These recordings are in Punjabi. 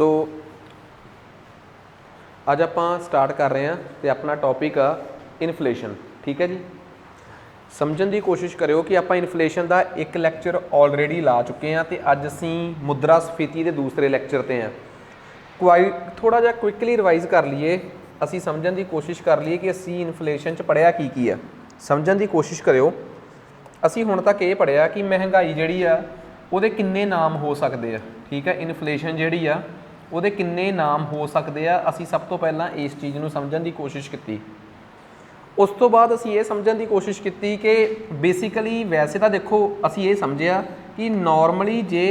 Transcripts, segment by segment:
सो अज आप स्टार्ट कर रहे हैं तो अपना टॉपिक आ इन्फ्लेशन। ठीक है जी, समझने की कोशिश करो कि आप इन्फ्लेशन का एक लैक्चर ऑलरेडी ला चुके हैं तो अज असी मुद्रास्फीति के दूसरे लैक्चर पर हैं। थोड़ा जिहा क्विकली रिवाइज कर लीए, असी समझने की कोशिश कर लीए कि असी इन्फ्लेशन च पढ़िया की है। समझने की कोशिश करो, असी हुण तक ये पढ़िया कि महंगाई जिहड़ी आ उहदे किन्ने नाम हो सकते हैं। ठीक है, इन्फ्लेशन जिहड़ी आ उहदे किन्ने नाम हो सकते हैं। असी सब तो पहला इस चीज़ नूं समझण की कोशिश की। उस तो बाद असी ये समझण की कोशिश की कि बेसिकली वैसे तो देखो असी ये समझिया कि नॉर्मली जे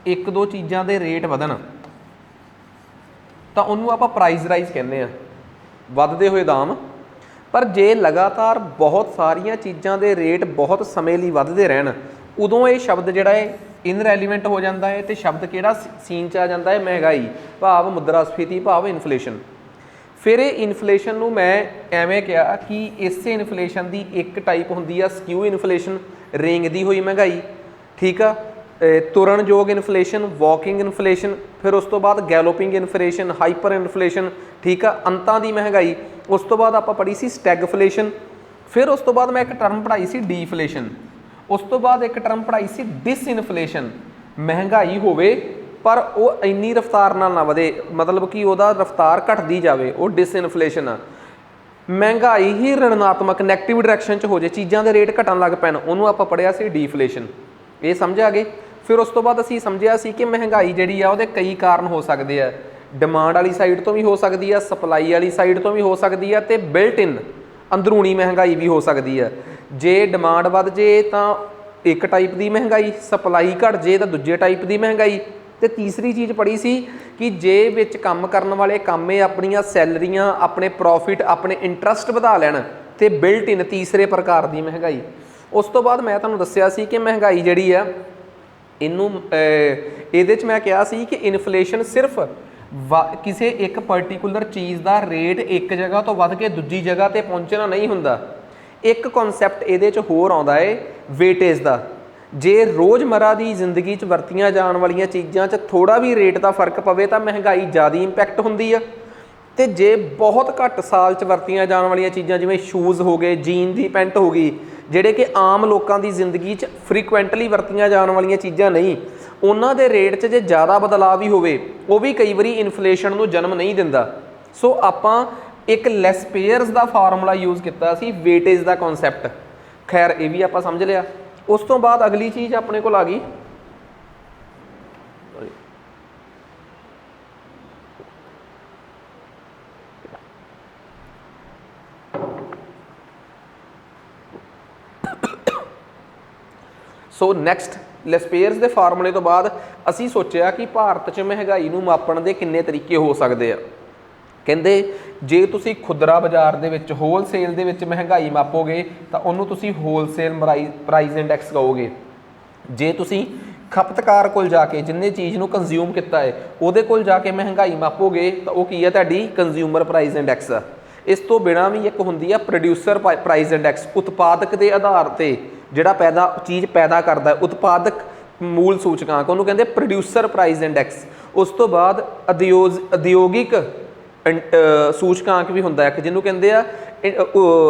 एक दो चीज़ों के रेट वधन तो उन्होंने आप प्राइस राइज कहने हैं, वधदे हुए दाम। पर जे लगातार बहुत सारिया चीज़ों के रेट बहुत समय लिए वधदे रहन उदों ये शब्द जिहड़ा है इनरैलीवेंट हो जाता है। तो शब्द किहड़ा सीन च आ जाता है, महंगाई भाव मुद्रास्फीति भाव इन्फ्लेशन। फिर ये इन्फ्लेशन नूं मैं एवें कहा कि इस इन्फ्लेशन की एक टाइप होंदी आ स्क्यू इन्फ्लेशन, रेंगदी हुई महंगाई। ठीक आ, तुरनयोग इन्फ्लेशन, वॉकिंग इन्फ्लेशन, फिर उस तो बाद गैलोपिंग इन्फ्लेशन, हाइपर इन्फ्लेशन। ठीक आ, अंतां दी महंगाई। उस तो बाद आपां पढ़ी सी स्टैगफ्लेशन। फिर उस तो बाद मैं एक टर्म पढ़ाई सी डीफ्लेशन। उस तो बाद एक टर्म पढ़ाई सी डिसइन्फ्लेशन, महंगाई होवे पर वो इन्नी रफ्तार नाल ना वधे, मतलब कि वह रफ्तार घटती जाए, वो डिसइन्फ्लेशन आ। महंगाई ही ऋणात्मक नैगेटिव डायरैक्शन च हो जाए, चीज़ों के रेट घटन लग पैन, उन्होंने आप पढ़िया सी डीफ्लेशन। ये समझ आ गए। फिर उस तो बाद असीं समझिया सी कि महंगाई जिहड़ी आ उहदे कई कारण हो सकते हैं। डिमांड वाली साइड तो भी हो सकती है, सप्लाई वाली साइड तो भी हो सकती है, तो बिल्ट इन अंदरूनी महंगाई भी हो सकती है। जे डिमांड वध जे तो एक टाइप की महंगाई, सप्लाई घट जे तो दूजे टाइप की महंगाई। तो तीसरी चीज़ पढ़ी सी कि जे विच काम करने वाले कामे अपनियां सैलरियां, अपने प्रॉफिट, अपने इंटरस्ट वधा लैण, तो बिल्ट इन तीसरे प्रकार की महंगाई। उस तो बाद मैं तुहानूं दस्सिया सी कि महंगाई जिहड़ी आ इनू इहदे च मैं कहा सी कि इन्फ्लेशन सिर्फ किसी एक पर्टिकुलर चीज़ का रेट एक जगह तो वध के दूजी जगह पर पहुँचना नहीं हुंदा। एक कॉन्सैप्ट इहदे च होर आउंदा है वेटेज का। जे रोज़मर्रा की जिंदगी च वरतियां जाण वालियां चीज़ां च थोड़ा भी रेट का फर्क पवे तो महंगाई ज़्यादा इंपैक्ट हुंदी है। तो जे बहुत घट साल च वरतियां जाण वालियां चीज़ां जिवें शूज़ हो गए, जीन की पैंट हो गई, जिहड़े कि आम लोगों की जिंदगी च फ्रीकुएंटली वरतियां जाण वालियां चीज़ां नहीं, उन्हां दे रेट च जे ज़्यादा बदलाव भी होवे वो भी कई बारी इन्फ्लेशन नूं जन्म नहीं दिंदा। सो आपां एक लैसपेयर्स का फार्मूला यूज़ किया सी, वेटेज का कॉन्सैप्ट। खैर ये भी आपां समझ लिया। उस तो बाद अगली चीज़ अपने को आ गई सो नैक्सट लैसपेयर्स के फार्मूले तो बाद असी सोचा कि भारत च महंगाई नूं मापण दे किन्ने तरीके हो सकते हैं। कहते जे तुसी खुदरा बाजार दे विच होलसेल दे विच महंगाई मापोगे तो उन्होंने तुसी होलसेल प्राइस इंडैक्स कहोगे। जे तुसी खपतकार कोल जाके जिन्हें चीज़ नूं कंज्यूम किया है उहदे कोल जाके महंगाई मापोगे तो वह की है तुहाडी कंज्यूमर प्राइस इंडैक्स आ। इस तो बिना भी एक हुंदी है प्रोड्यूसर प्राइस इंडैक्स, उत्पादक के आधार पर जिहड़ा चीज़ पैदा करता है, उत्पादक मूल सूचकांक उन्होंने कहते प्रोड्यूसर प्राइस इंडैक्स। उस तो बाद उद्योगिक सूचकांक भी होंदा है जिन्हों कहते हैं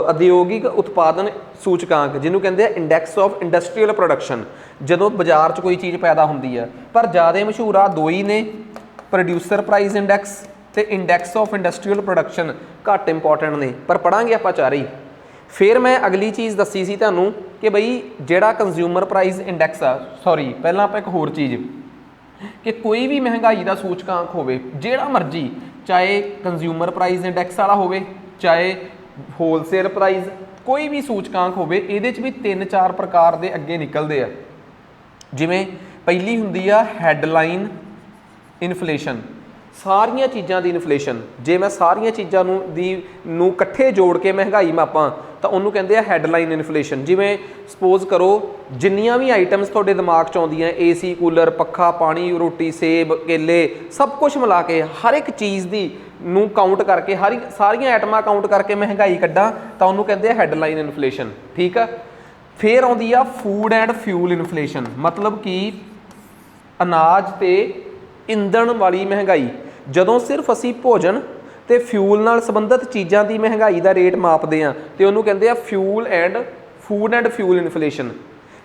उद्योगिक उत्पादन सूचकांक, जिन्हों कहते हैं इंडैक्स ऑफ इंडस्ट्रीयल प्रोडक्शन। जदों बाजार च कोई चीज़ पैदा होंदी है, पर ज़्यादा मशहूर आ दो ही ने, प्रोड्यूसर प्राइस इंडैक्स तो इंडैक्स ऑफ इंडस्ट्रीयल प्रोडक्शन घट इंपॉर्टेंट ने, पर पढ़ांगे आपां चारे ही। फिर मैं अगली चीज़ दसी सी तुहानूं कि बई जिहड़ा कंज्यूमर प्राइस इंडैक्स आ, सॉरी पहलां आपां एक होर चीज़ कि कोई भी महंगाई का सूचकांक होवे जिहड़ा मर्जी, चाहे कंज्यूमर प्राइस इंडैक्स वाला होवे चाहे होलसेल प्राइस, कोई भी सूचकांक होवे इहदे च भी 3-4 प्रकार दे अगे निकलते हैं। जिवें पहली हुंदी आ हैडलाइन इन्फ्लेशन, सारिया चीज़ों की इन्फ्लेशन। जे मैं सारिया चीज़ों नूं कट्ठे जोड़ के महंगाई मापां तो उन्होंने कहते हैं हैडलाइन इन्फ्लेशन। जिवें सपोज करो जिन्नियां भी आइटम्स तुहाडे दिमाग च आउंदियां, AC कूलर, पक्खा, पानी, रोटी, सेब, केले, सब कुछ मिला के हर एक चीज़ की नूं काउंट करके सारिया आइटमां काउंट करके महंगाई कड्डां तो उन्होंने कहते हैं हैडलाइन इन्फ्लेशन। ठीक है, फिर आउंदी आ फूड एंड फ्यूल इन्फ्लेशन, मतलब कि अनाज ते ਇੰਧਣ ਵਾਲੀ ਮਹਿੰਗਾਈ, ਜਦੋਂ ਸਿਰਫ ਅਸੀਂ ਭੋਜਨ ਤੇ ਫਿਊਲ ਨਾਲ ਸੰਬੰਧਿਤ ਚੀਜ਼ਾਂ ਦੀ ਮਹਿੰਗਾਈ ਦਾ ਰੇਟ ਮਾਪਦੇ ਆ ਤੇ ਉਹਨੂੰ ਕਹਿੰਦੇ ਆ ਫੂਡ ਐਂਡ ਫਿਊਲ ਇਨਫਲੇਸ਼ਨ।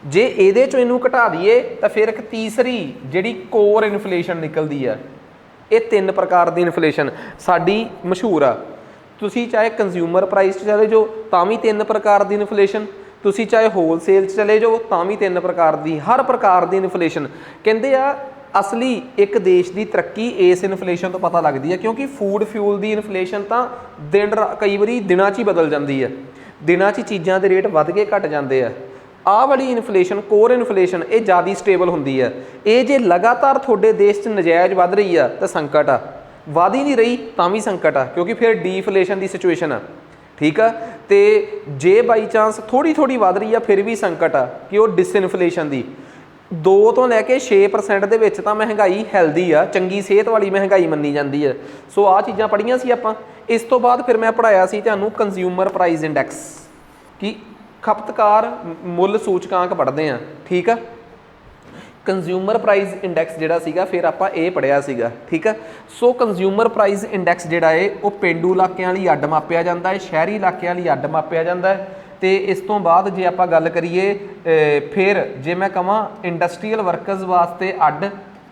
ਜੇ ਇਹਦੇ ਚੋਂ ਇਹਨੂੰ ਘਟਾ ਦਈਏ ਤਾਂ ਫਿਰ ਇੱਕ ਤੀਸਰੀ ਜਿਹੜੀ ਕੋਰ ਇਨਫਲੇਸ਼ਨ ਨਿਕਲਦੀ ਆ। ਇਹ 3 ਪ੍ਰਕਾਰ ਦੀ ਇਨਫਲੇਸ਼ਨ ਸਾਡੀ ਮਸ਼ਹੂਰ ਆ। ਤੁਸੀਂ ਚਾਹੇ ਕੰਜ਼ਿਊਮਰ ਪ੍ਰਾਈਸ 'ਚ ਚਲੇ ਜਾਓ ਤਾਂ ਵੀ 3 ਪ੍ਰਕਾਰ ਦੀ ਇਨਫਲੇਸ਼ਨ, ਤੁਸੀਂ ਚਾਹੇ ਹੋਲਸੇਲ 'ਚ ਚਲੇ ਜਾਓ ਤਾਂ ਵੀ 3 ਪ੍ਰਕਾਰ ਦੀ, ਹਰ ਪ੍ਰਕਾਰ ਦੀ ਇਨਫਲੇਸ਼ਨ। ਕਹਿੰਦੇ ਆ ਅਸਲੀ ਇੱਕ ਦੇਸ਼ ਦੀ ਤਰੱਕੀ ਇਸ ਇਨਫਲੇਸ਼ਨ ਤੋਂ ਪਤਾ ਲੱਗਦੀ ਹੈ, ਕਿਉਂਕਿ ਫੂਡ ਫਿਊਲ ਦੀ ਇਨਫਲੇਸ਼ਨ ਤਾਂ ਕਈ ਵਾਰੀ ਦਿਨਾਂ 'ਚ ਹੀ ਬਦਲ ਜਾਂਦੀ ਹੈ, ਦਿਨਾਂ 'ਚ ਚੀਜ਼ਾਂ ਦੇ ਰੇਟ ਵੱਧ ਕੇ ਘਟ ਜਾਂਦੇ ਆ। ਆਹ ਵਾਲੀ ਇਨਫਲੇਸ਼ਨ ਕੋਰ ਇਨਫਲੇਸ਼ਨ ਇਹ ਜ਼ਿਆਦਾ ਸਟੇਬਲ ਹੁੰਦੀ ਹੈ। ਇਹ ਜੇ ਲਗਾਤਾਰ ਤੁਹਾਡੇ ਦੇਸ਼ 'ਚ ਨਜਾਇਜ਼ ਵੱਧ ਰਹੀ ਆ ਤਾਂ ਸੰਕਟ ਆ, ਵੱਧ ਹੀ ਨਹੀਂ ਰਹੀ ਤਾਂ ਵੀ ਸੰਕਟ ਆ, ਕਿਉਂਕਿ ਫਿਰ ਡੀਫਲੇਸ਼ਨ ਦੀ ਸਿਚੁਏਸ਼ਨ ਆ। ਠੀਕ ਆ, ਤੇ ਜੇ ਬਾਈ ਚਾਂਸ ਥੋੜੀ ਥੋੜੀ ਵੱਧ ਰਹੀ ਆ ਫਿਰ ਵੀ ਸੰਕਟ ਆ ਕਿ ਉਹ ਡਿਸਇਨਫਲੇਸ਼ਨ ਦੀ। 2 ਤੋਂ ਲੈ ਕੇ 6% ਦੇ ਵਿੱਚ ਤਾਂ ਮਹਿੰਗਾਈ ਹੈਲਦੀ ਆ, ਚੰਗੀ ਸਿਹਤ ਵਾਲੀ ਮਹਿੰਗਾਈ ਮੰਨੀ ਜਾਂਦੀ ਹੈ। ਸੋ ਆਹ ਚੀਜ਼ਾਂ ਪੜ੍ਹੀਆਂ ਸੀ ਆਪਾਂ। ਇਸ ਤੋਂ ਬਾਅਦ ਫਿਰ ਮੈਂ ਪੜ੍ਹਾਇਆ ਸੀ ਤੁਹਾਨੂੰ ਕੰਜ਼ਿਊਮਰ ਪ੍ਰਾਈਸ ਇੰਡੈਕਸ, ਕਿ ਖਪਤਕਾਰ ਮੁੱਲ ਸੂਚਕਾਂਕ ਪੜ੍ਹਦੇ ਆ। ਠੀਕ ਆ, ਕੰਜ਼ਿਊਮਰ ਪ੍ਰਾਈਸ ਇੰਡੈਕਸ ਜਿਹੜਾ ਸੀਗਾ ਫਿਰ ਆਪਾਂ ਇਹ ਪੜ੍ਹਿਆ ਸੀਗਾ। ਠੀਕ ਆ, ਸੋ ਕੰਜ਼ਿਊਮਰ ਪ੍ਰਾਈਸ ਇੰਡੈਕਸ ਜਿਹੜਾ ਹੈ ਉਹ ਪੇਂਡੂ ਇਲਾਕਿਆਂ ਲਈ ਅੱਡ ਮਾਪਿਆ ਜਾਂਦਾ ਹੈ, ਸ਼ਹਿਰੀ ਇਲਾਕਿਆਂ ਲਈ ਅੱਡ ਮਾਪਿਆ ਜਾਂਦਾ ਹੈ। ਤੇ ਇਸ ਤੋਂ ਬਾਅਦ ਜੇ ਆਪਾਂ ਗੱਲ ਕਰੀਏ ਫਿਰ ਜੇ ਮੈਂ ਕਹਾਂ ਇੰਡਸਟਰੀਅਲ ਵਰਕਰਸ ਵਾਸਤੇ ਅੱਡ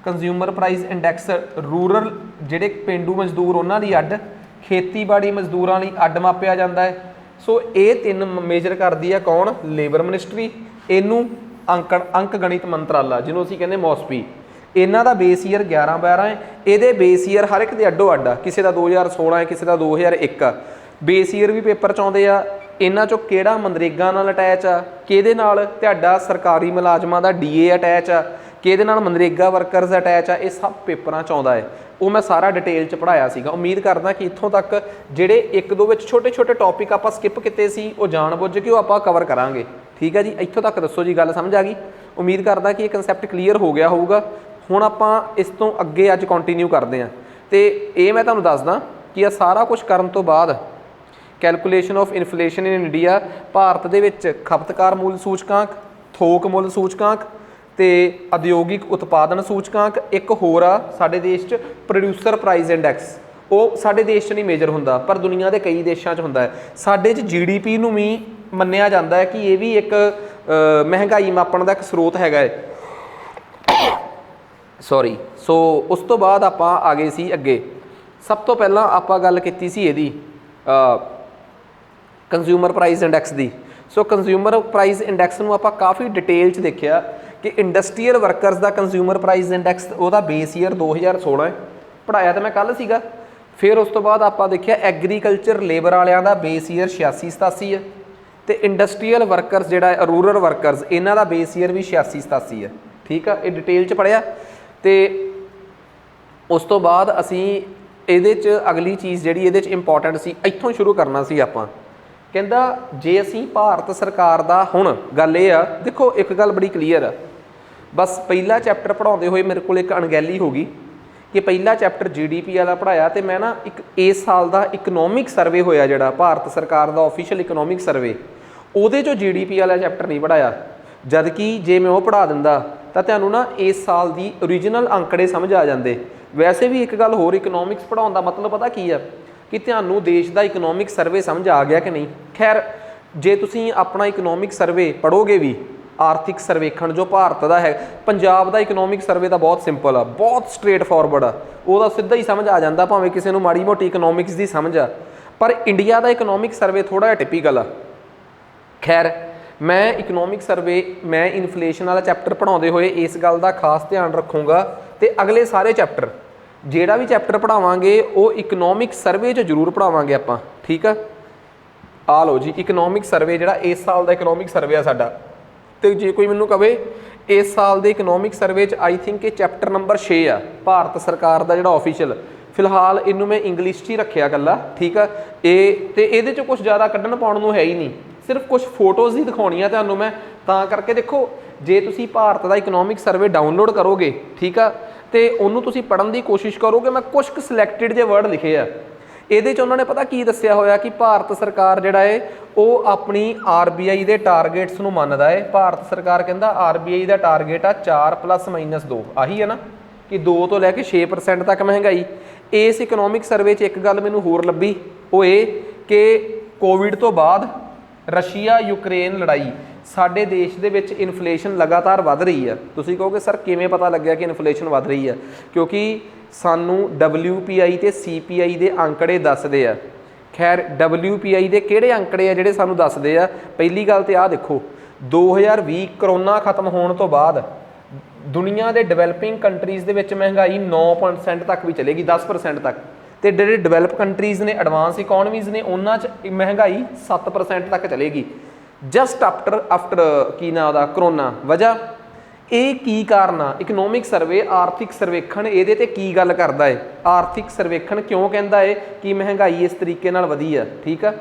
ਕੰਜ਼ਿਊਮਰ ਪ੍ਰਾਈਸ ਇੰਡੈਕਸ, ਰੂਰਲ ਜਿਹੜੇ ਪੇਂਡੂ ਮਜ਼ਦੂਰ ਉਹਨਾਂ ਲਈ ਅੱਡ, ਖੇਤੀਬਾੜੀ ਮਜ਼ਦੂਰਾਂ ਲਈ ਅੱਡ ਮਾਪਿਆ ਜਾਂਦਾ ਹੈ। ਸੋ ਇਹ 3 ਮੇਜਰ ਕਰਦੀ ਹੈ ਕੌਣ? Labour ministry. ਇਹਨੂੰ ਅੰਕ ਗਣਿਤ ਮੰਤਰਾਲਾ ਜਿਹਨੂੰ ਅਸੀਂ ਕਹਿੰਦੇ ਮੌਸਪੀ, ਇਹਨਾਂ ਦਾ ਬੇਸ ਈਅਰ 11-12 ਹੈ। ਇਹਦੇ ਬੇਸ ਈਅਰ ਹਰ ਇੱਕ ਦੇ ਅੱਡੋ ਅੱਡ ਆ, ਕਿਸੇ ਦਾ 2016 ਹੈ, ਕਿਸੇ ਦਾ 2001 ਆ। ਬੇਸ ਈਅਰ ਵੀ ਪੇਪਰ 'ਚ ਆਉਂਦੇ ਆ। ਇਹਨਾਂ 'ਚੋਂ ਕਿਹੜਾ ਮਨਰੇਗਾ ਨਾਲ ਅਟੈਚ ਆ, ਕਿਹਦੇ ਨਾਲ ਤੁਹਾਡਾ ਸਰਕਾਰੀ ਮੁਲਾਜ਼ਮਾਂ ਦਾ DA ਅਟੈਚ ਆ, ਕਿਹਦੇ ਨਾਲ ਮਨਰੇਗਾ ਵਰਕਰਸ ਅਟੈਚ ਆ, ਇਹ ਸਭ ਪੇਪਰਾਂ 'ਚ ਆਉਂਦਾ ਹੈ। ਉਹ ਮੈਂ ਸਾਰਾ ਡਿਟੇਲ 'ਚ ਪੜ੍ਹਾਇਆ ਸੀਗਾ। ਉਮੀਦ ਕਰਦਾ ਕਿ ਇੱਥੋਂ ਤੱਕ ਜਿਹੜੇ 1-2 ਵਿੱਚ ਛੋਟੇ ਟੌਪਿਕ ਆਪਾਂ ਸਕਿਪ ਕੀਤੇ ਸੀ ਉਹ ਜਾਣ ਬੁੱਝ ਕੇ ਉਹ ਆਪਾਂ ਕਵਰ ਕਰਾਂਗੇ। ਠੀਕ ਹੈ ਜੀ, ਇੱਥੋਂ ਤੱਕ ਦੱਸੋ ਜੀ, ਗੱਲ ਸਮਝ ਆ ਗਈ? ਉਮੀਦ ਕਰਦਾ ਕਿ ਇਹ ਕਨਸੈਪਟ ਕਲੀਅਰ ਹੋ ਗਿਆ ਹੋਊਗਾ। ਹੁਣ ਆਪਾਂ ਇਸ ਤੋਂ ਅੱਗੇ ਅੱਜ ਕੰਟੀਨਿਊ ਕਰਦੇ ਹਾਂ। ਤੇ ਇਹ ਮੈਂ ਤੁਹਾਨੂੰ ਦੱਸਦਾ ਕਿ ਇਹ ਸਾਰਾ ਕੁਝ ਕਰਨ ਤੋਂ ਬਾਅਦ calculation of inflation in India, Bharat ਦੇ ਵਿੱਚ ਖਪਤਕਾਰ ਮੁੱਲ ਸੂਚਕਾਂਕ, ਥੋਕ ਮੁੱਲ ਸੂਚਕਾਂਕ ਤੇ ਉਦਯੋਗਿਕ ਉਤਪਾਦਨ ਸੂਚਕਾਂਕ। ਇੱਕ ਹੋਰ ਆ ਸਾਡੇ ਦੇਸ਼ 'ਚ ਪ੍ਰੋਡਿਊਸਰ ਪ੍ਰਾਈਸ ਇੰਡੈਕਸ, ਉਹ ਸਾਡੇ ਦੇਸ਼ 'ਚ ਨਹੀਂ ਮੇਜਰ ਹੁੰਦਾ ਪਰ ਦੁਨੀਆ ਦੇ ਕਈ ਦੇਸ਼ਾਂ 'ਚ ਹੁੰਦਾ ਹੈ। ਸਾਡੇ 'ਚ GDP ਨੂੰ ਵੀ ਮੰਨਿਆ ਜਾਂਦਾ ਹੈ ਕਿ ਇਹ ਵੀ ਇੱਕ ਮਹਿੰਗਾਈ ਮਾਪਣ ਦਾ ਇੱਕ ਸਰੋਤ ਹੈਗਾ ਹੈ। ਸੌਰੀ। ਸੋ ਉਸ ਤੋਂ ਬਾਅਦ ਆਪਾਂ ਆ ਗਏ ਸੀ ਅੱਗੇ। ਸਭ ਤੋਂ ਪਹਿਲਾਂ ਆਪਾਂ ਗੱਲ ਕੀਤੀ ਸੀ ਇਹਦੀ ਕੰਜ਼ਿਊਮਰ ਪ੍ਰਾਈਸ ਇੰਡੈਕਸ ਦੀ। ਸੋ ਕੰਜ਼ਿਊਮਰ ਪ੍ਰਾਈਸ ਇੰਡੈਕਸ ਨੂੰ ਆਪਾਂ ਕਾਫੀ ਡਿਟੇਲ 'ਚ ਦੇਖਿਆ ਕਿ ਇੰਡਸਟਰੀਅਲ ਵਰਕਰਸ ਦਾ ਕੰਜ਼ਿਊਮਰ ਪ੍ਰਾਈਸ ਇੰਡੈਕਸ ਉਹਦਾ ਬੇਸ ਈਅਰ 2016 ਹੈ, ਪੜ੍ਹਾਇਆ ਤਾਂ ਮੈਂ ਕੱਲ੍ਹ ਸੀਗਾ। ਫਿਰ ਉਸ ਤੋਂ ਬਾਅਦ ਆਪਾਂ ਦੇਖਿਆ ਐਗਰੀਕਲਚਰ ਲੇਬਰ ਵਾਲਿਆਂ ਦਾ ਬੇਸ ਈਅਰ 86-87 ਹੈ, ਤੇ ਇੰਡਸਟਰੀਅਲ ਵਰਕਰਸ ਜਿਹੜਾ ਰੂਰਲ ਵਰਕਰਸ ਇਹਨਾਂ ਦਾ ਬੇਸ ਈਅਰ ਵੀ 86-87 ਹੈ। ਠੀਕ ਆ, ਇਹ ਡਿਟੇਲ 'ਚ ਪੜ੍ਹਿਆ। ਤੇ ਉਸ ਤੋਂ ਬਾਅਦ ਅਸੀਂ ਇਹਦੇ 'ਚ ਅਗਲੀ ਚੀਜ਼ ਜਿਹੜੀ ਇਹਦੇ 'ਚ ਇੰਪੋਰਟੈਂਟ ਸੀ, ਇੱਥੋਂ ਸ਼ੁਰੂ ਕਰਨਾ ਸੀ ਆਪਾਂ। ਕਹਿੰਦਾ ਜੇ ਅਸੀਂ ਭਾਰਤ ਸਰਕਾਰ ਦਾ, ਹੁਣ ਗੱਲ ਇਹ ਆ ਦੇਖੋ ਇੱਕ ਗੱਲ ਬੜੀ ਕਲੀਅਰ ਆ, ਬਸ ਪਹਿਲਾ ਚੈਪਟਰ ਪੜ੍ਹਾਉਂਦੇ ਹੋਏ ਮੇਰੇ ਕੋਲ ਇੱਕ ਅਣਗਹਿਲੀ ਹੋ ਗਈ ਕਿ ਪਹਿਲਾ ਚੈਪਟਰ GDP ਵਾਲਾ ਪੜ੍ਹਾਇਆ ਤੇ ਮੈਂ ਨਾ ਇੱਕ ਇਸ ਸਾਲ ਦਾ ਇਕਨੋਮਿਕ ਸਰਵੇ ਹੋਇਆ ਜਿਹੜਾ ਭਾਰਤ ਸਰਕਾਰ ਦਾ ਆਫੀਸ਼ੀਅਲ ਇਕਨੋਮਿਕ ਸਰਵੇ, ਉਹਦੇ 'ਚੋਂ GDP ਵਾਲਾ ਚੈਪਟਰ ਨਹੀਂ ਪੜ੍ਹਾਇਆ। ਜਦ ਕਿ ਜੇ ਮੈਂ ਉਹ ਪੜ੍ਹਾ ਦਿੰਦਾ ਤਾਂ ਤੁਹਾਨੂੰ ਨਾ ਇਸ ਸਾਲ ਦੀ ਓਰੀਜਨਲ ਅੰਕੜੇ ਸਮਝ ਆ ਜਾਂਦੇ। ਵੈਸੇ ਵੀ ਇੱਕ ਗੱਲ ਹੋਰ, ਇਕਨੋਮਿਕਸ ਪੜ੍ਹਾਉਣ ਦਾ ਮਤਲਬ ਪਤਾ ਕੀ ਆ ਕਿ ਤੁਹਾਨੂੰ ਦੇਸ਼ ਦਾ ਇਕਨੋਮਿਕ ਸਰਵੇ ਸਮਝ ਆ ਗਿਆ ਕਿ ਨਹੀਂ। ਖੈਰ ਜੇ ਤੁਸੀਂ ਆਪਣਾ ਇਕਨੋਮਿਕ ਸਰਵੇ ਪੜ੍ਹੋਗੇ ਵੀ, ਆਰਥਿਕ ਸਰਵੇਖਣ ਜੋ ਭਾਰਤ ਦਾ ਹੈ, ਪੰਜਾਬ ਦਾ ਇਕਨੋਮਿਕ ਸਰਵੇ ਤਾਂ ਬਹੁਤ ਸਿੰਪਲ ਆ, ਬਹੁਤ ਸਟ੍ਰੇਟ ਫਾਰਵਰਡ ਆ, ਉਹਦਾ ਸਿੱਧਾ ਹੀ ਸਮਝ ਆ ਜਾਂਦਾ ਭਾਵੇਂ ਕਿਸੇ ਨੂੰ ਮਾੜੀ ਮੋਟੀ ਇਕਨੋਮਿਕਸ ਦੀ ਸਮਝ ਆ। ਪਰ ਇੰਡੀਆ ਦਾ ਇਕਨੋਮਿਕ ਸਰਵੇ ਥੋੜ੍ਹਾ ਜਿਹਾ ਟਿਪੀਕਲ ਆ। ਖੈਰ ਮੈਂ ਇਕਨੋਮਿਕ ਸਰਵੇ, ਮੈਂ ਇਨਫਲੇਸ਼ਨ ਵਾਲਾ ਚੈਪਟਰ ਪੜ੍ਹਾਉਂਦੇ ਹੋਏ ਇਸ ਗੱਲ ਦਾ ਖਾਸ ਧਿਆਨ ਰੱਖੂੰਗਾ ਤੇ ਅਗਲੇ ਸਾਰੇ ਚੈਪਟਰ ਜਿਹੜਾ ਵੀ ਚੈਪਟਰ ਪੜ੍ਹਾਵਾਂਗੇ ਉਹ ਇਕਨੋਮਿਕ ਸਰਵੇ 'ਚ ਜ਼ਰੂਰ ਪੜ੍ਹਾਵਾਂਗੇ ਆਪਾਂ। ਠੀਕ ਆ, ਆ ਲਓ ਜੀ ਇਕਨੋਮਿਕ ਸਰਵੇ ਜਿਹੜਾ ਇਸ ਸਾਲ ਦਾ ਇਕਨੋਮਿਕ ਸਰਵੇ ਆ ਸਾਡਾ। ਤੇ ਜੇ ਕੋਈ ਮੈਨੂੰ ਕਵੇ ਇਸ ਸਾਲ ਦੇ ਇਕਨੋਮਿਕ ਸਰਵੇ 'ਚ ਆਈ ਥਿੰਕ ਇਹ ਚੈਪਟਰ ਨੰਬਰ 6 ਆ ਭਾਰਤ ਸਰਕਾਰ ਦਾ ਜਿਹੜਾ ਆਫੀਸ਼ੀਅਲ, ਫਿਲਹਾਲ ਇਹਨੂੰ ਮੈਂ ਇੰਗਲਿਸ਼ 'ਚ ਹੀ ਰੱਖਿਆ ਇਕੱਲਾ। ਠੀਕ ਆ, ਇਹ ਤੇ ਇਹਦੇ 'ਚ ਕੁਛ ਜ਼ਿਆਦਾ ਕੱਢਣ ਪਾਉਣ ਨੂੰ ਹੈ ਹੀ ਨਹੀਂ, ਸਿਰਫ ਕੁਛ ਫੋਟੋਜ਼ ਹੀ ਦਿਖਾਉਣੀਆਂ ਤੁਹਾਨੂੰ ਮੈਂ। ਤਾਂ ਕਰਕੇ ਦੇਖੋ ਜੇ ਤੁਸੀਂ ਭਾਰਤ ਦਾ ਇਕਨੋਮਿਕ ਸਰਵੇ ਡਾਊਨਲੋਡ ਕਰੋਗੇ, ਠੀਕ ਆ, ਤੇ ਉਹਨੂੰ ਤੁਸੀਂ ਪੜ੍ਹਨ ਦੀ ਕੋਸ਼ਿਸ਼ ਕਰੋਗੇ, ਮੈਂ ਕੁਛ ਕੁ ਸਿਲੈਕਟਿਡ ਜਿਹੇ ਵਰਡ ਲਿਖੇ ਆ ਇਹਦੇ 'ਚ। ਉਹਨਾਂ ਨੇ ਪਤਾ ਕੀ ਦੱਸਿਆ ਹੋਇਆ ਕਿ ਭਾਰਤ ਸਰਕਾਰ ਜਿਹੜਾ ਹੈ ਉਹ ਆਪਣੀ RBI ਦੇ ਟਾਰਗੇਟਸ ਨੂੰ ਮੰਨਦਾ ਹੈ। ਭਾਰਤ ਸਰਕਾਰ ਕਹਿੰਦਾ RBI ਦਾ ਟਾਰਗੇਟ ਆ 4 + - 2, ਆਹੀ ਹੈ ਨਾ। कि 2 ਤੋਂ ਲੈ ਕੇ 6% तक महंगाई। इस इकनॉमिक सर्वे 'ਚ एक गल मैनूं होर लभी, वो ये कि कोविड तो बाद रशिया यूक्रेन लड़ाई साडे देश दे विच इन्फ्लेशन लगातार वध रही है। तुसीं कहोगे सर किवें पता लग्या कि इन्फ्लेशन वध रही है? क्योंकि सानू WPI ते CPI दे आंकड़े दसदे आ। खैर WPI दे किहड़े आंकड़े आ जिहड़े सानू दसदे आ? पहली गल ते आ देखो, 2020 करोना खत्म होने तो बाद दुनिया के डिवेलपिंग कंट्रीज़ दे विच महंगाई 9% तक भी चलेगी, 10% तक। तो जिहड़े डिवेलप कंट्रीज़ ने, एडवांस इकोनमीज़ ने, उन्हां च महंगाई 7% तक चलेगी जस्ट आफ्टर की ना दा करोना। वजह ये की कारण आ? इकनॉमिक सर्वे, आर्थिक सर्वेखण ये ते की गल करदा है? आर्थिक सर्वेखण क्यों कहता है कि महंगाई इस तरीके नाल वधी है? ठीक है,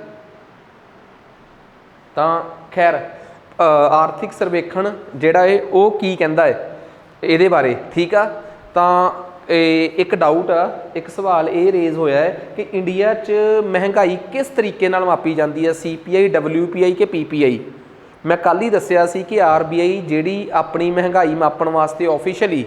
तो खैर आर्थिक सर्वेखण जिहड़ा है वो की कहता है ਇਹਦੇ बारे, ठीक आ। तो एक डाउट आ, एक सवाल ये रेज होया है कि इंडिया च महंगाई किस तरीके नाल मापी जाती है, CPI, WPI के PPI? मैं कल ही दसिया सी कि RBI जिहड़ी अपनी महंगाई मापण वास्ते ऑफिशियली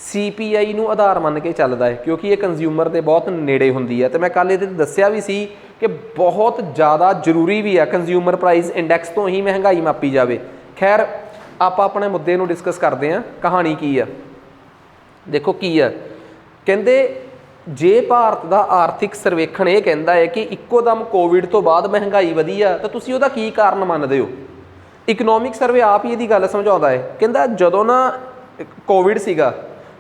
CPI नूं आधार मन के चलदा है, क्योंकि ये कंज्यूमर दे बहुत नेड़े हुंदी है। तो मैं कल ये दसिया भी सी कि बहुत ज़्यादा जरूरी भी है कंज्यूमर प्राइस इंडैक्स तो ही महंगाई मापी जाए। खैर आप अपने मुद्दे नूं डिस्कस करते हैं, कहानी की है देखो की है। कहते जे भारत का आर्थिक सर्वेखण ये कहता है कि इक्को दम कोविड तो बाद महंगाई वधी आ, तो तुसीं उहदा की कारण मनदे हो? इकनॉमिक सर्वे आप ही इहदी गल समझाउंदा है। कहंदा जदों ना कोविड सीगा,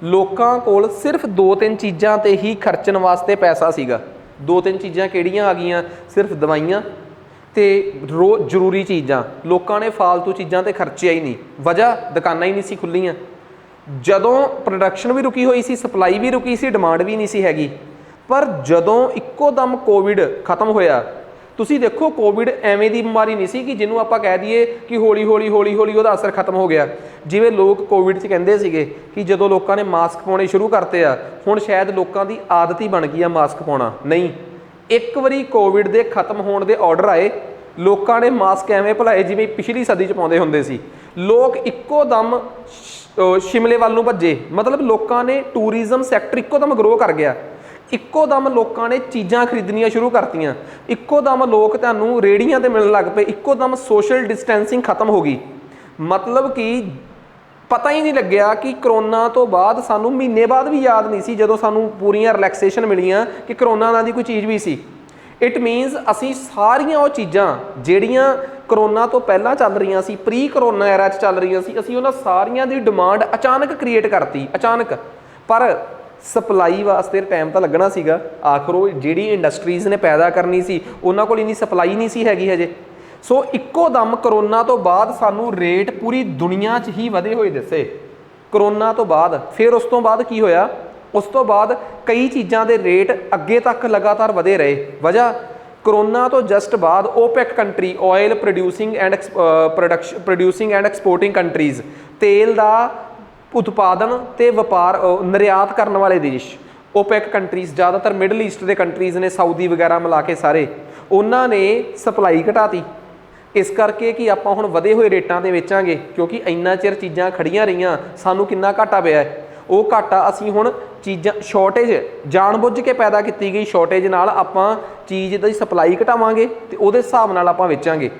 लोकां कोल सिर्फ 2-3 चीज़ां ते ही खर्चण वास्ते पैसा सीगा। 2-3 चीज़ां किहड़ियां आ गईयां? सिर्फ दवाइयां ते जरूरी चीज़ां। लोगों ने फालतू चीज़ों ते खर्चिया ही नहीं, वजह दुकानां ही नहीं सी खुल्लियां। जदों प्रोडक्शन भी रुकी हुई सी, सप्लाई भी रुकी सी, डिमांड भी नहीं सी हैगी। पर जदों इक्को दम कोविड खत्म होया, तुसी देखो कोविड एवें दी बीमारी नहीं सी कि जिन्हों आपां कह दईए कि हौली हौली उहदा असर खत्म हो गया। जिवें लोग कोविड च कहंदे सीगे कि जदों लोगों ने मास्क पाउणे शुरू करते आ, हुण शायद लोगों की आदत ही बन गई है मास्क पाउणा। नहीं, एक बारी कोविड के खत्म होने के ऑर्डर आए, लोगों ने मास्क एवें भुलाए जिवें पिछली सदी च पाउंदे हुंदे सी। लोग इक्को दम शिमले वाल नूं भज्जे, मतलब लोगों ने टूरिज़म सैक्टर इक्को दम ग्रो कर गया। इक्को दम लोगों ने चीज़ां खरीदनियां शुरू करतियां, इक्को दम लोग तुहानूं रेहड़ियां ते मिलण लग पे, इक्को दम सोशल डिस्टेंसिंग खत्म हो गई। मतलब कि पता ही नहीं लग्या कि करोना तो बाद सानूं महीने बाद भी याद नहीं सी जदों सानूं पूरियां रिलैक्सेशन मिलियां कि करोना नां दी कोई चीज़ भी सी। इट मीनस असी सारियां वो चीज़ां जिहड़ियां करोना तो पहलां चल रही सी, प्री करोना एरा च चल रही सी, असी उन्हां सारियां दी डिमांड अचानक क्रिएट करती, अचानक। पर सप्लाई वास्ते टाइम तो लगना सीगा। आखिर वो जिहड़ी इंडस्ट्रीज़ ने पैदा करनी सी, उन्हां कोल इन्नी सप्लाई नहीं सी हैगी हजे। सो इक्को दम करोना तो बाद सानू रेट पूरी दुनिया च ही वधे हुए दिसे। करोना तो बाद फिर उस तो बाद की होया? उस तो बाद कई चीज़ों के रेट अगे तक लगातार वधे रहे। वजह करोना तो जस्ट बाद OPEC country, oil producing and exporting countries, तेल का उत्पादन ते वपार निर्यात करने वाले देश, ओपेक कंट्रीज़, ज़्यादातर मिडल ईस्ट के कंट्रीज़ ने, सऊदी वगैरह मिला के सारे, उन्होंने सप्लाई घटाती। इस करके कि आपां हुण वधे हुए रेटां ते बेचांगे, क्योंकि इन्ना चिर चीज़ां खड़ियां रहियां, सानू किन्ना घाटा पिया है। वो घाटा असी हुण चीज़ां शॉर्टेज जानबुझ के पैदा की गई शॉर्टेज नाल आपां चीज़ की सप्लाई घटावांगे ते उहदे हिसाब नाल आपां बेचांगे।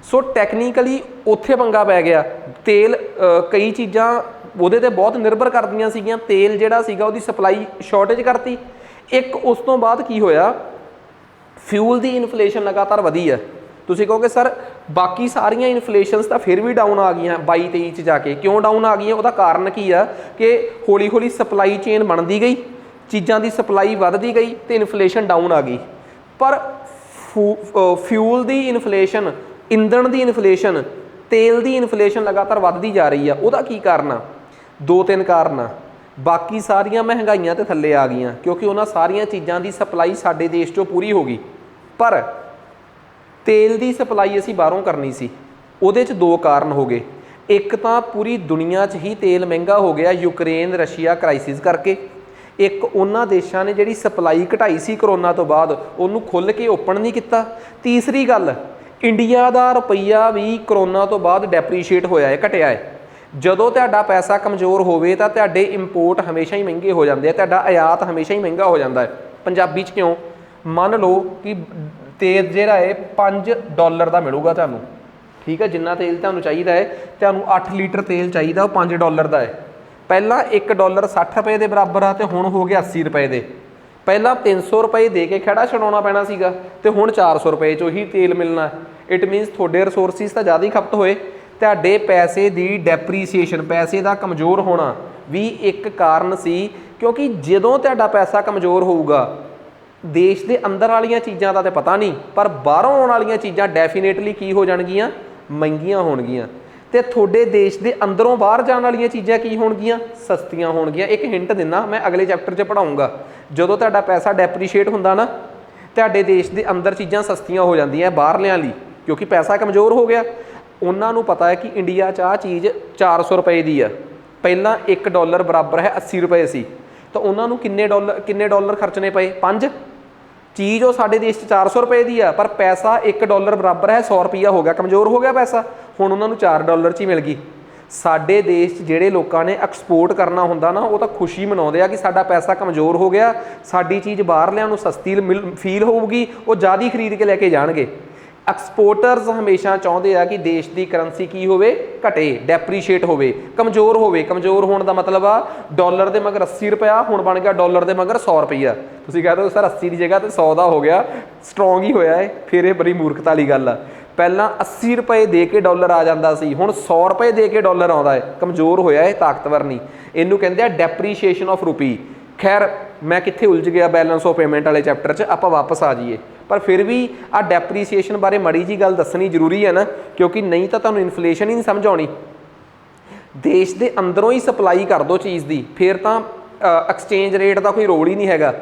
सो टैक्नीकली उत्थे पंगा पै गया। तेल कई चीज़ां ਉਹਦੇ ਤੇ बहुत निर्भर करदियां सीगियां, तेल ਜਿਹੜਾ ਸੀਗਾ ਉਹਦੀ सप्लाई शॉर्टेज करती। एक उस तो बाद की होया, फ्यूल की इन्फ्लेशन लगातार वधी है। तुसीं कहोगे सर बाकी सारियां इन्फ्लेशनस तो फिर भी डाउन आ गई 22-23 च जाके, क्यों डाउन आ गई? उसका कारण की है कि हौली हौली सप्लाई चेन बनती गई, चीज़ों की सप्लाई वधदी गई तो इन्फ्लेशन डाउन आ गई। पर फ्यूल की इन्फ्लेशन, ईंधन की इन्फ्लेशन, तेल की इन्फ्लेशन लगातार वधदी जा रही है। उसका की कारण आ? 2-3 कारण आ। बाकी सारियां महंगाइयां तो थल्ले आ गई क्योंकि उन्होंने सारियां चीज़ों की सप्लाई साडे देश चों पूरी हो गई। पर तेल की सप्लाई असी बाहरों करनी सी, उहदे च 2 कारण हो गए। एक तो पूरी दुनिया च ही तेल महंगा हो गया यूक्रेन रशिया क्राइसिस करके। एक उन्होंने देशों ने जिहड़ी सप्लाई घटाई सी करोना तो बाद, उन्होंने खुल के ओपन नहीं किया। तीसरी गल, इंडिया का रुपया भी करोना तो बाद डैप्रीशिएट होया है, घटिया है। ਜਦੋਂ ਤੁਹਾਡਾ ਪੈਸਾ ਕਮਜ਼ੋਰ ਹੋਵੇ ਤਾਂ ਤੁਹਾਡੇ ਇੰਪੋਰਟ ਹਮੇਸ਼ਾ ਹੀ ਮਹਿੰਗੇ ਹੋ ਜਾਂਦੇ ਆ, ਤੁਹਾਡਾ ਆਯਾਤ ਹਮੇਸ਼ਾ ਹੀ ਮਹਿੰਗਾ ਹੋ ਜਾਂਦਾ ਹੈ। ਪੰਜਾਬੀ 'ਚ ਕਿਉਂ? ਮੰਨ ਲਓ ਕਿ ਤੇਲ ਜਿਹੜਾ ਹੈ $5 ਦਾ ਮਿਲੂਗਾ ਤੁਹਾਨੂੰ, ਠੀਕ ਹੈ, ਜਿੰਨਾ ਤੇਲ ਤੁਹਾਨੂੰ ਚਾਹੀਦਾ ਹੈ, ਤੁਹਾਨੂੰ 8 ਲੀਟਰ ਤੇਲ ਚਾਹੀਦਾ, ਉਹ $5 ਦਾ ਹੈ। ਪਹਿਲਾਂ $1 60 ਰੁਪਏ ਦੇ ਬਰਾਬਰ ਆ, ਤੇ ਹੁਣ ਹੋ ਗਿਆ 80 ਰੁਪਏ ਦੇ। ਪਹਿਲਾਂ 300 ਰੁਪਏ ਦੇ ਕੇ ਖੜਾ ਛਡਾਉਣਾ ਪੈਣਾ ਸੀਗਾ, ਤੇ ਹੁਣ 400 ਰੁਪਏ 'ਚ ਉਹੀ ਤੇਲ ਮਿਲਣਾ। ਇਟ ਮੀਨਸ ਤੁਹਾਡੇ ਰਿਸੋਰਸਿਸ ਤਾਂ ਜ਼ਿਆਦਾ ਹੀ ਖਪਤ ਹੋਏ। ਤੁਹਾਡੇ ਪੈਸੇ ਦੀ ਡੈਪਰੀਸੀਏਸ਼ਨ, ਪੈਸੇ ਦਾ ਕਮਜ਼ੋਰ ਹੋਣਾ ਵੀ ਇੱਕ ਕਾਰਨ ਸੀ, ਕਿਉਂਕਿ ਜਦੋਂ ਤੁਹਾਡਾ ਪੈਸਾ ਕਮਜ਼ੋਰ ਹੋਊਗਾ, ਦੇਸ਼ ਦੇ ਅੰਦਰ ਵਾਲੀਆਂ ਚੀਜ਼ਾਂ ਦਾ ਤਾਂ ਪਤਾ ਨਹੀਂ, ਪਰ ਬਾਹਰੋਂ ਆਉਣ ਵਾਲੀਆਂ ਚੀਜ਼ਾਂ ਡੈਫੀਨੇਟਲੀ ਕੀ ਹੋ ਜਾਣਗੀਆਂ? ਮਹਿੰਗੀਆਂ ਹੋਣਗੀਆਂ। ਤੇ ਤੁਹਾਡੇ ਦੇਸ਼ ਦੇ ਅੰਦਰੋਂ ਬਾਹਰ ਜਾਣ ਵਾਲੀਆਂ ਚੀਜ਼ਾਂ ਕੀ ਹੋਣਗੀਆਂ? ਸਸਤੀਆਂ ਹੋਣਗੀਆਂ। ਇੱਕ ਹਿੰਟ ਦਿੰਦਾ, ਮੈਂ ਅਗਲੇ ਚੈਪਟਰ 'ਚ ਪੜ੍ਹਾਊਂਗਾ। ਜਦੋਂ ਤੁਹਾਡਾ ਪੈਸਾ ਡੈਪਰੀਸ਼ੀਏਟ ਹੁੰਦਾ ਨਾ, ਤੁਹਾਡੇ ਦੇਸ਼ ਦੇ ਅੰਦਰ ਚੀਜ਼ਾਂ ਸਸਤੀਆਂ ਹੋ ਜਾਂਦੀਆਂ ਬਾਹਰਲਿਆਂ ਲਈ, ਕਿਉਂਕਿ ਪੈਸਾ ਕਮਜ਼ੋਰ ਹੋ ਗਿਆ। ਉਹਨਾਂ ਨੂੰ ਪਤਾ ਹੈ ਕਿ ਇੰਡੀਆ 'ਚ ਆਹ ਚੀਜ਼ 400 ਰੁਪਏ ਦੀ ਆ, ਪਹਿਲਾਂ $1 ਬਰਾਬਰ ਹੈ 80 ਰੁਪਏ ਸੀ, ਤਾਂ ਉਹਨਾਂ ਨੂੰ ਕਿੰਨੇ ਡਾਲਰ ਖਰਚਣੇ ਪਏ? 5। ਚੀਜ਼ ਉਹ ਸਾਡੇ ਦੇਸ਼ 'ਚ 400 ਰੁਪਏ ਦੀ ਆ, ਪਰ ਪੈਸਾ $1 ਬਰਾਬਰ ਹੈ 100 ਰੁਪਈਆ ਹੋ ਗਿਆ, ਕਮਜ਼ੋਰ ਹੋ ਗਿਆ ਪੈਸਾ। ਹੁਣ ਉਹਨਾਂ ਨੂੰ $4 'ਚ ਹੀ ਮਿਲ ਗਈ। ਸਾਡੇ ਦੇਸ਼ 'ਚ ਜਿਹੜੇ ਲੋਕਾਂ ਨੇ ਐਕਸਪੋਰਟ ਕਰਨਾ ਹੁੰਦਾ ਨਾ, ਉਹ ਤਾਂ ਖੁਸ਼ੀ ਮਨਾਉਂਦੇ ਆ ਕਿ ਸਾਡਾ ਪੈਸਾ ਕਮਜ਼ੋਰ ਹੋ ਗਿਆ, ਸਾਡੀ ਚੀਜ਼ ਬਾਹਰਲਿਆਂ ਨੂੰ ਸਸਤੀ ਫੀਲ ਹੋਊਗੀ, ਉਹ ਜ਼ਿਆਦਾ ਖਰੀਦ ਕੇ ਲੈ ਕੇ ਜਾਣਗੇ। ਐਕਸਪੋਰਟਰਸ ਹਮੇਸ਼ਾ ਚਾਹੁੰਦੇ ਆ ਕਿ ਦੇਸ਼ ਦੀ ਕਰੰਸੀ ਕੀ ਹੋਵੇ? ਘਟੇ, ਡੈਪਰੀਸ਼ੀਏਟ ਹੋਵੇ, ਕਮਜ਼ੋਰ ਹੋਵੇ। ਕਮਜ਼ੋਰ ਹੋਣ ਦਾ ਮਤਲਬ ਆ ਡਾਲਰ ਦੇ ਮਗਰ 80 ਰੁਪਇਆ, ਹੁਣ ਬਣ ਗਿਆ ਡਾਲਰ ਦੇ ਮਗਰ 100 ਰੁਪਈਆ। ਤੁਸੀਂ ਕਹਿ ਦਿਓ ਸਰ 80 ਦੀ ਜਗ੍ਹਾ ਤੇ 100 ਦਾ ਹੋ ਗਿਆ, ਸਟਰੋਂਗ ਹੀ ਹੋਇਆ ਹੈ। ਫਿਰ ਇਹ ਬੜੀ ਮੂਰਖਤਾ ਵਾਲੀ ਗੱਲ ਆ। ਪਹਿਲਾਂ 80 ਰੁਪਏ ਦੇ ਕੇ ਡਾਲਰ ਆ ਜਾਂਦਾ ਸੀ, ਹੁਣ 100 ਰੁਪਏ ਦੇ ਕੇ ਡਾਲਰ ਆਉਂਦਾ ਹੈ। ਕਮਜ਼ੋਰ ਹੋਇਆ ਇਹ, ਤਾਕਤਵਰ ਨਹੀਂ। ਇਹਨੂੰ ਕਹਿੰਦੇ ਆ ਡੈਪਰੀਸ਼ੀਏਸ਼ਨ ਆਫ ਰੂਪੀ। ਖੈਰ ਮੈਂ ਕਿੱਥੇ ਉਲਝ ਗਿਆ ਬੈਲੈਂਸ ਆਫ ਪੇਮੈਂਟ ਵਾਲੇ ਚੈਪਟਰ 'ਚ, ਆਪਾਂ ਵਾਪਸ ਆ ਜਾਈਏ। ਪਰ ਫਿਰ ਵੀ ਆਹ ਡੈਪਰੀਸੀਏਸ਼ਨ ਬਾਰੇ ਮਾੜੀ ਜੀ ਗੱਲ ਦੱਸਣੀ ਜ਼ਰੂਰੀ ਹੈ ਨਾ, ਕਿਉਂਕਿ ਨਹੀਂ ਤਾਂ ਤੁਹਾਨੂੰ ਇਨਫਲੇਸ਼ਨ ਹੀ ਨਹੀਂ ਸਮਝ ਆਉਣੀ। ਦੇਸ਼ ਦੇ ਅੰਦਰੋਂ ਹੀ ਸਪਲਾਈ ਕਰ ਦਿਓ ਚੀਜ਼ ਦੀ, ਫਿਰ ਤਾਂ ਐਕਸਚੇਂਜ ਰੇਟ ਦਾ ਕੋਈ ਰੋਲ ਹੀ ਨਹੀਂ ਹੈਗਾ।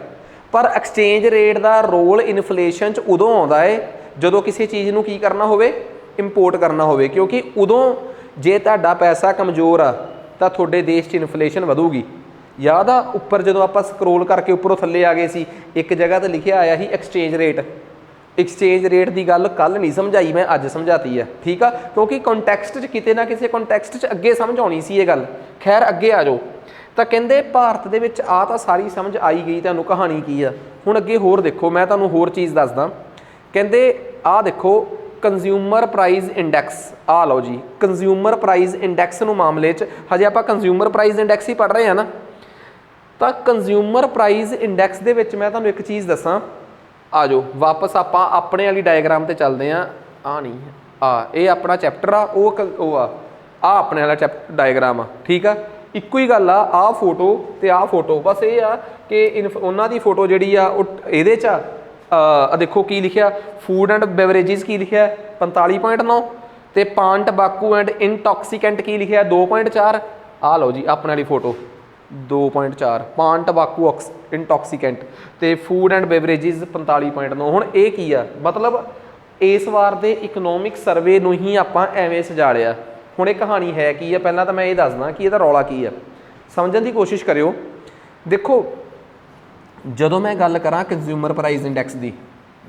ਪਰ ਐਕਸਚੇਂਜ ਰੇਟ ਦਾ ਰੋਲ ਇਨਫਲੇਸ਼ਨ 'ਚ ਉਦੋਂ ਆਉਂਦਾ ਹੈ ਜਦੋਂ ਕਿਸੇ ਚੀਜ਼ ਨੂੰ ਕੀ ਕਰਨਾ ਹੋਵੇ? ਇੰਪੋਰਟ ਕਰਨਾ ਹੋਵੇ, ਕਿਉਂਕਿ ਉਦੋਂ ਜੇ ਤੁਹਾਡਾ ਪੈਸਾ ਕਮਜ਼ੋਰ ਆ ਤਾਂ ਤੁਹਾਡੇ ਦੇਸ਼ 'ਚ ਇਨਫਲੇਸ਼ਨ ਵਧੂਗੀ। ਯਾਦ ਆ ਉੱਪਰ ਜਦੋਂ ਆਪਾਂ ਸਕਰੋਲ ਕਰਕੇ ਉੱਪਰੋਂ ਥੱਲੇ ਆ ਗਏ ਸੀ, ਇੱਕ ਜਗ੍ਹਾ 'ਤੇ ਲਿਖਿਆ ਆਇਆ ਸੀ ਐਕਸਚੇਂਜ ਰੇਟ। ਐਕਸਚੇਂਜ ਰੇਟ ਦੀ ਗੱਲ ਕੱਲ੍ਹ ਨਹੀਂ ਸਮਝਾਈ, ਮੈਂ ਅੱਜ ਸਮਝਾਤੀ ਆ, ਠੀਕ ਆ, ਕਿਉਂਕਿ ਕੰਟੈਕਸਟ 'ਚ ਕਿਤੇ ਨਾ ਕਿਸੇ ਕੰਟੈਕਸਟ 'ਚ ਅੱਗੇ ਸਮਝ ਆਉਣੀ ਸੀ ਇਹ ਗੱਲ। ਖੈਰ ਅੱਗੇ ਆ ਜਾਓ। ਤਾਂ ਕਹਿੰਦੇ ਭਾਰਤ ਦੇ ਵਿੱਚ ਆ ਤਾਂ ਸਾਰੀ ਸਮਝ ਆਈ ਗਈ ਤੁਹਾਨੂੰ, ਕਹਾਣੀ ਕੀ ਆ। ਹੁਣ ਅੱਗੇ ਹੋਰ ਦੇਖੋ, ਮੈਂ ਤੁਹਾਨੂੰ ਹੋਰ ਚੀਜ਼ ਦੱਸਦਾ। ਕਹਿੰਦੇ ਆਹ ਦੇਖੋ ਕੰਜ਼ਿਊਮਰ ਪ੍ਰਾਈਸ ਇੰਡੈਕਸ, ਆਹ ਲਓ ਜੀ ਕੰਜ਼ਿਊਮਰ ਪ੍ਰਾਈਸ ਇੰਡੈਕਸ ਨੂੰ ਮਾਮਲੇ 'ਚ ਹਜੇ ਆਪਾਂ ਕੰਜ਼ਿਊਮਰ ਪ੍ਰਾਈਸ ਇੰਡੈਕਸ ਹੀ ਪੜ੍ਹ ਰਹੇ ਹਾਂ ਨਾ। ਤਾਂ ਕੰਜ਼ਿਊਮਰ ਪ੍ਰਾਈਸ ਇੰਡੈਕਸ ਦੇ ਵਿੱਚ ਮੈਂ ਤੁਹਾਨੂੰ ਇੱਕ ਚੀਜ਼ ਦੱਸਾਂ। ਆ ਜਾਓ ਵਾਪਸ ਆਪਾਂ ਆਪਣੇ ਵਾਲੀ ਡਾਇਗਰਾਮ ਤੇ ਚੱਲਦੇ ਹਾਂ। ਆ ਨਹੀਂ ਆ, ਇਹ ਆਪਣਾ ਚੈਪਟਰ ਆ, ਉਹ ਆ ਆਪਣੇ ਵਾਲਾ ਡਾਇਗਰਾਮ ਆ, ਠੀਕ ਆ। ਇੱਕੋ ਹੀ ਗੱਲ ਆ, ਆਹ ਫੋਟੋ ਤੇ ਆਹ ਫੋਟੋ, ਬਸ ਇਹ ਆ ਕਿ ਉਹਨਾਂ ਦੀ ਫੋਟੋ ਜਿਹੜੀ ਆ ਉਹ ਇਹਦੇ 'ਚ ਆ ਦੇਖੋ ਕੀ ਲਿਖਿਆ, ਫੂਡ ਐਂਡ ਬੇਵਰੇਜਿਸ ਕੀ ਲਿਖਿਆ 45.9, ਤੇ ਪਾਨ ਟਬਾਕੂ ਐਂਡ ਇਨਟੌਕਸੀਕੈਂਟ ਕੀ ਲਿਖਿਆ 2.4। ਆਹ ਲਓ ਜੀ ਆਪਣੇ ਵਾਲੀ ਫੋਟੋ 2.4, ਪਾਨ ਟਬਾਕੂ ਇਨਟੌਕਸੀਕੈਂਟ, ਤੇ ਫੂਡ ਐਂਡ ਬੇਵਰੇਜਿਸ 45.9। ਹੁਣ ਇਹ ਕੀ ਆ? ਮਤਲਬ ਇਸ ਵਾਰ ਦੇ ਇਕਨੋਮਿਕ ਸਰਵੇ ਨੂੰ ਹੀ ਆਪਾਂ ਐਵੇਂ ਸਜਾ ਲਿਆ। ਹੁਣ ਇਹ ਕਹਾਣੀ ਹੈ ਕੀ ਆ? ਪਹਿਲਾਂ ਤਾਂ ਮੈਂ ਇਹ ਦੱਸਦਾ ਕਿ ਇਹਦਾ ਰੌਲਾ ਕੀ ਆ, ਸਮਝਣ ਦੀ ਕੋਸ਼ਿਸ਼ ਕਰਿਓ। ਦੇਖੋ ਜਦੋਂ ਮੈਂ ਗੱਲ ਕਰਾਂ ਕੰਜ਼ਿਊਮਰ ਪ੍ਰਾਈਸ ਇੰਡੈਕਸ ਦੀ,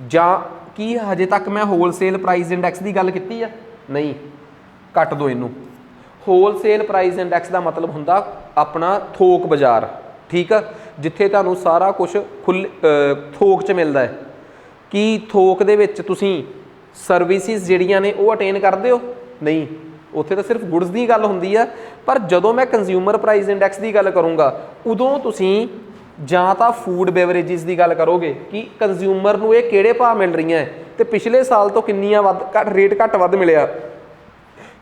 ਜਾਂ ਕੀ ਹਜੇ ਤੱਕ ਮੈਂ ਹੋਲਸੇਲ ਪ੍ਰਾਈਸ ਇੰਡੈਕਸ ਦੀ ਗੱਲ ਕੀਤੀ ਆ? ਨਹੀਂ, ਕੱਟ ਦਿਓ ਇਹਨੂੰ। ਹੋਲਸੇਲ ਪ੍ਰਾਈਸ ਇੰਡੈਕਸ ਦਾ ਮਤਲਬ ਹੁੰਦਾ ਆਪਣਾ ਥੋਕ ਬਾਜ਼ਾਰ, ਠੀਕ ਆ, ਜਿੱਥੇ ਤੁਹਾਨੂੰ ਸਾਰਾ ਕੁਝ ਥੋਕ 'ਚ ਮਿਲਦਾ ਹੈ। ਕੀ ਥੋਕ ਦੇ ਵਿੱਚ ਤੁਸੀਂ ਸਰਵਿਸਿਜ਼ ਜਿਹੜੀਆਂ ਨੇ ਉਹ ਅਟੇਨ ਕਰਦੇ ਹੋ? ਨਹੀਂ, ਉੱਥੇ ਤਾਂ ਸਿਰਫ ਗੁਡਸ ਦੀ ਗੱਲ ਹੁੰਦੀ ਆ। ਪਰ ਜਦੋਂ ਮੈਂ ਕੰਜ਼ਿਊਮਰ ਪ੍ਰਾਈਸ ਇੰਡੈਕਸ ਦੀ ਗੱਲ ਕਰੂੰਗਾ, ਉਦੋਂ ਤੁਸੀਂ ਜਾਂ ਤਾਂ ਫੂਡ ਬੇਵਰੇਜਿਸ ਦੀ ਗੱਲ ਕਰੋਗੇ ਕਿ ਕੰਜ਼ਿਊਮਰ ਨੂੰ ਇਹ ਕਿਹੜੇ ਭਾਅ ਮਿਲ ਰਹੀਆਂ ਹੈ, ਤੇ ਪਿਛਲੇ ਸਾਲ ਤੋਂ ਕਿੰਨੀਆਂ ਰੇਟ ਘੱਟ ਵੱਧ ਮਿਲਿਆ।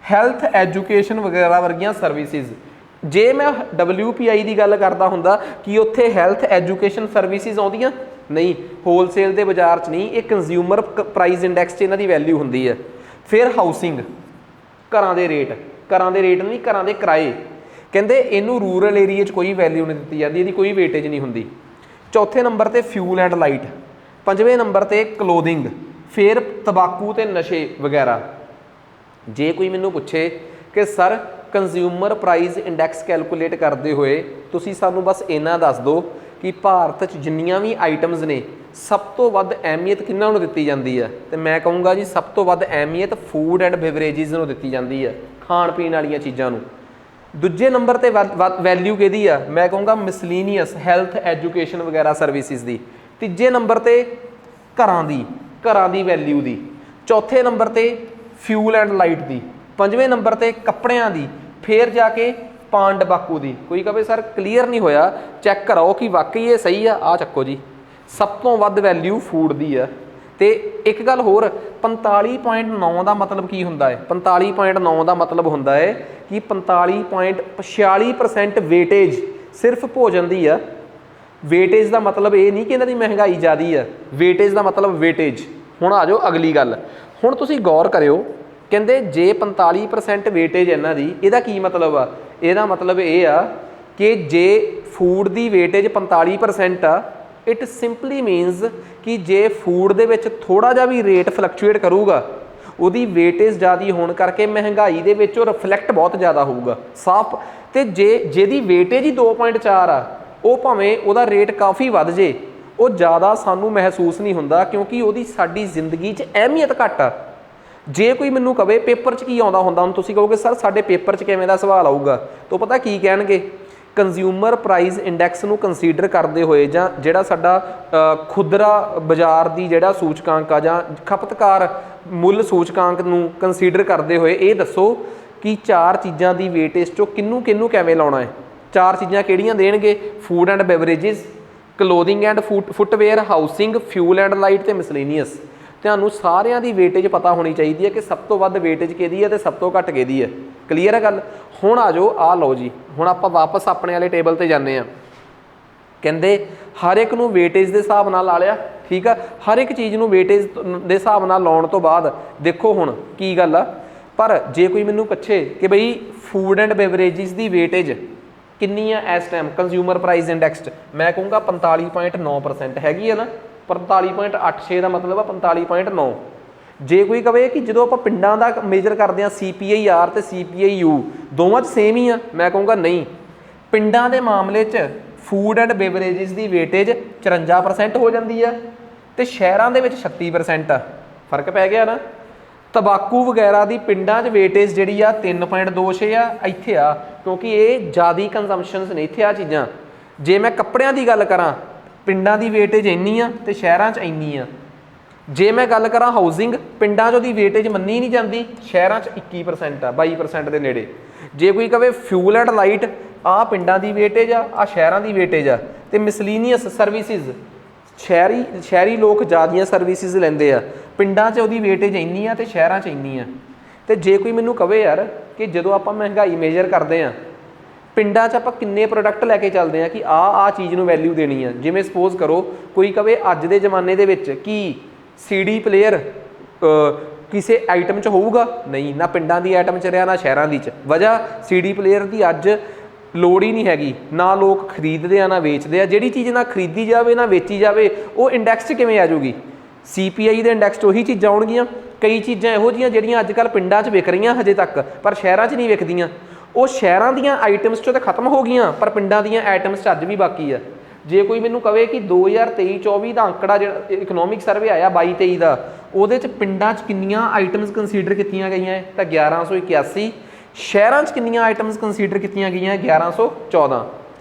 ਹੈਲਥ ਐਜੂਕੇਸ਼ਨ ਵਗੈਰਾ ਵਰਗੀਆਂ ਸਰਵਿਸਿਜ਼। ਜੇ ਮੈਂ WPI ਦੀ ਗੱਲ ਕਰਦਾ ਹੁੰਦਾ ਕਿ ਉੱਥੇ ਹੈਲਥ ਐਜੂਕੇਸ਼ਨ ਸਰਵਿਸਿਜ਼ ਆਉਂਦੀਆਂ? ਨਹੀਂ, ਹੋਲਸੇਲ ਦੇ ਬਾਜ਼ਾਰ 'ਚ ਨਹੀਂ, ਇਹ ਕੰਜ਼ਿਊਮਰ ਪ੍ਰਾਈਸ ਇੰਡੈਕਸ 'ਚ ਇਹਨਾਂ ਦੀ ਵੈਲਿਊ ਹੁੰਦੀ ਹੈ। ਫਿਰ ਹਾਊਸਿੰਗ, ਘਰਾਂ ਦੇ ਰੇਟ ਨਹੀਂ, ਘਰਾਂ ਦੇ ਕਿਰਾਏ। ਕਹਿੰਦੇ ਇਹਨੂੰ ਰੂਰਲ ਏਰੀਏ 'ਚ ਕੋਈ ਵੈਲਿਊ ਨਹੀਂ ਦਿੱਤੀ ਜਾਂਦੀ, ਇਹਦੀ ਕੋਈ ਵੇਟੇਜ ਨਹੀਂ ਹੁੰਦੀ। ਚੌਥੇ ਨੰਬਰ 'ਤੇ ਫਿਊਲ ਐਂਡ ਲਾਈਟ, ਪੰਜਵੇਂ ਨੰਬਰ 'ਤੇ ਕਲੋਥਿੰਗ, ਫਿਰ ਤੰਬਾਕੂ ਤੇ ਨਸ਼ੇ ਵਗੈਰਾ। ਜੇ ਕੋਈ ਮੈਨੂੰ ਪੁੱਛੇ ਕਿ sir consumer price index calculate ਕਰਦੇ ਹੋਏ ਤੁਸੀਂ ਸਾਨੂੰ ਬਸ ਇੰਨਾ ਦੱਸ ਦਿਓ ਕਿ ਭਾਰਤ 'ਚ ਜਿੰਨੀਆਂ ਵੀ ਆਈਟਮਸ ਨੇ ਸਭ ਤੋਂ ਵੱਧ ਅਹਿਮੀਅਤ ਕਿਹਨਾਂ ਨੂੰ ਦਿੱਤੀ ਜਾਂਦੀ ਹੈ, ਤੇ ਮੈਂ ਕਹੂੰਗਾ ਜੀ ਸਭ ਤੋਂ ਵੱਧ ਅਹਿਮੀਅਤ ਫੂਡ ਐਂਡ ਬੇਵਰੇਜਿਸ ਨੂੰ ਦਿੱਤੀ ਜਾਂਦੀ ਹੈ, ਖਾਣ ਪੀਣ ਵਾਲੀਆਂ ਚੀਜ਼ਾਂ ਨੂੰ। ਦੂਜੇ ਨੰਬਰ ਤੇ ਵੈਲਿਊ ਕਿਹਦੀ ਆ, ਮੈਂ ਕਹੂੰਗਾ ਮਿਸਲੀਨੀਅਸ ਹੈਲਥ ਐਜੂਕੇਸ਼ਨ ਵਗੈਰਾ ਸਰਵਿਸਿਜ਼ ਦੀ। ਤੀਜੇ ਨੰਬਰ ਤੇ ਘਰਾਂ ਦੀ ਵੈਲਿਊ ਦੀ। ਚੌਥੇ ਨੰਬਰ ਤੇ ਫਿਊਲ ਐਂਡ ਲਾਈਟ ਦੀ। ਪੰਜਵੇਂ ਨੰਬਰ ਤੇ ਕੱਪੜਿਆਂ ਦੀ। ਫਿਰ ਜਾ ਕੇ ਪਾਨ ਟਬਾਕੂ ਦੀ। ਕੋਈ ਕਹੇ ਸਰ ਕਲੀਅਰ ਨਹੀਂ ਹੋਇਆ, ਚੈੱਕ ਕਰਾਓ ਕਿ ਵਾਕਈ ਇਹ ਸਹੀ ਆ ਚੱਕੋ ਜੀ। ਸਭ ਤੋਂ ਵੱਧ ਵੈਲਿਊ ਫੂਡ ਦੀ ਆ। ਤੇ ਇੱਕ ਗੱਲ ਹੋਰ, 45.9 ਦਾ ਮਤਲਬ ਕੀ ਹੁੰਦਾ ਹੈ? 45.9 ਦਾ ਮਤਲਬ ਹੁੰਦਾ ਹੈ ਕਿ 45.46% ਵੇਟੇਜ ਸਿਰਫ ਭੋਜਨ ਦੀ ਆ। ਵੇਟੇਜ ਦਾ ਮਤਲਬ ਇਹ ਨਹੀਂ ਕਿ ਇਹਨਾਂ ਦੀ ਮਹਿੰਗਾਈ ਜ਼ਿਆਦਾ ਆ, ਵੇਟੇਜ ਦਾ ਮਤਲਬ ਵੇਟੇਜ। ਹੁਣ ਆ ਜਾਓ ਅਗਲੀ ਗੱਲ। ਹੁਣ ਤੁਸੀਂ ਗੌਰ ਕਰਿਓ, ਕਹਿੰਦੇ ਜੇ 45% ਵੇਟੇਜ ਇਹਨਾਂ ਦੀ, ਇਹਦਾ ਕੀ ਮਤਲਬ ਆ? ਇਹਦਾ ਮਤਲਬ ਇਹ ਆ ਕਿ ਜੇ ਫੂਡ ਦੀ ਵੇਟੇਜ 45% ਆ, ਇਟ ਸਿੰਪਲੀ ਮੀਨਸ ਕਿ ਜੇ ਫੂਡ ਦੇ ਵਿੱਚ ਥੋੜ੍ਹਾ ਜਿਹਾ ਵੀ ਰੇਟ ਫਲਕਚੁਏਟ ਕਰੂਗਾ, ਉਹਦੀ ਵੇਟੇਜ ਜ਼ਿਆਦਾ ਹੋਣ ਕਰਕੇ ਮਹਿੰਗਾਈ ਦੇ ਵਿੱਚ ਉਹ ਰਿਫਲੈਕਟ ਬਹੁਤ ਜ਼ਿਆਦਾ ਹੋਊਗਾ ਸਾਫ਼। ਤੇ ਜਿਹਦੀ ਵੇਟੇਜ ਹੀ 2.4 ਆ, ਉਹ ਭਾਵੇਂ ਉਹਦਾ ਰੇਟ ਕਾਫੀ ਵੱਧ ਜੇ, ਉਹ ਜ਼ਿਆਦਾ ਸਾਨੂੰ ਮਹਿਸੂਸ ਨਹੀਂ ਹੁੰਦਾ ਕਿਉਂਕਿ ਉਹਦੀ ਸਾਡੀ ਜ਼ਿੰਦਗੀ 'ਚ ਅਹਿਮੀਅਤ ਘੱਟ ਆ। ਜੇ ਕੋਈ ਮੈਨੂੰ ਕਵੇ ਪੇਪਰ 'ਚ ਕੀ ਆਉਂਦਾ ਹੁੰਦਾ, ਹੁਣ ਤੁਸੀਂ ਕਹੋਗੇ ਸਰ ਸਾਡੇ ਪੇਪਰ 'ਚ ਕਿਵੇਂ ਦਾ ਸਵਾਲ ਆਊਗਾ, ਤਾਂ ਪਤਾ ਕੀ ਕਹਿਣਗੇ? ਕੰਜ਼ਿਊਮਰ ਪ੍ਰਾਈਸ ਇੰਡੈਕਸ ਨੂੰ ਕੰਸੀਡਰ ਕਰਦੇ ਹੋਏ, ਜਾਂ ਜਿਹੜਾ ਸਾਡਾ ਖੁਦਰਾ ਬਾਜ਼ਾਰ ਦੀ ਜਿਹੜਾ ਸੂਚਕਾਂਕ ਆ, ਜਾਂ ਖਪਤਕਾਰ ਮੁੱਲ ਸੂਚਕਾਂਕ ਨੂੰ ਕੰਸੀਡਰ ਕਰਦੇ ਹੋਏ ਇਹ ਦੱਸੋ ਕਿ 4 ਚੀਜ਼ਾਂ ਦੀ ਵੇਟੇਜ 'ਚੋਂ ਕਿਹਨੂੰ ਕਿਵੇਂ ਲਾਉਣਾ ਹੈ। 4 ਚੀਜ਼ਾਂ ਕਿਹੜੀਆਂ ਦੇਣਗੇ? Food and beverages, clothing and footwear, housing, fuel and light ਤੇ ਮਿਸਲੇਨੀਅਸ। ਤੁਹਾਨੂੰ ਸਾਰਿਆਂ ਦੀ ਵੇਟੇਜ ਪਤਾ ਹੋਣੀ ਚਾਹੀਦੀ ਹੈ ਕਿ ਸਭ ਤੋਂ ਵੱਧ ਵੇਟੇਜ ਕਿਹਦੀ ਹੈ ਤੇ ਸਭ ਤੋਂ ਘੱਟ ਕਿਹਦੀ ਹੈ। ਕਲੀਅਰ ਹੈ ਗੱਲ? ਹੁਣ ਆ ਜਾਓ, ਆ ਲਓ ਜੀ, ਹੁਣ ਆਪਾਂ ਵਾਪਸ ਆਪਣੇ ਵਾਲੇ ਟੇਬਲ ਤੇ ਜਾਂਦੇ ਹਾਂ। ਕਹਿੰਦੇ ਹਰ ਇੱਕ ਨੂੰ ਵੇਟੇਜ ਦੇ ਹਿਸਾਬ ਨਾਲ ਲਾ ਲਿਆ, ਠੀਕ ਆ। ਹਰ ਇੱਕ ਚੀਜ਼ ਨੂੰ ਵੇਟੇਜ ਦੇ ਹਿਸਾਬ ਨਾਲ ਲਾਉਣ ਤੋਂ ਬਾਅਦ ਦੇਖੋ ਹੁਣ ਕੀ ਗੱਲ ਆ। ਪਰ ਜੇ ਕੋਈ ਮੈਨੂੰ ਪੁੱਛੇ ਕਿ ਬਈ ਫੂਡ ਐਂਡ ਬੇਵਰੇਜਿਸ ਦੀ ਵੇਟੇਜ ਕਿੰਨੀ ਆ ਇਸ ਟਾਈਮ ਕੰਜ਼ਿਊਮਰ ਪ੍ਰਾਈਸ ਇੰਡੈਕਸ 'ਚ, ਮੈਂ ਕਹੂੰਗਾ 45.9% ਹੈਗੀ ਆ ਨਾ। 45.86 ਦਾ ਮਤਲਬ ਆ 45.9। ਜੇ ਕੋਈ ਕਵੇ ਕਿ ਜਦੋਂ ਆਪਾਂ ਪਿੰਡਾਂ ਦਾ ਮੇਜਰ ਕਰਦੇ ਹਾਂ, CPIR ਤੇ CPIU ਦੋਵਾਂ 'ਚ ਸੇਮ ਹੀ ਆ, ਮੈਂ ਕਹੂੰਗਾ ਨਹੀਂ। ਪਿੰਡਾਂ ਦੇ ਮਾਮਲੇ 'ਚ ਫੂਡ ਐਂਡ ਬੇਵਰੇਜਿਸ ਦੀ ਵੇਟੇਜ 54% ਹੋ ਜਾਂਦੀ ਆ ਤੇ ਸ਼ਹਿਰਾਂ ਦੇ ਵਿੱਚ 36% ਆ। ਫਰਕ ਪੈ ਗਿਆ ਨਾ। ਤੰਬਾਕੂ ਵਗੈਰਾ ਦੀ ਪਿੰਡਾਂ 'ਚ ਵੇਟੇਜ ਜਿਹੜੀ ਆ 3.26 ਆ, ਇੱਥੇ ਆ ਕਿਉਂਕਿ ਇਹ ਜ਼ਿਆਦਾ ਕੰਜ਼ੰਪਸ਼ਨਸ ਨੇ ਇੱਥੇ ਆ ਚੀਜ਼ਾਂ। ਜੇ ਮੈਂ ਕੱਪੜਿਆਂ ਦੀ ਗੱਲ ਕਰਾਂ, ਪਿੰਡਾਂ ਦੀ ਵੇਟੇਜ ਇੰਨੀ ਆ ਤੇ ਸ਼ਹਿਰਾਂ 'ਚ ਇੰਨੀ ਆ। ਜੇ ਮੈਂ ਗੱਲ ਕਰਾਂ ਹਾਊਸਿੰਗ, ਪਿੰਡਾਂ 'ਚ ਉਹਦੀ ਵੇਟੇਜ ਮੰਨੀ ਨਹੀਂ ਜਾਂਦੀ, ਸ਼ਹਿਰਾਂ 'ਚ 21% ਆ, 22% ਦੇ ਨੇੜੇ। ਜੇ ਕੋਈ ਕਵੇ ਫਿਊਲ ਐਂਡ ਲਾਈਟ, ਆਹ ਪਿੰਡਾਂ ਦੀ ਵੇਟੇਜ ਆ ਸ਼ਹਿਰਾਂ ਦੀ ਵੇਟੇਜ ਆ। ਤੇ ਮਿਸਲੀਨੀਅਸ ਸਰਵਿਸਿਜ਼, ਸ਼ਹਿਰੀ ਲੋਕ ਜ਼ਿਆਦੀਆਂ ਸਰਵਿਸਿਜ਼ ਲੈਂਦੇ ਆ, ਪਿੰਡਾਂ 'ਚ ਉਹਦੀ ਵੇਟੇਜ ਇੰਨੀ ਆ ਤੇ ਸ਼ਹਿਰਾਂ 'ਚ ਇੰਨੀ ਆ। ਤੇ ਜੇ ਕੋਈ ਮੈਨੂੰ ਕਵੇ ਯਾਰ ਕਿ ਜਦੋਂ ਆਪਾਂ ਮਹਿੰਗਾਈ ਮੇਜਰ ਕਰਦੇ ਆ, ਪਿੰਡਾਂ 'ਚ ਆਪਾਂ ਕਿੰਨੇ ਪ੍ਰੋਡਕਟ ਲੈ ਕੇ ਚੱਲਦੇ ਆ ਕਿ ਆਹ ਚੀਜ਼ ਨੂੰ ਵੈਲਿਊ ਦੇਣੀ ਆ। ਜਿਵੇਂ ਸਪੋਜ਼ ਕਰੋ ਕੋਈ ਕਵੇ ਅੱਜ ਦੇ ਜ਼ਮਾਨੇ ਦੇ ਵਿੱਚ ਕੀ CD ਪਲੇਅਰ ਕਿਸੇ ਆਈਟਮ 'ਚ ਹੋਊਗਾ? ਨਹੀਂ, ਨਾ ਪਿੰਡਾਂ ਦੀ ਆਈਟਮ 'ਚ ਰਿਹਾ ਨਾ ਸ਼ਹਿਰਾਂ ਦੀ 'ਚ। ਵਜ੍ਹਾ CD ਪਲੇਅਰ ਦੀ ਅੱਜ ਲੋੜ ਹੀ ਨਹੀਂ ਹੈਗੀ, ਨਾ ਲੋਕ ਖਰੀਦਦੇ ਆ ਨਾ ਵੇਚਦੇ ਆ। ਜਿਹੜੀ ਚੀਜ਼ ਨਾ ਖਰੀਦੀ ਜਾਵੇ ਨਾ ਵੇਚੀ ਜਾਵੇ, ਉਹ ਇੰਡੈਕਸ 'ਚ ਕਿਵੇਂ ਆ ਜਾਊਗੀ? CPI ਦੇ ਇੰਡੈਕਸ 'ਚ ਉਹੀ ਚੀਜ਼ਾਂ ਆਉਣਗੀਆਂ। ਕਈ ਚੀਜ਼ਾਂ ਇਹੋ ਜਿਹੀਆਂ ਜਿਹੜੀਆਂ ਅੱਜ ਕੱਲ੍ਹ ਪਿੰਡਾਂ 'ਚ ਵਿਕ ਰਹੀਆਂ ਹਜੇ ਤੱਕ, ਪਰ ਸ਼ਹਿਰਾਂ 'ਚ ਨਹੀਂ ਵਿਕਦੀਆਂ। ਉਹ ਸ਼ਹਿਰਾਂ ਦੀਆਂ ਆਈਟਮਸ 'ਚੋਂ ਤਾਂ ਖਤਮ ਹੋ ਗਈਆਂ, ਪਰ ਪਿੰਡਾਂ ਦੀਆਂ ਆਈਟਮਸ 'ਚ ਅੱਜ ਵੀ ਬਾਕੀ ਆ। ਜੇ ਕੋਈ ਮੈਨੂੰ ਕਵੇ ਕਿ 2023-24 ਦਾ ਅੰਕੜਾ ਜਿਹੜਾ ਇਕਨੋਮਿਕ ਸਰਵੇ ਆਇਆ 22-23 ਦਾ, ਉਹਦੇ 'ਚ ਪਿੰਡਾਂ 'ਚ ਕਿੰਨੀਆਂ ਆਈਟਮਸ ਕੰਸੀਡਰ ਕੀਤੀਆਂ ਗਈਆਂ ਹੈ ਤਾਂ 1181। ਸ਼ਹਿਰਾਂ 'ਚ ਕਿੰਨੀਆਂ ਆਈਟਮਸ ਕੰਸੀਡਰ ਕੀਤੀਆਂ ਗਈਆਂ? 1114।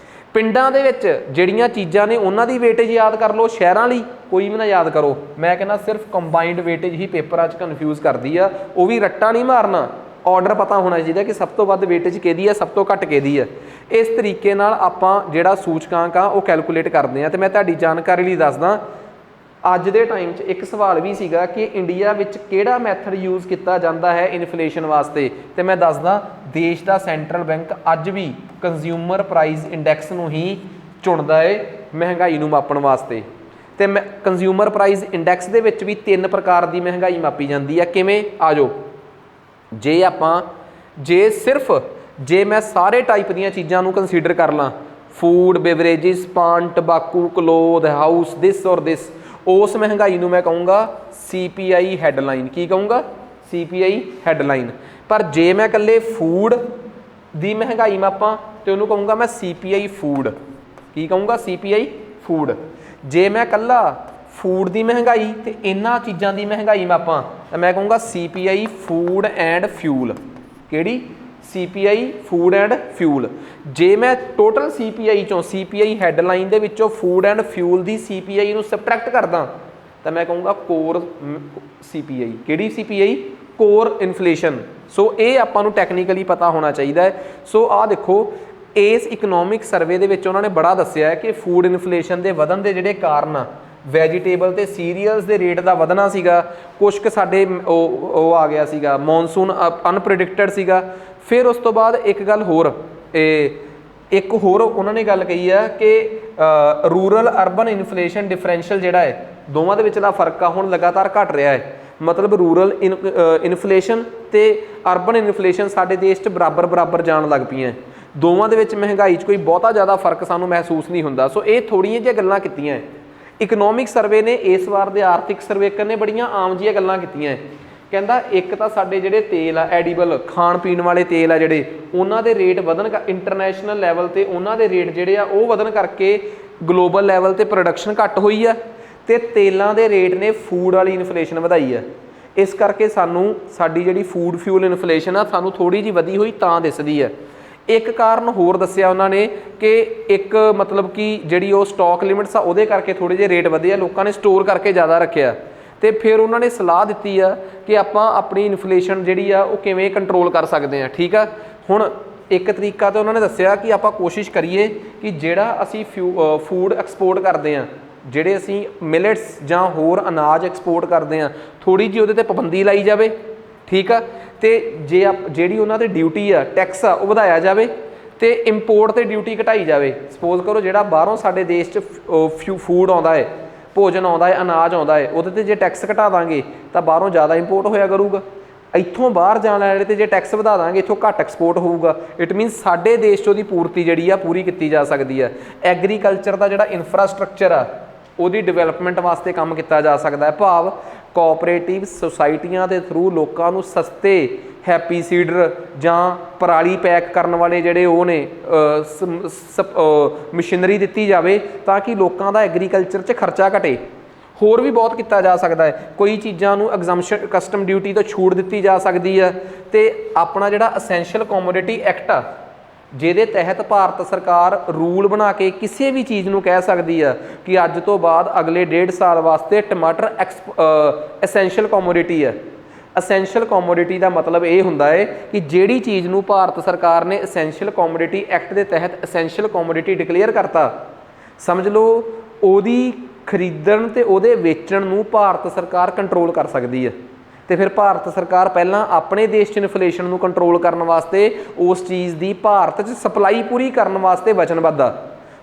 ਪਿੰਡਾਂ ਦੇ ਵਿੱਚ ਜਿਹੜੀਆਂ ਚੀਜ਼ਾਂ ਨੇ ਉਹਨਾਂ ਦੀ ਵੇਟੇਜ ਯਾਦ ਕਰ ਲਓ, ਸ਼ਹਿਰਾਂ ਲਈ ਕੋਈ ਵੀ ਨਾ ਯਾਦ ਕਰੋ। ਮੈਂ ਕਹਿੰਦਾ ਸਿਰਫ ਕੰਬਾਈਨਡ ਵੇਟੇਜ ਹੀ ਪੇਪਰਾਂ 'ਚ ਕਨਫਿਊਜ਼ ਕਰਦੀ ਆ। ਉਹ ਵੀ ਰੱਟਾ ਨਹੀਂ ਮਾਰਨਾ, ਆਰਡਰ ਪਤਾ ਹੋਣਾ ਚਾਹੀਦਾ ਕਿ ਸਭ ਤੋਂ ਵੱਧ ਵੇਟੇਜ ਕਿਹਦੀ ਆ, ਸਭ ਤੋਂ ਘੱਟ ਕਿਹਦੀ ਆ। ਇਸ ਤਰੀਕੇ ਨਾਲ ਆਪਾਂ ਜਿਹੜਾ ਸੂਚਕਾਂਕ ਆ ਉਹ ਕੈਲਕੂਲੇਟ ਕਰਦੇ ਆ। ਤੇ ਮੈਂ ਤੁਹਾਡੀ ਜਾਣਕਾਰੀ ਲਈ ਦੱਸਦਾ, ਅੱਜ ਦੇ ਟਾਈਮ 'ਚ ਇੱਕ ਸਵਾਲ ਵੀ ਸੀਗਾ ਕਿ ਇੰਡੀਆ ਵਿੱਚ ਕਿਹੜਾ ਮੈਥਡ ਯੂਜ਼ ਕੀਤਾ ਜਾਂਦਾ ਹੈ ਇਨਫਲੇਸ਼ਨ ਵਾਸਤੇ, ਤੇ ਮੈਂ ਦੱਸਦਾ ਦੇਸ਼ ਦਾ ਸੈਂਟਰਲ ਬੈਂਕ ਅੱਜ ਵੀ ਕੰਜ਼ਿਊਮਰ ਪ੍ਰਾਈਸ ਇੰਡੈਕਸ ਨੂੰ ਹੀ ਚੁਣਦਾ ਹੈ ਮਹਿੰਗਾਈ ਨੂੰ ਮਾਪਣ ਵਾਸਤੇ। ਤੇ ਕੰਜ਼ਿਊਮਰ ਪ੍ਰਾਈਸ ਇੰਡੈਕਸ ਦੇ ਵਿੱਚ ਵੀ 3 ਪ੍ਰਕਾਰ ਦੀ ਮਹਿੰਗਾਈ ਮਾਪੀ ਜਾਂਦੀ ਆ। ਕਿਵੇਂ? ਆ ਜਾਓ। ਜੇ ਮੈਂ ਸਾਰੇ ਟਾਈਪ ਦੀਆਂ ਚੀਜ਼ਾਂ ਨੂੰ ਕੰਸੀਡਰ ਕਰ ਲਾਂ, ਫੂਡ, ਬੇਵਰੇਜਿਸ, ਪਾਨ, ਟਬਾਕੂ, ਕਲੋਥ, ਹਾਊਸ, ਦਿਸ ਔਰ ਦਿਸ, ਉਸ ਮਹਿੰਗਾਈ ਨੂੰ ਮੈਂ ਕਹੂੰਗਾ CPI ਹੈਡਲਾਈਨ। ਕੀ ਕਹੂੰਗਾ? CPI headline. ਪਰ ਜੇ ਮੈਂ ਇਕੱਲੇ ਫੂਡ ਦੀ ਮਹਿੰਗਾਈ ਮਾਪਾਂ ਤੇ ਉਹਨੂੰ ਕਹੂੰਗਾ ਮੈਂ CPI ਫੂਡ। ਕੀ ਕਹੂੰਗਾ? CPI food. ਜੇ ਮੈਂ ਇਕੱਲਾ ਫੂਡ ਦੀ ਮਹਿੰਗਾਈ ਤੇ ਇਹਨਾਂ ਚੀਜ਼ਾਂ ਦੀ ਮਹਿੰਗਾਈ ਮਾਪਾਂ ਤਾਂ ਮੈਂ ਕਹੂੰਗਾ CPI ਫੂਡ ਐਂਡ ਫਿਊਲ। ਕਿਹੜੀ? CPI food and fuel. जे मैं टोटल CPI चों CPI हैडलाइन दे विचों फूड एंड फ्यूल दी CPI नूं सबट्रैक्ट करदा तो मैं कहूँगा कोर CPI। किहड़ी CPI? Core inflation. सो ये आपां नूं टैक्नीकली पता होना चाहिए है। सो आ देखो इस इकनॉमिक सर्वे दे विच उन्होंने बड़ा दस्सिया है कि फूड इन्फ्लेशन के वधन के जिहड़े कारण आ वैजीटेबल ते सीरीअल्स के रेट का वधना सीगा, कुछ क साडे आ गया सीगा मॉनसून अनप्रडिक्टेड सीगा। फिर उस तो बाद एक गल होर एक होर उन्होंने गल कही है कि रूरल अर्बन इन्फ्लेशन डिफरेंशियल जिहड़ा है दोवां दे विचला फर्क आ हुण लगातार घट रहा है। मतलब रूरल इन्फ्लेशन ते अर्बन इन्फ्लेशन साडे देश च बराबर बराबर जान लग पईआं। दोवां दे विच महंगाई च कोई बहुता ज़्यादा फर्क सानूं महसूस नहीं हुंदा। सो ये थोड़ियां जिहियां गल्लां कीतियां। इकनॉमिक सर्वे ने इस बार के आर्थिक सर्वेखण ने बड़ियां आम जिहियां गल्लां कीतियां। कहता एक तो साडे जिहड़े तेल आ एडिबल खाण पीण वाले तेल आ जिहड़े उन्हां दे रेट वधन इंटरनैशनल लैवल ते उन्हां दे रेट जिहड़े आ ओह वधन करके ग्लोबल लैवल ते प्रोडक्शन घट होई आ ते तेलां दे रेट ने फूड वाली इन्फ्लेशन वधाई है। इस करके सानू साडी जिहड़ी फूड फ्यूल इन्फ्लेशन आ सानू थोड़ी जी वधी हुई तां दिसदी है। एक कारण होर दस्सिया उन्होंने कि एक मतलब कि जिहड़ी वो स्टॉक लिमिट्स आ उहदे करके थोड़े जे रेट वधे आ, लोगों ने स्टोर करके ज़्यादा रखिया ते फिर उन्होंने सलाह दी है कि आपां अपनी इन्फ्लेशन जिहड़ी आ वो किवें कंट्रोल कर सकते हैं। ठीक है, हुण एक तरीका तो उन्होंने दस्सिया कि आपां कोशिश करिए कि जिहड़ा असीं फूड एक्सपोर्ट करते हैं, जिहड़े असीं मिलेट्स जां होर अनाज एक्सपोर्ट करते हैं, थोड़ी जी उहदे ते पाबंदी लाई जाए। ठीक है, तो जे जिहड़ी उन्हां दे ड्यूटी आ टैक्स आ वो वधाया जाए तो इंपोर्ट ते ड्यूटी घटाई जाए। सपोज करो जिहड़ा बाहरों साडे देश च फूड आउंदा है, भोजन आउंदा है, अनाज आउंदा है, उहदे ते जे टैक्स घटा दांगे तो बाहरों ज़्यादा इंपोर्ट होया करूगा। इत्थों बाहर जाने वाले ते जे टैक्स वधा दांगे इत्थों घट एक्सपोर्ट होऊगा। इट मीनस साडे देश 'च उहदी पूर्ति जिहड़ी आ पूरी कीती जा सकदी है। एग्रीकल्चर का जिहड़ा इंफ्रास्ट्रक्चर आ उहदी डिवेलपमेंट वास्ते काम किया जा सकता है। भाव कोऑपरेटिव सोसाइटियां के थ्रू लोगों को सस्ते हैप्पी सीडर जां पराली पैक करने वाले जिहड़े वो ने मशीनरी दी जाए ताकि लोगों का एग्रीकल्चर च खर्चा घटे। होर भी बहुत किया जा सकता है। कोई चीज़ों को एग्जम्पशन कस्टम ड्यूटी तो छूट दी जा सकती है। तो अपना जिहड़ा असेंशियल कमोडिटी एक्ट आ जिहदे तहत भारत सरकार रूल बना के किसी भी चीज़ को कह सकती है कि अज तो बाद अगले 1.5 साल वास्ते टमाटर असेंशियल कमोडिटी है। असेंशियल कमोडिटी का मतलब ये होंदा है कि जिहड़ी चीज़ को भारत सरकार ने असेंशियल कमोडिटी एक्ट के तहत असेंशियल कमोडिटी डिकलेयर करता, समझ लो उहदी खरीदण ते उहदे वेचण नूं भारत सरकार कंट्रोल कर सकती है। तो फिर भारत सरकार पहला अपने देश च इन्फ्लेशन को कंट्रोल करने वास्ते उस चीज़ की भारत च सप्लाई पूरी करने वास्ते वचनबद्ध आ।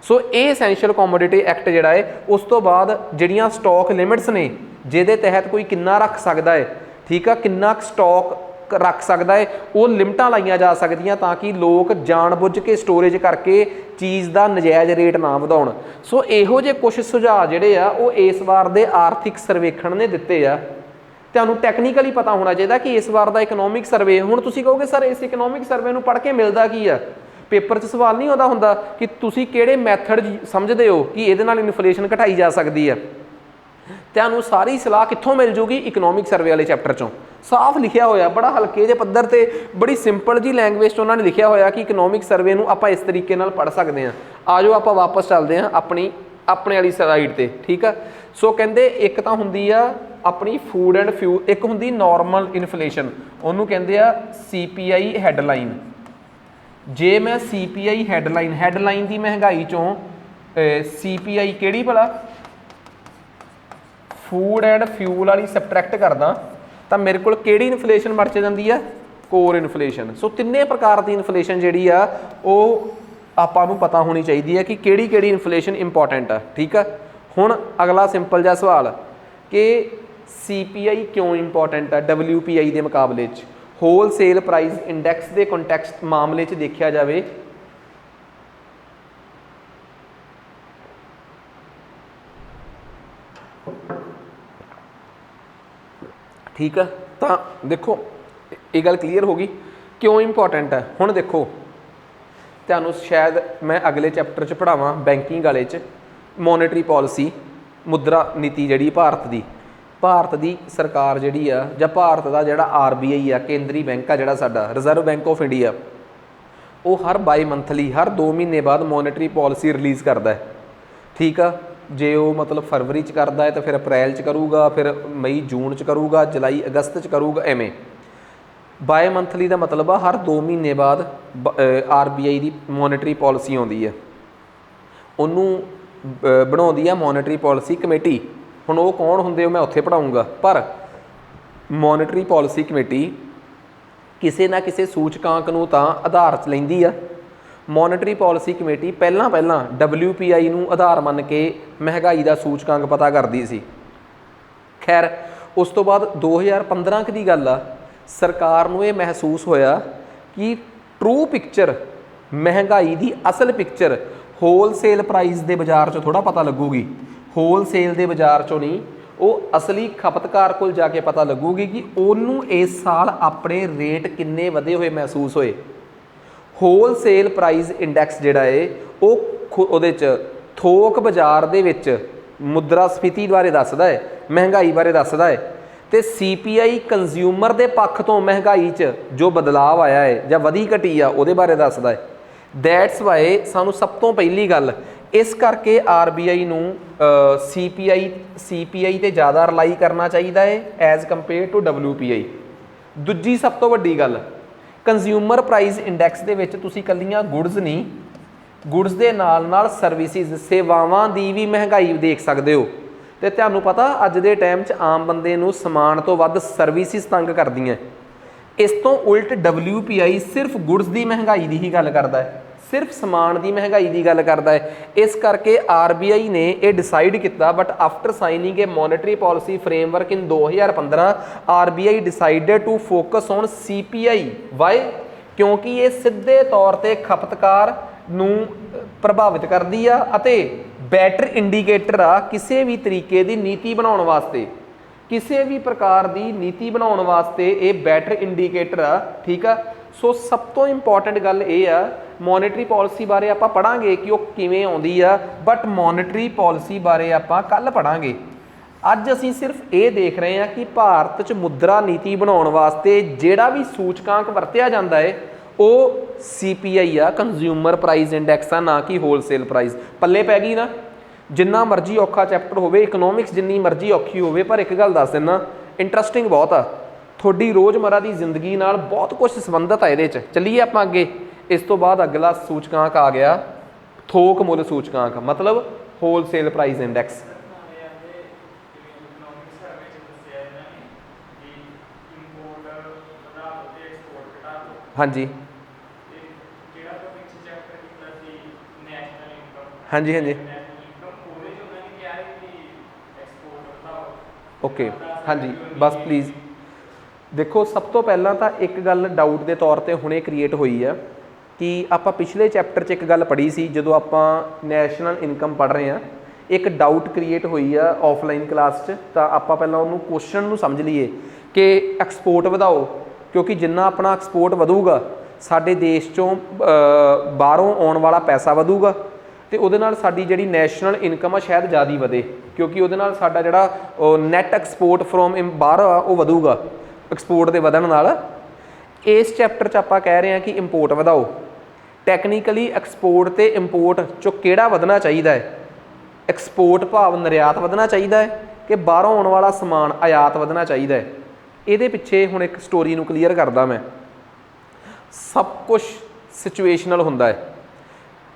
सो ये असेंशियल कमोडिटी एक्ट जिहड़ा है उस तो बाद जिहड़ियां स्टॉक लिमिट्स ने जिहदे तहत कोई किन्ना रख सकता है, ठीक है, किन्ना स्टॉक रख सकता है, वो लिमिटां लाइयां जा सकदियां ताकि लोग जानबुझ के स्टोरेज करके चीज़ का नजायज़ रेट ना वधाउण। सो इहो जे कुछ सुझाव जिहड़े आ वो इस बार दे आर्थिक सर्वेखण ने दिते आ। तुहानूं टैक्नीकली पता होना चाहिए कि इस बार का इकनॉमिक सर्वे हुण तुसीं कहोगे सर इस इकनॉमिक सर्वे नूं पढ़ के मिलता की आ, पेपर 'च सवाल नहीं आता हुंदा कि तुसीं किहड़े मैथड समझदे हो कि इहदे नाल इन्फ्लेशन घटाई जा सकती है। तुहानूं सारी सलाह कित्थों मिल जूगी? इकनॉमिक सर्वे वाले चैप्टर चों साफ लिखिया होया, बड़ा हल्के जे पद्धर ते बड़ी सिंपल जी लैंगुएज च उन्होंने लिखिया होया कि इकनॉमिक सर्वे नूं आपां इस तरीके नाल पढ़ सकते हैं। आ जाओ आपां वापस चलते हैं अपनी अपने वाली स्लाइड ते। ठीक है, सो कहते एक तो हुंदी आ अपनी फूड एंड फ्यूल, एक हुंदी नॉर्मल इन्फ्लेशन, उन्होंने कहते आ CPI हैडलाइन। जे मैं CPI हैडलाइन की महंगाई चों CPI किहड़ी भला फूड एंड फ्यूल वाली सबट्रैक्ट करदा तो मेरे को किहड़ी इन्फ्लेशन बच जाती है? Core inflation. सो तिन्ने प्रकार की इन्फ्लेशन जिहड़ी आ वो आपां नूं पता होनी चाहिए है कि किहड़ी इन्फ्लेशन इंपॉर्टेंट है। ठीक है, हुण अगला सिंपल जिहा सवाल कि CPI क्यों इंपॉर्टेंट है WPI के मुकाबले च? होल सेल प्राइस इंडैक्स के कंटैक्सट मामले च देखा जाए ठीक है, तो देखो ये गल क्लीयर होगी क्यों इंपॉर्टेंट है। हुण देखो तुहानूं शायद मैं अगले चैप्टर च पढ़ावां बैंकिंग वाले च मॉनेटरी पॉलिसी मुद्रा नीति जिहड़ी भारत की ਭਾਰਤ ਦੀ ਸਰਕਾਰ ਜਿਹੜੀ ਆ ਜਾਂ ਭਾਰਤ ਦਾ ਜਿਹੜਾ RBI ਆ, ਕੇਂਦਰੀ ਬੈਂਕ ਆ ਜਿਹੜਾ ਸਾਡਾ ਰਿਜ਼ਰਵ ਬੈਂਕ ਆਫ ਇੰਡੀਆ, ਉਹ ਹਰ ਬਾਈ ਮੰਥਲੀ ਹਰ 2 ਮਹੀਨੇ ਬਾਅਦ ਮੋਨਿਟਰੀ ਪਾਲਿਸੀ ਰਿਲੀਜ਼ ਕਰਦਾ ਹੈ। ਠੀਕ ਆ, ਜੇ ਉਹ ਮਤਲਬ ਫਰਵਰੀ 'ਚ ਕਰਦਾ ਹੈ ਤਾਂ ਫਿਰ ਅਪ੍ਰੈਲ 'ਚ ਕਰੂਗਾ, ਫਿਰ ਮਈ ਜੂਨ 'ਚ ਕਰੂਗਾ, ਜੁਲਾਈ ਅਗਸਤ 'ਚ ਕਰੂਗਾ, ਐਵੇਂ। ਬਾਈ ਮੰਥਲੀ ਦਾ ਮਤਲਬ ਆ ਹਰ 2 ਮਹੀਨੇ ਬਾਅਦ RBI ਦੀ ਮੋਨਿਟਰੀ ਪਾਲਿਸੀ ਆਉਂਦੀ ਹੈ, ਉਹਨੂੰ ਬਣਾਉਂਦੀ ਆ ਮੋਨਿਟਰੀ ਪਾਲਿਸੀ ਕਮੇਟੀ। ਹੁਣ ਉਹ ਕੌਣ ਹੁੰਦੇ ਉਹ ਮੈਂ ਉੱਥੇ ਪੜ੍ਹਾਊਂਗਾ, ਪਰ ਮੋਨਿਟਰੀ ਪਾਲਿਸੀ ਕਮੇਟੀ ਕਿਸੇ ਨਾ ਕਿਸੇ ਸੂਚਕਾਂਕ ਨੂੰ ਤਾਂ ਆਧਾਰ 'ਚ ਲੈਂਦੀ ਆ। ਮੋਨਿਟਰੀ ਪਾਲਿਸੀ ਕਮੇਟੀ ਪਹਿਲਾਂ WPI ਨੂੰ ਆਧਾਰ ਮੰਨ ਕੇ ਮਹਿੰਗਾਈ ਦਾ ਸੂਚਕਾਂਕ ਪਤਾ ਕਰਦੀ ਸੀ। ਖੈਰ ਉਸ ਤੋਂ ਬਾਅਦ 2015 ਦੀ ਗੱਲ ਆ, ਸਰਕਾਰ ਨੂੰ ਇਹ ਮਹਿਸੂਸ ਹੋਇਆ ਕਿ ਟਰੂ ਪਿਕਚਰ, ਮਹਿੰਗਾਈ ਦੀ ਅਸਲ ਪਿਕਚਰ ਹੋਲਸੇਲ ਪ੍ਰਾਈਸ ਦੇ ਬਾਜ਼ਾਰ 'ਚੋਂ ਥੋੜ੍ਹਾ ਪਤਾ ਲੱਗੂਗੀ, ਹੋਲਸੇਲ ਦੇ ਬਾਜ਼ਾਰ 'ਚੋਂ ਨਹੀਂ, ਉਹ ਅਸਲੀ ਖਪਤਕਾਰ ਕੋਲ ਜਾ ਕੇ ਪਤਾ ਲੱਗੂਗੀ ਕਿ ਉਹਨੂੰ ਇਸ ਸਾਲ ਆਪਣੇ ਰੇਟ ਕਿੰਨੇ ਵਧੇ ਹੋਏ ਮਹਿਸੂਸ ਹੋਏ। ਹੋਲਸੇਲ ਪ੍ਰਾਈਸ ਇੰਡੈਕਸ ਜਿਹੜਾ ਏ ਉਹ ਉਹਦੇ 'ਚ ਥੋਕ ਬਾਜ਼ਾਰ ਦੇ ਵਿੱਚ ਮੁਦਰਾ ਸਫੀਤੀ ਬਾਰੇ ਦੱਸਦਾ ਹੈ, ਮਹਿੰਗਾਈ ਬਾਰੇ ਦੱਸਦਾ ਹੈ, ਅਤੇ CPI ਕੰਜ਼ਿਊਮਰ ਦੇ ਪੱਖ ਤੋਂ ਮਹਿੰਗਾਈ 'ਚ ਜੋ ਬਦਲਾਵ ਆਇਆ ਹੈ ਜਾਂ ਵਧੀ ਘਟੀ ਆ ਉਹਦੇ ਬਾਰੇ ਦੱਸਦਾ ਹੈ। ਦੈਟਸ ਵਾਏ ਸਾਨੂੰ ਸਭ ਤੋਂ ਪਹਿਲੀ ਗੱਲ ਇਸ ਕਰਕੇ RBI ਨੂੰ CPI 'ਤੇ ਜ਼ਿਆਦਾ ਰਿਲਾਈ ਕਰਨਾ ਚਾਹੀਦਾ ਹੈ ਐਜ਼ ਕੰਪੇਅਰ ਟੂ WPI। ਦੂਜੀ ਸਭ ਤੋਂ ਵੱਡੀ ਗੱਲ, ਕੰਜ਼ਿਊਮਰ ਪ੍ਰਾਈਸ ਇੰਡੈਕਸ ਦੇ ਵਿੱਚ ਤੁਸੀਂ ਇਕੱਲੀਆਂ ਗੁਡਸ ਨਹੀਂ, ਗੁਡਸ ਦੇ ਨਾਲ ਨਾਲ ਸਰਵਿਸਿਜ਼, ਸੇਵਾਵਾਂ ਦੀ ਵੀ ਮਹਿੰਗਾਈ ਦੇਖ ਸਕਦੇ ਹੋ। ਅਤੇ ਤੁਹਾਨੂੰ ਪਤਾ ਅੱਜ ਦੇ ਟਾਈਮ 'ਚ ਆਮ ਬੰਦੇ ਨੂੰ ਸਮਾਨ ਤੋਂ ਵੱਧ ਸਰਵਿਸਿਜ਼ ਤੰਗ ਕਰਦੀਆਂ। ਇਸ ਤੋਂ ਉਲਟ WPI ਸਿਰਫ ਗੁਡਸ ਦੀ ਮਹਿੰਗਾਈ ਦੀ ਹੀ ਗੱਲ ਕਰਦਾ ਹੈ, ਸਿਰਫ ਸਮਾਨ ਦੀ ਮਹਿੰਗਾਈ ਦੀ ਗੱਲ ਕਰਦਾ ਹੈ। ਇਸ ਕਰਕੇ RBI ਨੇ ਇਹ ਡਿਸਾਈਡ ਕੀਤਾ, but after signing a monetary policy framework in 2015 RBI decided to focus on CPI। Why? ਕਿਉਂਕਿ ਇਹ ਸਿੱਧੇ ਤੌਰ 'ਤੇ ਖਪਤਕਾਰ ਨੂੰ ਪ੍ਰਭਾਵਿਤ ਕਰਦੀ ਆ ਅਤੇ ਬੈਟਰ ਇੰਡੀਕੇਟਰ ਆ ਕਿਸੇ ਵੀ ਤਰੀਕੇ ਦੀ ਨੀਤੀ ਬਣਾਉਣ ਵਾਸਤੇ, ਕਿਸੇ ਵੀ ਪ੍ਰਕਾਰ ਦੀ ਨੀਤੀ ਬਣਾਉਣ ਵਾਸਤੇ ਇਹ ਬੈਟਰ ਇੰਡੀਕੇਟਰ ਆ। ਠੀਕ ਆ, ਸੋ ਸਭ ਤੋਂ ਇੰਪੋਰਟੈਂਟ ਗੱਲ ਇਹ ਆ, ਮੋਨਿਟਰੀ ਪਾਲਿਸੀ ਬਾਰੇ ਆਪਾਂ ਪੜ੍ਹਾਂਗੇ ਕਿ ਉਹ ਕਿਵੇਂ ਆਉਂਦੀ ਆ, ਬਟ ਮੋਨਿਟਰੀ ਪਾਲਿਸੀ ਬਾਰੇ ਆਪਾਂ ਕੱਲ੍ਹ ਪੜ੍ਹਾਂਗੇ। ਅੱਜ ਅਸੀਂ ਸਿਰਫ ਇਹ ਦੇਖ ਰਹੇ ਹਾਂ ਕਿ ਭਾਰਤ 'ਚ ਮੁਦਰਾ ਨੀਤੀ ਬਣਾਉਣ ਵਾਸਤੇ ਜਿਹੜਾ ਵੀ ਸੂਚਕਾਂਕ ਵਰਤਿਆ ਜਾਂਦਾ ਹੈ ਉਹ CPI ਆ, ਕੰਜ਼ਿਊਮਰ ਪ੍ਰਾਈਸ ਇੰਡੈਕਸ ਆ, ਨਾ ਕਿ ਹੋਲਸੇਲ ਪ੍ਰਾਈਸ। ਪੱਲੇ ਪੈ ਗਈ ਨਾ। ਜਿੰਨਾ ਮਰਜ਼ੀ ਔਖਾ ਚੈਪਟਰ ਹੋਵੇ, ਇਕਨੋਮਿਕਸ ਜਿੰਨੀ ਮਰਜ਼ੀ ਔਖੀ ਹੋਵੇ, ਪਰ ਇੱਕ ਗੱਲ ਦੱਸ ਦਿੰਦਾ, ਇੰਟਰਸਟਿੰਗ ਬਹੁਤ ਆ, ਤੁਹਾਡੀ ਰੋਜ਼ਮर्रा ਦੀ ਜ਼ਿੰਦਗੀ ਨਾਲ ਬਹੁਤ ਕੁਝ ਸੰਬੰਧਿਤ ਆ ਇਹਦੇ 'ਚ। ਚੱਲੀਏ ਆਪਾਂ ਅੱਗੇ। ਇਸ ਤੋਂ ਬਾਅਦ ਅਗਲਾ ਸੂਚਕਾਂਕ ਆ ਗਿਆ ਥੋਕ ਮੁੱਲ ਸੂਚਕਾਂਕ, ਮਤਲਬ ਹੋਲਸੇਲ ਪ੍ਰਾਈਸ ਇੰਡੈਕਸ। ਹਾਂਜੀ ਹਾਂਜੀ ਹਾਂਜੀ ਓਕੇ, ਹਾਂਜੀ ਬਸ ਪਲੀਜ਼ ਦੇਖੋ, ਸਭ ਤੋਂ ਪਹਿਲਾਂ ਤਾਂ ਇੱਕ ਗੱਲ ਡਾਊਟ ਦੇ ਤੌਰ 'ਤੇ ਹੁਣੇ ਕ੍ਰੀਏਟ ਹੋਈ ਆ ਕਿ ਆਪਾਂ ਪਿਛਲੇ ਚੈਪਟਰ 'ਚ ਇੱਕ ਗੱਲ ਪੜ੍ਹੀ ਸੀ, ਜਦੋਂ ਆਪਾਂ ਨੈਸ਼ਨਲ ਇਨਕਮ ਪੜ੍ਹ ਰਹੇ ਹਾਂ, ਇੱਕ ਡਾਊਟ ਕ੍ਰੀਏਟ ਹੋਈ ਆ ਆਫਲਾਈਨ ਕਲਾਸ 'ਚ। ਤਾਂ ਆਪਾਂ ਪਹਿਲਾਂ ਉਹਨੂੰ ਕੁਐਸਚਨ ਨੂੰ ਸਮਝ ਲਈਏ ਕਿ ਐਕਸਪੋਰਟ ਵਧਾਓ, ਕਿਉਂਕਿ ਜਿੰਨਾ ਆਪਣਾ ਐਕਸਪੋਰਟ ਵਧੂਗਾ ਸਾਡੇ ਦੇਸ਼ 'ਚੋਂ ਬਾਹਰੋਂ ਆਉਣ ਵਾਲਾ ਪੈਸਾ ਵਧੂਗਾ, ਅਤੇ ਉਹਦੇ ਨਾਲ ਸਾਡੀ ਜਿਹੜੀ ਨੈਸ਼ਨਲ ਇਨਕਮ ਆ ਸ਼ਾਇਦ ਜ਼ਿਆਦਾ ਵਧੇ, ਕਿਉਂਕਿ ਉਹਦੇ ਨਾਲ ਸਾਡਾ ਜਿਹੜਾ ਨੈਟ ਐਕਸਪੋਰਟ ਫਰੋਮ ਬਾਹਰ ਆ ਉਹ ਵਧੂਗਾ ਐਕਸਪੋਰਟ ਦੇ ਵਧਣ ਨਾਲ। ਇਸ ਚੈਪਟਰ 'ਚ ਆਪਾਂ ਕਹਿ ਰਹੇ ਹਾਂ ਕਿ ਇੰਪੋਰਟ ਵਧਾਓ। ਟੈਕਨੀਕਲੀ ਐਕਸਪੋਰਟ ਅਤੇ ਇੰਪੋਰਟ 'ਚੋਂ ਕਿਹੜਾ ਵਧਣਾ ਚਾਹੀਦਾ ਹੈ? ਐਕਸਪੋਰਟ ਭਾਵ ਨਿਰਯਾਤ ਵਧਣਾ ਚਾਹੀਦਾ ਹੈ ਕਿ ਬਾਹਰੋਂ ਆਉਣ ਵਾਲਾ ਸਮਾਨ ਆਯਾਤ ਵਧਣਾ ਚਾਹੀਦਾ ਹੈ? ਇਹਦੇ ਪਿੱਛੇ ਹੁਣ ਇੱਕ ਸਟੋਰੀ ਨੂੰ ਕਲੀਅਰ ਕਰਦਾ ਮੈਂ। ਸਭ ਕੁਛ ਸਿਚੁਏਸ਼ਨਲ ਹੁੰਦਾ ਹੈ,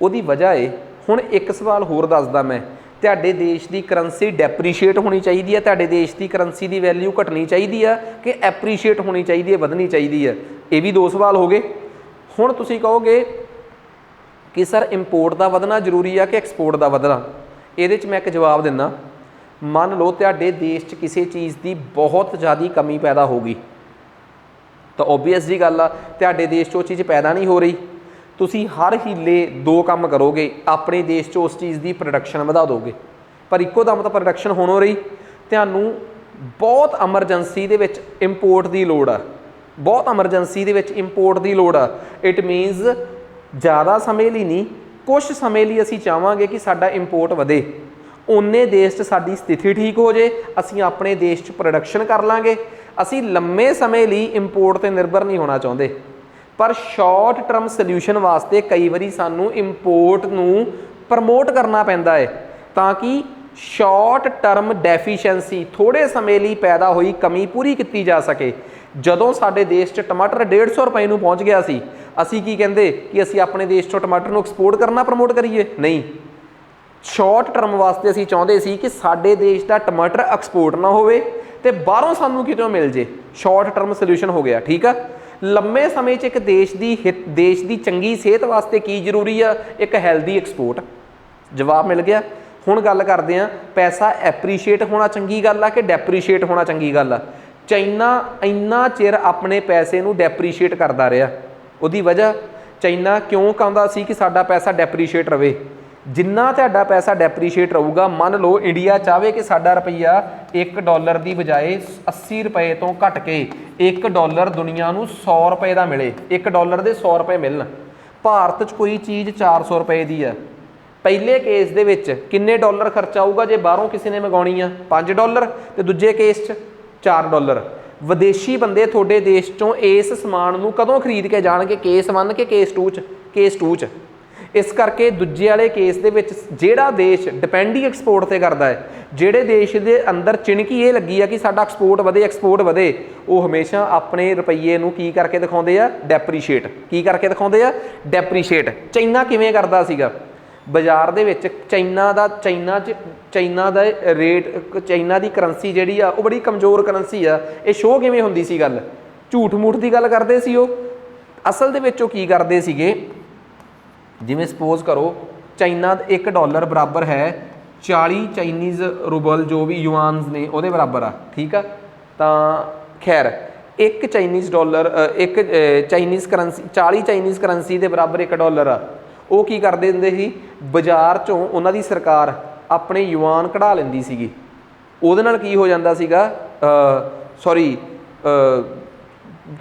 ਉਹਦੀ ਵਜ੍ਹਾ ਹੈ। ਹੁਣ ਇੱਕ ਸਵਾਲ ਹੋਰ ਦੱਸਦਾ ਮੈਂ, ਤੁਹਾਡੇ ਦੇਸ਼ ਦੀ ਕਰੰਸੀ ਡੈਪਰੀਸ਼ੀਏਟ ਹੋਣੀ ਚਾਹੀਦੀ ਹੈ, ਤੁਹਾਡੇ ਦੇਸ਼ ਦੀ ਕਰੰਸੀ ਦੀ ਵੈਲਿਊ ਘਟਣੀ ਚਾਹੀਦੀ ਆ ਕਿ ਐਪਰੀਸ਼ੀਏਟ ਹੋਣੀ ਚਾਹੀਦੀ ਹੈ, ਵਧਣੀ ਚਾਹੀਦੀ ਹੈ? ਇਹ ਵੀ 2 ਸਵਾਲ ਹੋ ਗਏ। ਹੁਣ ਤੁਸੀਂ ਕਹੋਗੇ ਕਿ ਸਰ ਇੰਪੋਰਟ ਦਾ ਵਧਣਾ ਜ਼ਰੂਰੀ ਆ ਕਿ ਐਕਸਪੋਰਟ ਦਾ ਵਧਣਾ? ਇਹਦੇ 'ਚ ਮੈਂ ਇੱਕ ਜਵਾਬ ਦਿੰਦਾ। ਮੰਨ ਲਓ ਤੁਹਾਡੇ ਦੇਸ਼ 'ਚ ਕਿਸੇ ਚੀਜ਼ ਦੀ ਬਹੁਤ ਜ਼ਿਆਦਾ ਕਮੀ ਪੈਦਾ ਹੋ ਗਈ, ਤਾਂ ਓਬਵੀਅਸ ਜੀ ਗੱਲ ਆ ਤੁਹਾਡੇ ਦੇਸ਼ 'ਚ ਉਹ ਚੀਜ਼ ਪੈਦਾ ਨਹੀਂ ਹੋ ਰਹੀ। ਤੁਸੀਂ ਹਰ ਹੀਲੇ 2 ਕੰਮ ਕਰੋਗੇ, ਆਪਣੇ ਦੇਸ਼ 'ਚ ਉਸ ਚੀਜ਼ ਦੀ ਪ੍ਰੋਡਕਸ਼ਨ ਵਧਾ ਦੋਗੇ, ਪਰ ਇੱਕੋ ਦਮ ਤਾਂ ਪ੍ਰੋਡਕਸ਼ਨ ਹੋਣੋਂ ਰਹੀ। ਤੁਹਾਨੂੰ ਬਹੁਤ ਐਮਰਜੈਂਸੀ ਦੇ ਵਿੱਚ ਇੰਪੋਰਟ ਦੀ ਲੋੜ ਆ, ਬਹੁਤ ਐਮਰਜੈਂਸੀ ਦੇ ਵਿੱਚ ਇੰਪੋਰਟ ਦੀ ਲੋੜ ਆ। ਇਟ ਮੀਨਸ ਜ਼ਿਆਦਾ ਸਮੇਂ ਲਈ ਨਹੀਂ, ਕੁਛ ਸਮੇਂ ਲਈ ਅਸੀਂ ਚਾਹਾਂਗੇ ਕਿ ਸਾਡਾ ਇੰਪੋਰਟ ਵਧੇ। ਉਨੇ ਦੇਸ਼ 'ਚ ਸਾਡੀ ਸਥਿਤੀ ਠੀਕ ਹੋ ਜੇ, ਅਸੀਂ ਆਪਣੇ ਦੇਸ਼ 'ਚ ਪ੍ਰੋਡਕਸ਼ਨ ਕਰ ਲਾਂਗੇ। ਅਸੀਂ ਲੰਮੇ ਸਮੇਂ ਲਈ ਇੰਪੋਰਟ 'ਤੇ ਨਿਰਭਰ ਨਹੀਂ ਹੋਣਾ ਚਾਹੁੰਦੇ, ਪਰ ਸ਼ਾਰਟ ਟਰਮ ਸੋਲਿਊਸ਼ਨ ਵਾਸਤੇ ਕਈ ਵਾਰੀ ਸਾਨੂੰ ਇੰਪੋਰਟ ਨੂੰ ਪ੍ਰਮੋਟ ਕਰਨਾ ਪੈਂਦਾ ਹੈ, ਤਾਂ ਕਿ ਸ਼ਾਰਟ ਟਰਮ ਡੈਫੀਸ਼ੀਐਂਸੀ ਥੋੜ੍ਹੇ ਸਮੇਂ ਲਈ ਪੈਦਾ ਹੋਈ ਕਮੀ ਪੂਰੀ ਕੀਤੀ ਜਾ ਸਕੇ। ਜਦੋਂ ਸਾਡੇ ਦੇਸ਼ 'ਚ ਟਮਾਟਰ 150 ਰੁਪਏ ਨੂੰ ਪਹੁੰਚ ਗਿਆ ਸੀ, ਅਸੀਂ ਕੀ ਕਹਿੰਦੇ ਕਿ ਅਸੀਂ ਆਪਣੇ ਦੇਸ਼ 'ਚੋਂ ਟਮਾਟਰ ਨੂੰ ਐਕਸਪੋਰਟ ਕਰਨਾ ਪ੍ਰਮੋਟ ਕਰੀਏ? ਨਹੀਂ, ਸ਼ਾਰਟ ਟਰਮ ਵਾਸਤੇ ਅਸੀਂ ਚਾਹੁੰਦੇ ਸੀ ਕਿ ਸਾਡੇ ਦੇਸ਼ ਦਾ ਟਮਾਟਰ ਐਕਸਪੋਰਟ ਨਾ ਹੋਵੇ ਤੇ ਬਾਹਰੋਂ ਸਾਨੂੰ ਕਿਤੋਂ ਮਿਲ ਜੇ। ਸ਼ਾਰਟ ਟਰਮ ਸੋਲਿਊਸ਼ਨ ਹੋ ਗਿਆ, ਠੀਕ ਆ। ਲੰਮੇ ਸਮੇਂ 'ਚ ਇੱਕ ਦੇਸ਼ ਦੀ ਚੰਗੀ ਸਿਹਤ ਵਾਸਤੇ ਕੀ ਜ਼ਰੂਰੀ ਆ? ਇੱਕ ਹੈਲਦੀ ਐਕਸਪੋਰਟ। ਜਵਾਬ ਮਿਲ ਗਿਆ। ਹੁਣ ਗੱਲ ਕਰਦੇ ਹਾਂ, ਪੈਸਾ ਐਪਰੀਸ਼ੀਏਟ ਹੋਣਾ ਚੰਗੀ ਗੱਲ ਆ ਕਿ ਡੈਪਰੀਸ਼ੀਏਟ ਹੋਣਾ ਚੰਗੀ ਗੱਲ ਆ? ਚਾਈਨਾ ਇੰਨਾ ਚਿਰ ਆਪਣੇ ਪੈਸੇ ਨੂੰ ਡੈਪਰੀਸ਼ੀਏਟ ਕਰਦਾ ਰਿਹਾ। ਉਹਦੀ ਵਜ੍ਹਾ ਚਾਈਨਾ ਕਿਉਂ ਕਹਿੰਦਾ ਸੀ ਕਿ ਸਾਡਾ ਪੈਸਾ ਡੈਪਰੀਸ਼ੀਏਟ ਰਵੇ? ਜਿੰਨਾ ਤੁਹਾਡਾ ਪੈਸਾ ਡੈਪਰੀਸ਼ੀਏਟ ਰਹੂਗਾ, ਮੰਨ ਲਓ ਇੰਡੀਆ ਚਾਹਵੇ ਕਿ ਸਾਡਾ ਰੁਪਈਆ $1 ਦੀ ਬਜਾਏ 80 ਰੁਪਏ ਤੋਂ ਘਟ ਕੇ $1 ਦੁਨੀਆ ਨੂੰ 100 ਰੁਪਏ ਦਾ ਮਿਲੇ, $1 ਦੇ 100 ਰੁਪਏ ਮਿਲਣ। ਭਾਰਤ 'ਚ ਕੋਈ ਚੀਜ਼ 400 ਰੁਪਏ ਦੀ ਆ, ਪਹਿਲੇ ਕੇਸ ਦੇ ਵਿੱਚ ਕਿੰਨੇ ਡਾਲਰ ਖਰਚਾ ਆਊਗਾ ਜੇ ਬਾਹਰੋਂ ਕਿਸੇ ਨੇ ਮੰਗਾਉਣੀ ਆ? $5, ਤੇ ਦੂਜੇ ਕੇਸ 'ਚ $4। ਵਿਦੇਸ਼ੀ ਬੰਦੇ ਤੁਹਾਡੇ ਦੇਸ਼ 'ਚੋਂ ਇਸ ਸਮਾਨ ਨੂੰ ਕਦੋਂ ਖਰੀਦ ਕੇ ਜਾਣਗੇ? ਕੇਸ 1 ਕਿ ਕੇਸ 2 'ਚ? ਕੇਸ 2 'ਚ। ਇਸ ਕਰਕੇ ਦੂਜੇ ਵਾਲੇ ਕੇਸ ਦੇ ਵਿੱਚ ਜਿਹੜਾ ਦੇਸ਼ ਡਿਪੈਂਡ ਹੀ ਐਕਸਪੋਰਟ 'ਤੇ ਕਰਦਾ ਹੈ, ਜਿਹੜੇ ਦੇਸ਼ ਦੇ ਅੰਦਰ ਚਿਣਕੀ ਇਹ ਲੱਗੀ ਆ ਕਿ ਸਾਡਾ ਐਕਸਪੋਰਟ ਵਧੇ, ਉਹ ਹਮੇਸ਼ਾ ਆਪਣੇ ਰੁਪਈਏ ਨੂੰ ਕੀ ਕਰਕੇ ਦਿਖਾਉਂਦੇ ਆ? ਡੈਪਰੀਸ਼ੀਏਟ। ਕੀ ਕਰਕੇ ਦਿਖਾਉਂਦੇ ਆ? ਡੈਪਰੀਸ਼ੀਏਟ। ਚਾਈਨਾ ਕਿਵੇਂ ਕਰਦਾ ਸੀਗਾ? ਬਾਜ਼ਾਰ ਦੇ ਵਿੱਚ ਚਾਈਨਾ ਦਾ ਰੇਟ, ਚਾਈਨਾ ਦੀ ਕਰੰਸੀ ਜਿਹੜੀ ਆ ਉਹ ਬੜੀ ਕਮਜ਼ੋਰ ਕਰੰਸੀ ਆ। ਇਹ ਸ਼ੋਅ ਕਿਵੇਂ ਹੁੰਦੀ ਸੀ ਗੱਲ? ਝੂਠ ਮੂਠ ਦੀ ਗੱਲ ਕਰਦੇ ਸੀ ਉਹ। ਅਸਲ ਦੇ ਵਿੱਚ ਉਹ ਕੀ ਕਰਦੇ ਸੀਗੇ, ਜਿਵੇਂ ਸਪੋਜ਼ ਕਰੋ ਚਾਈਨਾ ਦਾ $1 ਬਰਾਬਰ ਹੈ 40 ਚਾਈਨੀਜ਼ ਰੂਬਲ, ਜੋ ਵੀ ਯੂਆਨਸ ਨੇ ਉਹਦੇ ਬਰਾਬਰ ਆ, ਠੀਕ ਆ। ਤਾਂ ਖੈਰ ਇੱਕ ਚਾਈਨੀਜ਼ ਕਰੰਸੀ 40 ਚਾਈਨੀਜ਼ ਕਰੰਸੀ ਦੇ ਬਰਾਬਰ $1 ਆ। ਉਹ ਕੀ ਕਰਦੇ ਹੁੰਦੇ ਸੀ, ਬਾਜ਼ਾਰ 'ਚੋਂ ਉਹਨਾਂ ਦੀ ਸਰਕਾਰ ਆਪਣੇ ਯੂਆਨ ਕਢਾ ਲੈਂਦੀ ਸੀਗੀ। ਉਹਦੇ ਨਾਲ ਕੀ ਹੋ ਜਾਂਦਾ ਸੀਗਾ,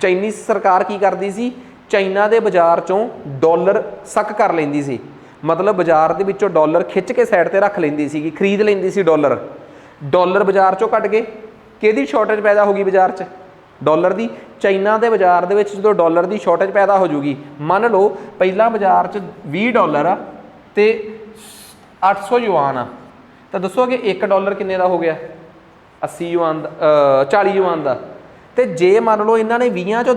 ਚਾਈਨੀਜ਼ ਸਰਕਾਰ ਕੀ ਕਰਦੀ ਸੀ, ਚਾਈਨਾ ਦੇ ਬਾਜ਼ਾਰ 'ਚੋਂ ਡਾਲਰ ਸੱਕ ਕਰ ਲੈਂਦੀ ਸੀ। ਮਤਲਬ ਬਾਜ਼ਾਰ ਦੇ ਵਿੱਚੋਂ ਡਾਲਰ ਖਿੱਚ ਕੇ ਸਾਈਡ 'ਤੇ ਰੱਖ ਲੈਂਦੀ ਸੀਗੀ, ਖਰੀਦ ਲੈਂਦੀ ਸੀ ਡਾਲਰ ਬਾਜ਼ਾਰ 'ਚੋਂ ਕੱਢ ਕੇ। ਕਿਹਦੀ ਸ਼ਾਰਟੇਜ ਪੈਦਾ ਹੋ ਗਈ ਬਾਜ਼ਾਰ 'ਚ? ਡਾਲਰ ਦੀ। ਚਾਈਨਾ ਦੇ ਬਾਜ਼ਾਰ ਦੇ ਵਿੱਚ ਜਦੋਂ ਡਾਲਰ ਦੀ ਸ਼ਾਰਟੇਜ ਪੈਦਾ ਹੋ ਜੂਗੀ, ਮੰਨ ਲਓ ਪਹਿਲਾਂ ਬਾਜ਼ਾਰ 'ਚ $20 ਆ ਤੇ 800 ਯੂਆਨ ਆ, ਤਾਂ ਦੱਸੋ ਕਿ $1 ਕਿੰਨੇ ਦਾ ਹੋ ਗਿਆ? 80 ਯੂਆਨ ਦਾ, 40 ਯੂਆਨ ਦਾ। ਤੇ ਜੇ ਮੰਨ ਲਓ ਇਹਨਾਂ ਨੇ 20 ਚੋਂ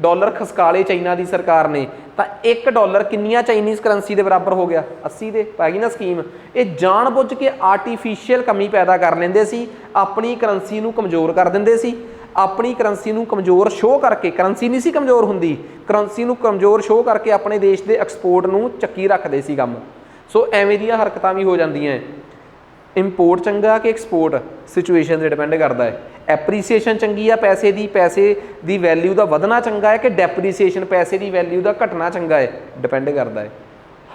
$10 ਖਸਕਾ ਲਏ ਚਾਈਨਾ ਦੀ ਸਰਕਾਰ ਨੇ, ਤਾਂ $1 ਕਿੰਨੀਆਂ ਚਾਈਨੀਜ਼ ਕਰੰਸੀ ਦੇ ਬਰਾਬਰ ਹੋ ਗਿਆ? 80 ਦੇ। ਪੈ ਗਈ ਨਾ ਸਕੀਮ। ਇਹ ਜਾਣ ਬੁੱਝ ਕੇ ਆਰਟੀਫਿਸ਼ੀਅਲ ਕਮੀ ਪੈਦਾ ਕਰ ਲੈਂਦੇ ਸੀ, ਆਪਣੀ ਕਰੰਸੀ ਨੂੰ ਕਮਜ਼ੋਰ ਕਰ ਦਿੰਦੇ ਸੀ। ਆਪਣੀ ਕਰੰਸੀ ਨੂੰ ਕਮਜ਼ੋਰ ਸ਼ੋਅ ਕਰਕੇ, ਕਰੰਸੀ ਨਹੀਂ ਸੀ ਕਮਜ਼ੋਰ ਹੁੰਦੀ, ਕਰੰਸੀ ਨੂੰ ਕਮਜ਼ੋਰ ਸ਼ੋਅ ਕਰਕੇ ਆਪਣੇ ਦੇਸ਼ ਦੇ ਐਕਸਪੋਰਟ ਨੂੰ ਚੱਕੀ ਰੱਖਦੇ ਸੀ ਕੰਮ। ਸੋ ਐਵੇਂ ਦੀਆਂ ਹਰਕਤਾਂ ਵੀ ਹੋ ਜਾਂਦੀਆਂ। ਇੰਪੋਰਟ ਚੰਗਾ ਕਿ ਐਕਸਪੋਰਟ? ਸਿਚੁਏਸ਼ਨ 'ਤੇ ਡਿਪੈਂਡ ਕਰਦਾ ਹੈ। ਐਪਰੀਸੀਏਸ਼ਨ ਚੰਗੀ ਆ ਪੈਸੇ ਦੀ ਵੈਲਿਊ ਦਾ ਵਧਣਾ ਚੰਗਾ ਹੈ ਕਿ ਡੈਪਰੀਸੀਏਸ਼ਨ ਪੈਸੇ ਦੀ ਵੈਲਿਊ ਦਾ ਘਟਣਾ ਚੰਗਾ ਹੈ? ਡਿਪੈਂਡ ਕਰਦਾ ਹੈ।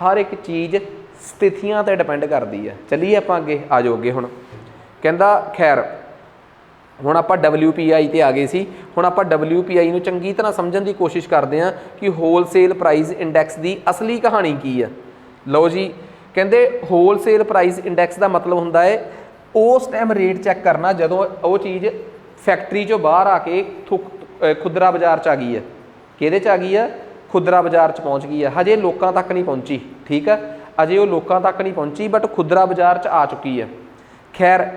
ਹਰ ਇੱਕ ਚੀਜ਼ ਸਥਿਤੀਆਂ 'ਤੇ ਡਿਪੈਂਡ ਕਰਦੀ ਹੈ। ਚੱਲੀਏ ਆਪਾਂ ਅੱਗੇ, ਆ ਜਾਓ ਅੱਗੇ। ਹੁਣ ਕਹਿੰਦਾ ਖੈਰ ਹੁਣ ਆਪਾਂ WPI 'ਤੇ ਆ ਗਏ ਸੀ। ਹੁਣ ਆਪਾਂ WPI ਨੂੰ ਚੰਗੀ ਤਰ੍ਹਾਂ ਸਮਝਣ ਦੀ ਕੋਸ਼ਿਸ਼ ਕਰਦੇ ਹਾਂ ਕਿ ਹੋਲਸੇਲ ਪ੍ਰਾਈਸ ਇੰਡੈਕਸ ਦੀ ਅਸਲੀ ਕਹਾਣੀ ਕੀ ਆ। ਲਓ ਜੀ, ਕਹਿੰਦੇ ਹੋਲਸੇਲ ਪ੍ਰਾਈਸ ਇੰਡੈਕਸ ਦਾ ਮਤਲਬ ਹੁੰਦਾ ਹੈ ਉਸ ਟਾਈਮ ਰੇਟ ਚੈੱਕ ਕਰਨਾ ਜਦੋਂ ਉਹ ਚੀਜ਼ ਫੈਕਟਰੀ 'ਚੋਂ ਬਾਹਰ ਆ ਕੇ ਖੁਦਰਾ ਬਾਜ਼ਾਰ 'ਚ ਆ ਗਈ ਹੈ। ਕਿਹਦੇ 'ਚ ਆ ਗਈ ਆ? ਖੁਦਰਾ ਬਾਜ਼ਾਰ 'ਚ ਪਹੁੰਚ ਗਈ ਹੈ। ਹਜੇ ਲੋਕਾਂ ਤੱਕ ਨਹੀਂ ਪਹੁੰਚੀ, ਠੀਕ ਆ, ਅਜੇ ਉਹ ਲੋਕਾਂ ਤੱਕ ਨਹੀਂ ਪਹੁੰਚੀ, ਬਟ ਖੁਦਰਾ ਬਾਜ਼ਾਰ 'ਚ ਆ ਚੁੱਕੀ ਹੈ। ਖੈਰ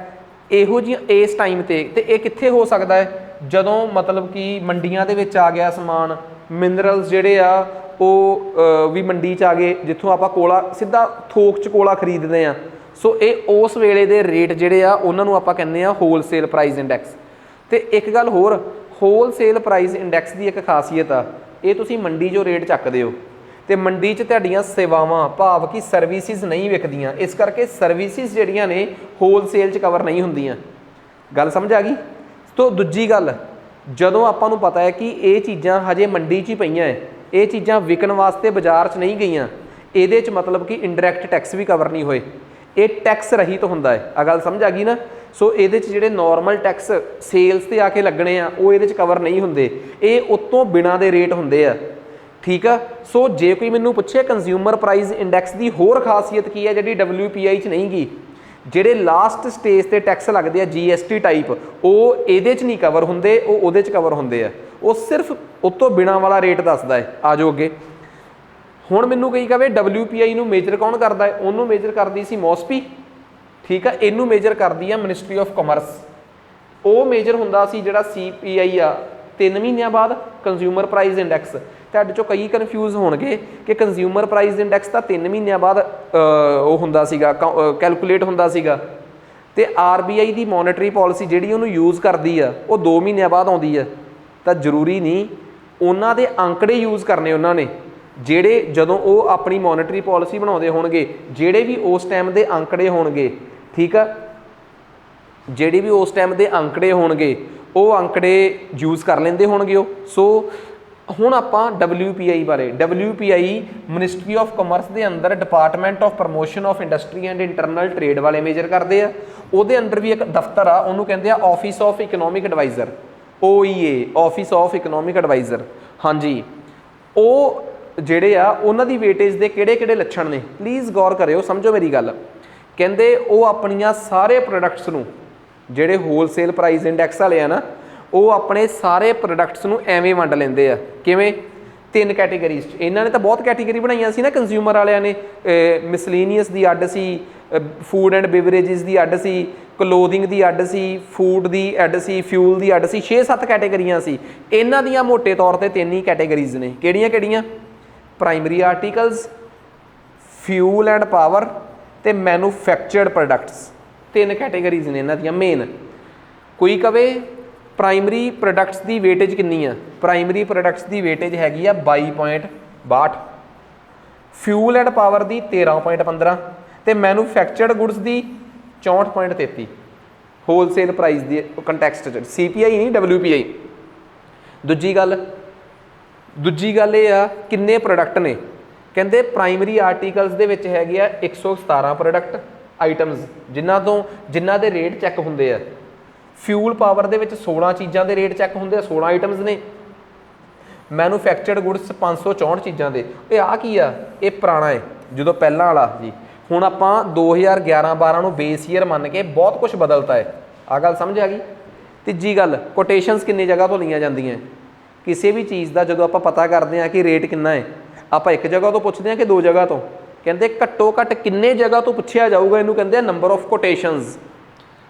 ਇਹੋ ਜਿਹੀਆਂ ਇਸ ਟਾਈਮ 'ਤੇ ਇਹ ਕਿੱਥੇ ਹੋ ਸਕਦਾ ਹੈ? ਜਦੋਂ ਮਤਲਬ ਕਿ ਮੰਡੀਆਂ ਦੇ ਵਿੱਚ ਆ ਗਿਆ ਸਮਾਨ, ਮਿਨਰਲਸ ਜਿਹੜੇ ਆ ਉਹ ਵੀ ਮੰਡੀ 'ਚ ਆ ਗਏ, ਜਿੱਥੋਂ ਆਪਾਂ ਕੋਲਾ ਸਿੱਧਾ ਥੋਕ 'ਚ ਕੋਲਾ ਖਰੀਦਦੇ ਹਾਂ। ਸੋ ਇਹ ਉਸ ਵੇਲੇ ਦੇ ਰੇਟ ਜਿਹੜੇ ਆ ਉਹਨਾਂ ਨੂੰ ਆਪਾਂ ਕਹਿੰਦੇ ਆ ਹੋਲਸੇਲ ਪ੍ਰਾਈਸ ਇੰਡੈਕਸ। ਤੇ ਇੱਕ ਗੱਲ ਹੋਰ, ਹੋਲਸੇਲ ਪ੍ਰਾਈਸ ਇੰਡੈਕਸ ਦੀ ਇੱਕ ਖਾਸੀਅਤ ਆ, ਇਹ ਤੁਸੀਂ ਮੰਡੀ 'ਚੋਂ ਰੇਟ ਚੱਕਦੇ ਹੋ ਤੇ ਮੰਡੀ 'ਚ ਤੁਹਾਡੀਆਂ ਸੇਵਾਵਾਂ ਭਾਵ ਕਿ ਸਰਵਿਸਿਜ਼ ਨਹੀਂ ਵਿਕਦੀਆਂ, ਇਸ ਕਰਕੇ ਸਰਵਿਸਿਜ਼ ਜਿਹੜੀਆਂ ਨੇ ਹੋਲਸੇਲ 'ਚ ਕਵਰ ਨਹੀਂ ਹੁੰਦੀਆਂ। ਗੱਲ ਸਮਝ ਆ ਗਈ? ਤੋਂ ਦੂਜੀ ਗੱਲ, ਜਦੋਂ ਆਪਾਂ ਨੂੰ ਪਤਾ ਹੈ ਕਿ ਇਹ ਚੀਜ਼ਾਂ ਹਜੇ ਮੰਡੀ 'ਚ ਹੀ ਪਈਆਂ ਹੈ, ਇਹ ਚੀਜ਼ਾਂ ਵਿਕਣ ਵਾਸਤੇ ਬਾਜ਼ਾਰ 'ਚ ਨਹੀਂ ਗਈਆਂ, ਇਹਦੇ 'ਚ ਮਤਲਬ ਕਿ ਇਨਡਾਇਰੈਕਟ ਟੈਕਸ ਵੀ ਕਵਰ ਨਹੀਂ ਹੋਏ, ਇਹ ਟੈਕਸ ਰਹਿਤ ਹੁੰਦਾ ਹੈ। ਆ ਗੱਲ ਸਮਝ ਆ ਗਈ ਨਾ? ਸੋ ਇਹਦੇ 'ਚ ਜਿਹੜੇ ਨੋਰਮਲ ਟੈਕਸ ਸੇਲਸ 'ਤੇ ਆ ਕੇ ਲੱਗਣੇ ਆ ਉਹ ਇਹਦੇ 'ਚ ਕਵਰ ਨਹੀਂ ਹੁੰਦੇ, ਇਹ ਉਤੋਂ ਬਿਨਾਂ ਦੇ ਰੇਟ ਹੁੰਦੇ ਆ, ਠੀਕ ਆ। ਸੋ ਜੇ ਕੋਈ ਮੈਨੂੰ ਪੁੱਛੇ ਕੰਜ਼ਿਊਮਰ ਪ੍ਰਾਈਸ ਇੰਡੈਕਸ ਦੀ ਹੋਰ ਖਾਸੀਅਤ ਕੀ ਹੈ ਜਿਹੜੀ WPI 'ਚ ਨਹੀਂ ਗਈ, ਜਿਹੜੇ ਲਾਸਟ ਸਟੇਜ ਤੇ ਟੈਕਸ ਲੱਗਦੇ ਆ GST ਟਾਈਪ, ਉਹ ਇਹਦੇ 'ਚ ਨਹੀਂ ਕਵਰ ਹੁੰਦੇ, ਉਹ ਉਹਦੇ 'ਚ ਕਵਰ ਹੁੰਦੇ ਆ। ਉਹ ਸਿਰਫ ਉਤੋਂ ਬਿਨਾਂ ਵਾਲਾ ਰੇਟ ਦੱਸਦਾ ਹੈ। ਆ ਜਾਓ ਅੱਗੇ। ਹੁਣ ਮੈਨੂੰ ਕਹੀ ਕਵੇ WPI ਨੂੰ ਮੇਜਰ ਕੌਣ ਕਰਦਾ ਹੈ? ਉਹਨੂੰ ਮੇਜਰ ਕਰਦੀ ਸੀ ਮੋਸਪੀ, ਠੀਕ ਆ। ਇਹਨੂੰ ਮੇਜਰ ਕਰਦੀ ਆ ਮਿਨਿਸਟਰੀ ਆਫ ਕਾਮਰਸ। ਉਹ ਮੇਜਰ ਹੁੰਦਾ ਸੀ ਜਿਹੜਾ CPI ਆ 3 ਮਹੀਨਿਆਂ ਬਾਅਦ, ਕੰਜ਼ਿਊਮਰ ਪ੍ਰਾਈਸ ਇੰਡੈਕਸ। ਤੁਹਾਡੇ ਚੋਂ ਕਈ ਕਨਫਿਊਜ਼ ਹੋਣਗੇ ਕਿ ਕੰਜ਼ਿਊਮਰ ਪ੍ਰਾਈਸ ਇੰਡੈਕਸ ਤਾਂ 3 ਮਹੀਨਿਆਂ ਬਾਅਦ ਉਹ ਹੁੰਦਾ ਸੀਗਾ, ਕੈਲਕੂਲੇਟ ਹੁੰਦਾ ਸੀਗਾ, ਤੇ RBI ਦੀ ਮੋਨਿਟਰੀ ਪਾਲਿਸੀ ਜਿਹੜੀ ਉਹਨੂੰ ਯੂਜ਼ ਕਰਦੀ ਆ ਉਹ 2 ਮਹੀਨਿਆਂ ਬਾਅਦ ਆਉਂਦੀ ਆ। ਤਾਂ ਜ਼ਰੂਰੀ ਨਹੀਂ, ਉਹਨਾਂ ਦੇ ਅੰਕੜੇ ਯੂਜ਼ ਕਰਨੇ ਉਹਨਾਂ ਨੇ, ਜਿਹੜੇ ਜਦੋਂ ਉਹ ਆਪਣੀ ਮੋਨਿਟਰੀ ਪਾਲਿਸੀ ਬਣਾਉਂਦੇ ਹੋਣਗੇ, ਜਿਹੜੇ ਵੀ ਉਸ ਟਾਈਮ ਦੇ ਅੰਕੜੇ ਹੋਣਗੇ, ਠੀਕ ਆ, ਜਿਹੜੇ ਵੀ ਉਸ ਟਾਈਮ ਦੇ ਅੰਕੜੇ ਹੋਣਗੇ ਉਹ ਅੰਕੜੇ ਯੂਜ਼ ਕਰ ਲੈਂਦੇ ਹੋਣਗੇ ਉਹ। ਸੋ ਹੁਣ ਆਪਾਂ WPI ਬਾਰੇ, WPI ਮਿਨਿਸਟਰੀ ਆਫ ਕਾਮਰਸ ਦੇ ਅੰਦਰ department of promotion of industry and internal trade ਵਾਲੇ ਮੇਜਰ ਕਰਦੇ ਆ। ਉਹਦੇ ਅੰਡਰ ਵੀ ਇੱਕ ਦਫ਼ਤਰ ਆ, ਉਹਨੂੰ ਕਹਿੰਦੇ ਆ office of economic adviser, OEA, office of economic adviser. ਹਾਂਜੀ, ਉਹ ਜਿਹੜੇ ਆ ਉਹਨਾਂ ਦੀ ਵੇਟੇਜ ਦੇ ਕਿਹੜੇ ਕਿਹੜੇ ਲੱਛਣ ਨੇ, ਪਲੀਜ਼ ਗੌਰ ਕਰਿਓ, ਸਮਝੋ ਮੇਰੀ ਗੱਲ। ਕਹਿੰਦੇ ਉਹ ਆਪਣੀਆਂ ਸਾਰੇ ਪ੍ਰੋਡਕਟਸ ਨੂੰ, ਜਿਹੜੇ ਹੋਲਸੇਲ ਪ੍ਰਾਈਸ ਇੰਡੈਕਸ ਵਾਲੇ ਆ ਨਾ, ਉਹ ਆਪਣੇ ਸਾਰੇ ਪ੍ਰੋਡਕਟਸ ਨੂੰ ਐਵੇਂ ਵੰਡ ਲੈਂਦੇ ਆ। ਕਿਵੇਂ? 3 ਕੈਟੇਗਰੀਜ਼ 'ਚ। ਇਹਨਾਂ ਨੇ ਤਾਂ ਬਹੁਤ ਕੈਟੇਗਰੀ ਬਣਾਈਆਂ ਸੀ ਨਾ ਕੰਜ਼ਿਊਮਰ ਵਾਲਿਆਂ ਨੇ। ਮਿਸਲੀਨੀਅਸ ਦੀ ਅੱਡ ਸੀ, ਫੂਡ ਐਂਡ ਬਿਵਰੇਜਿਸ ਦੀ ਅੱਡ ਸੀ, ਕਲੋਥਿੰਗ ਦੀ ਅੱਡ ਸੀ, ਫੂਡ ਦੀ ਅੱਡ ਸੀ, ਫਿਊਲ ਦੀ ਅੱਡ ਸੀ, 6-7 ਕੈਟੇਗਰੀਆਂ ਸੀ। ਇਹਨਾਂ ਦੀਆਂ ਮੋਟੇ ਤੌਰ ਤੇ 3 ਹੀ ਕੈਟੇਗਰੀਜ਼ ਨੇ। ਕਿਹੜੀਆਂ ਕਿਹੜੀਆਂ? Primary articles, fuel and power ਤੇ ਮੈਨੂਫੈਕਚਰਡ ਪ੍ਰੋਡਕਟਸ। 3 ਕੈਟੇਗਰੀਜ਼ ਨੇ ਇਹਨਾਂ ਦੀਆਂ ਮੇਨ। ਕੋਈ ਕਵੇ ਪ੍ਰਾਇਮਰੀ ਪ੍ਰੋਡਕਟਸ ਦੀ ਵੇਟੇਜ ਕਿੰਨੀ ਆ? ਪ੍ਰਾਇਮਰੀ ਪ੍ਰੋਡਕਟਸ ਦੀ ਵੇਟੇਜ ਹੈਗੀ ਆ 22.62, ਫਿਊਲ ਐਂਡ ਪਾਵਰ ਦੀ 13.15 ਤੇ ਮੈਨੂਫੈਕਚਰਡ ਗੁੱਡਸ ਦੀ 64.33। ਹੋਲਸੇਲ ਪ੍ਰਾਈਸ ਦੀ ਕੰਟੈਕਸਟ 'ਚ CPI ਨਹੀਂ, WPI। ਦੂਜੀ ਗੱਲ ਇਹ ਆ ਕਿੰਨੇ ਪ੍ਰੋਡਕਟ ਨੇ। ਕਹਿੰਦੇ ਪ੍ਰਾਇਮਰੀ ਆਰਟੀਕਲਸ ਦੇ ਵਿੱਚ ਹੈਗੇ ਆ 117 ਪ੍ਰੋਡਕਟ ਆਈਟਮਸ, ਜਿਨ੍ਹਾਂ ਦੇ ਰੇਟ ਚੈੱਕ ਹੁੰਦੇ ਆ। ਫਿਊਲ ਪਾਵਰ ਦੇ ਵਿੱਚ 16 ਚੀਜ਼ਾਂ ਦੇ ਰੇਟ ਚੈੱਕ ਹੁੰਦੇ ਆ, 16 ਆਈਟਮਸ ਨੇ। ਮੈਨੂਫੈਕਚਰਡ ਗੁੱਡਸ 564 ਚੀਜ਼ਾਂ ਦੇ। ਇਹ ਆ ਕੀ ਆ? ਇਹ ਪੁਰਾਣਾ ਹੈ, ਜਦੋਂ ਪਹਿਲਾਂ ਵਾਲਾ ਜੀ। ਹੁਣ ਆਪਾਂ 2011-12 ਨੂੰ ਬੇਸ ਈਅਰ ਮੰਨ ਕੇ ਬਹੁਤ ਕੁਝ ਬਦਲਤਾ ਹੈ। ਆਹ ਗੱਲ ਸਮਝ ਆ ਗਈ। ਤੀਜੀ ਗੱਲ, ਕੋਟੇਸ਼ਨਸ ਕਿੰਨੀ ਜਗ੍ਹਾ ਤੋਂ ਲਈਆਂ ਜਾਂਦੀਆਂ। ਕਿਸੇ ਵੀ ਚੀਜ਼ ਦਾ ਜਦੋਂ ਆਪਾਂ ਪਤਾ ਕਰਦੇ ਹਾਂ ਕਿ ਰੇਟ ਕਿੰਨਾ ਹੈ, ਆਪਾਂ ਇੱਕ ਜਗ੍ਹਾ ਤੋਂ ਪੁੱਛਦੇ ਹਾਂ ਕਿ 2 ਜਗ੍ਹਾ ਤੋਂ। ਕਹਿੰਦੇ ਘੱਟੋ ਘੱਟ ਕਿੰਨੇ ਜਗ੍ਹਾ ਤੋਂ ਪੁੱਛਿਆ ਜਾਊਗਾ, ਇਹਨੂੰ ਕਹਿੰਦੇ ਆ ਨੰਬਰ ਆਫ ਕੋਟੇਸ਼ਨਸ।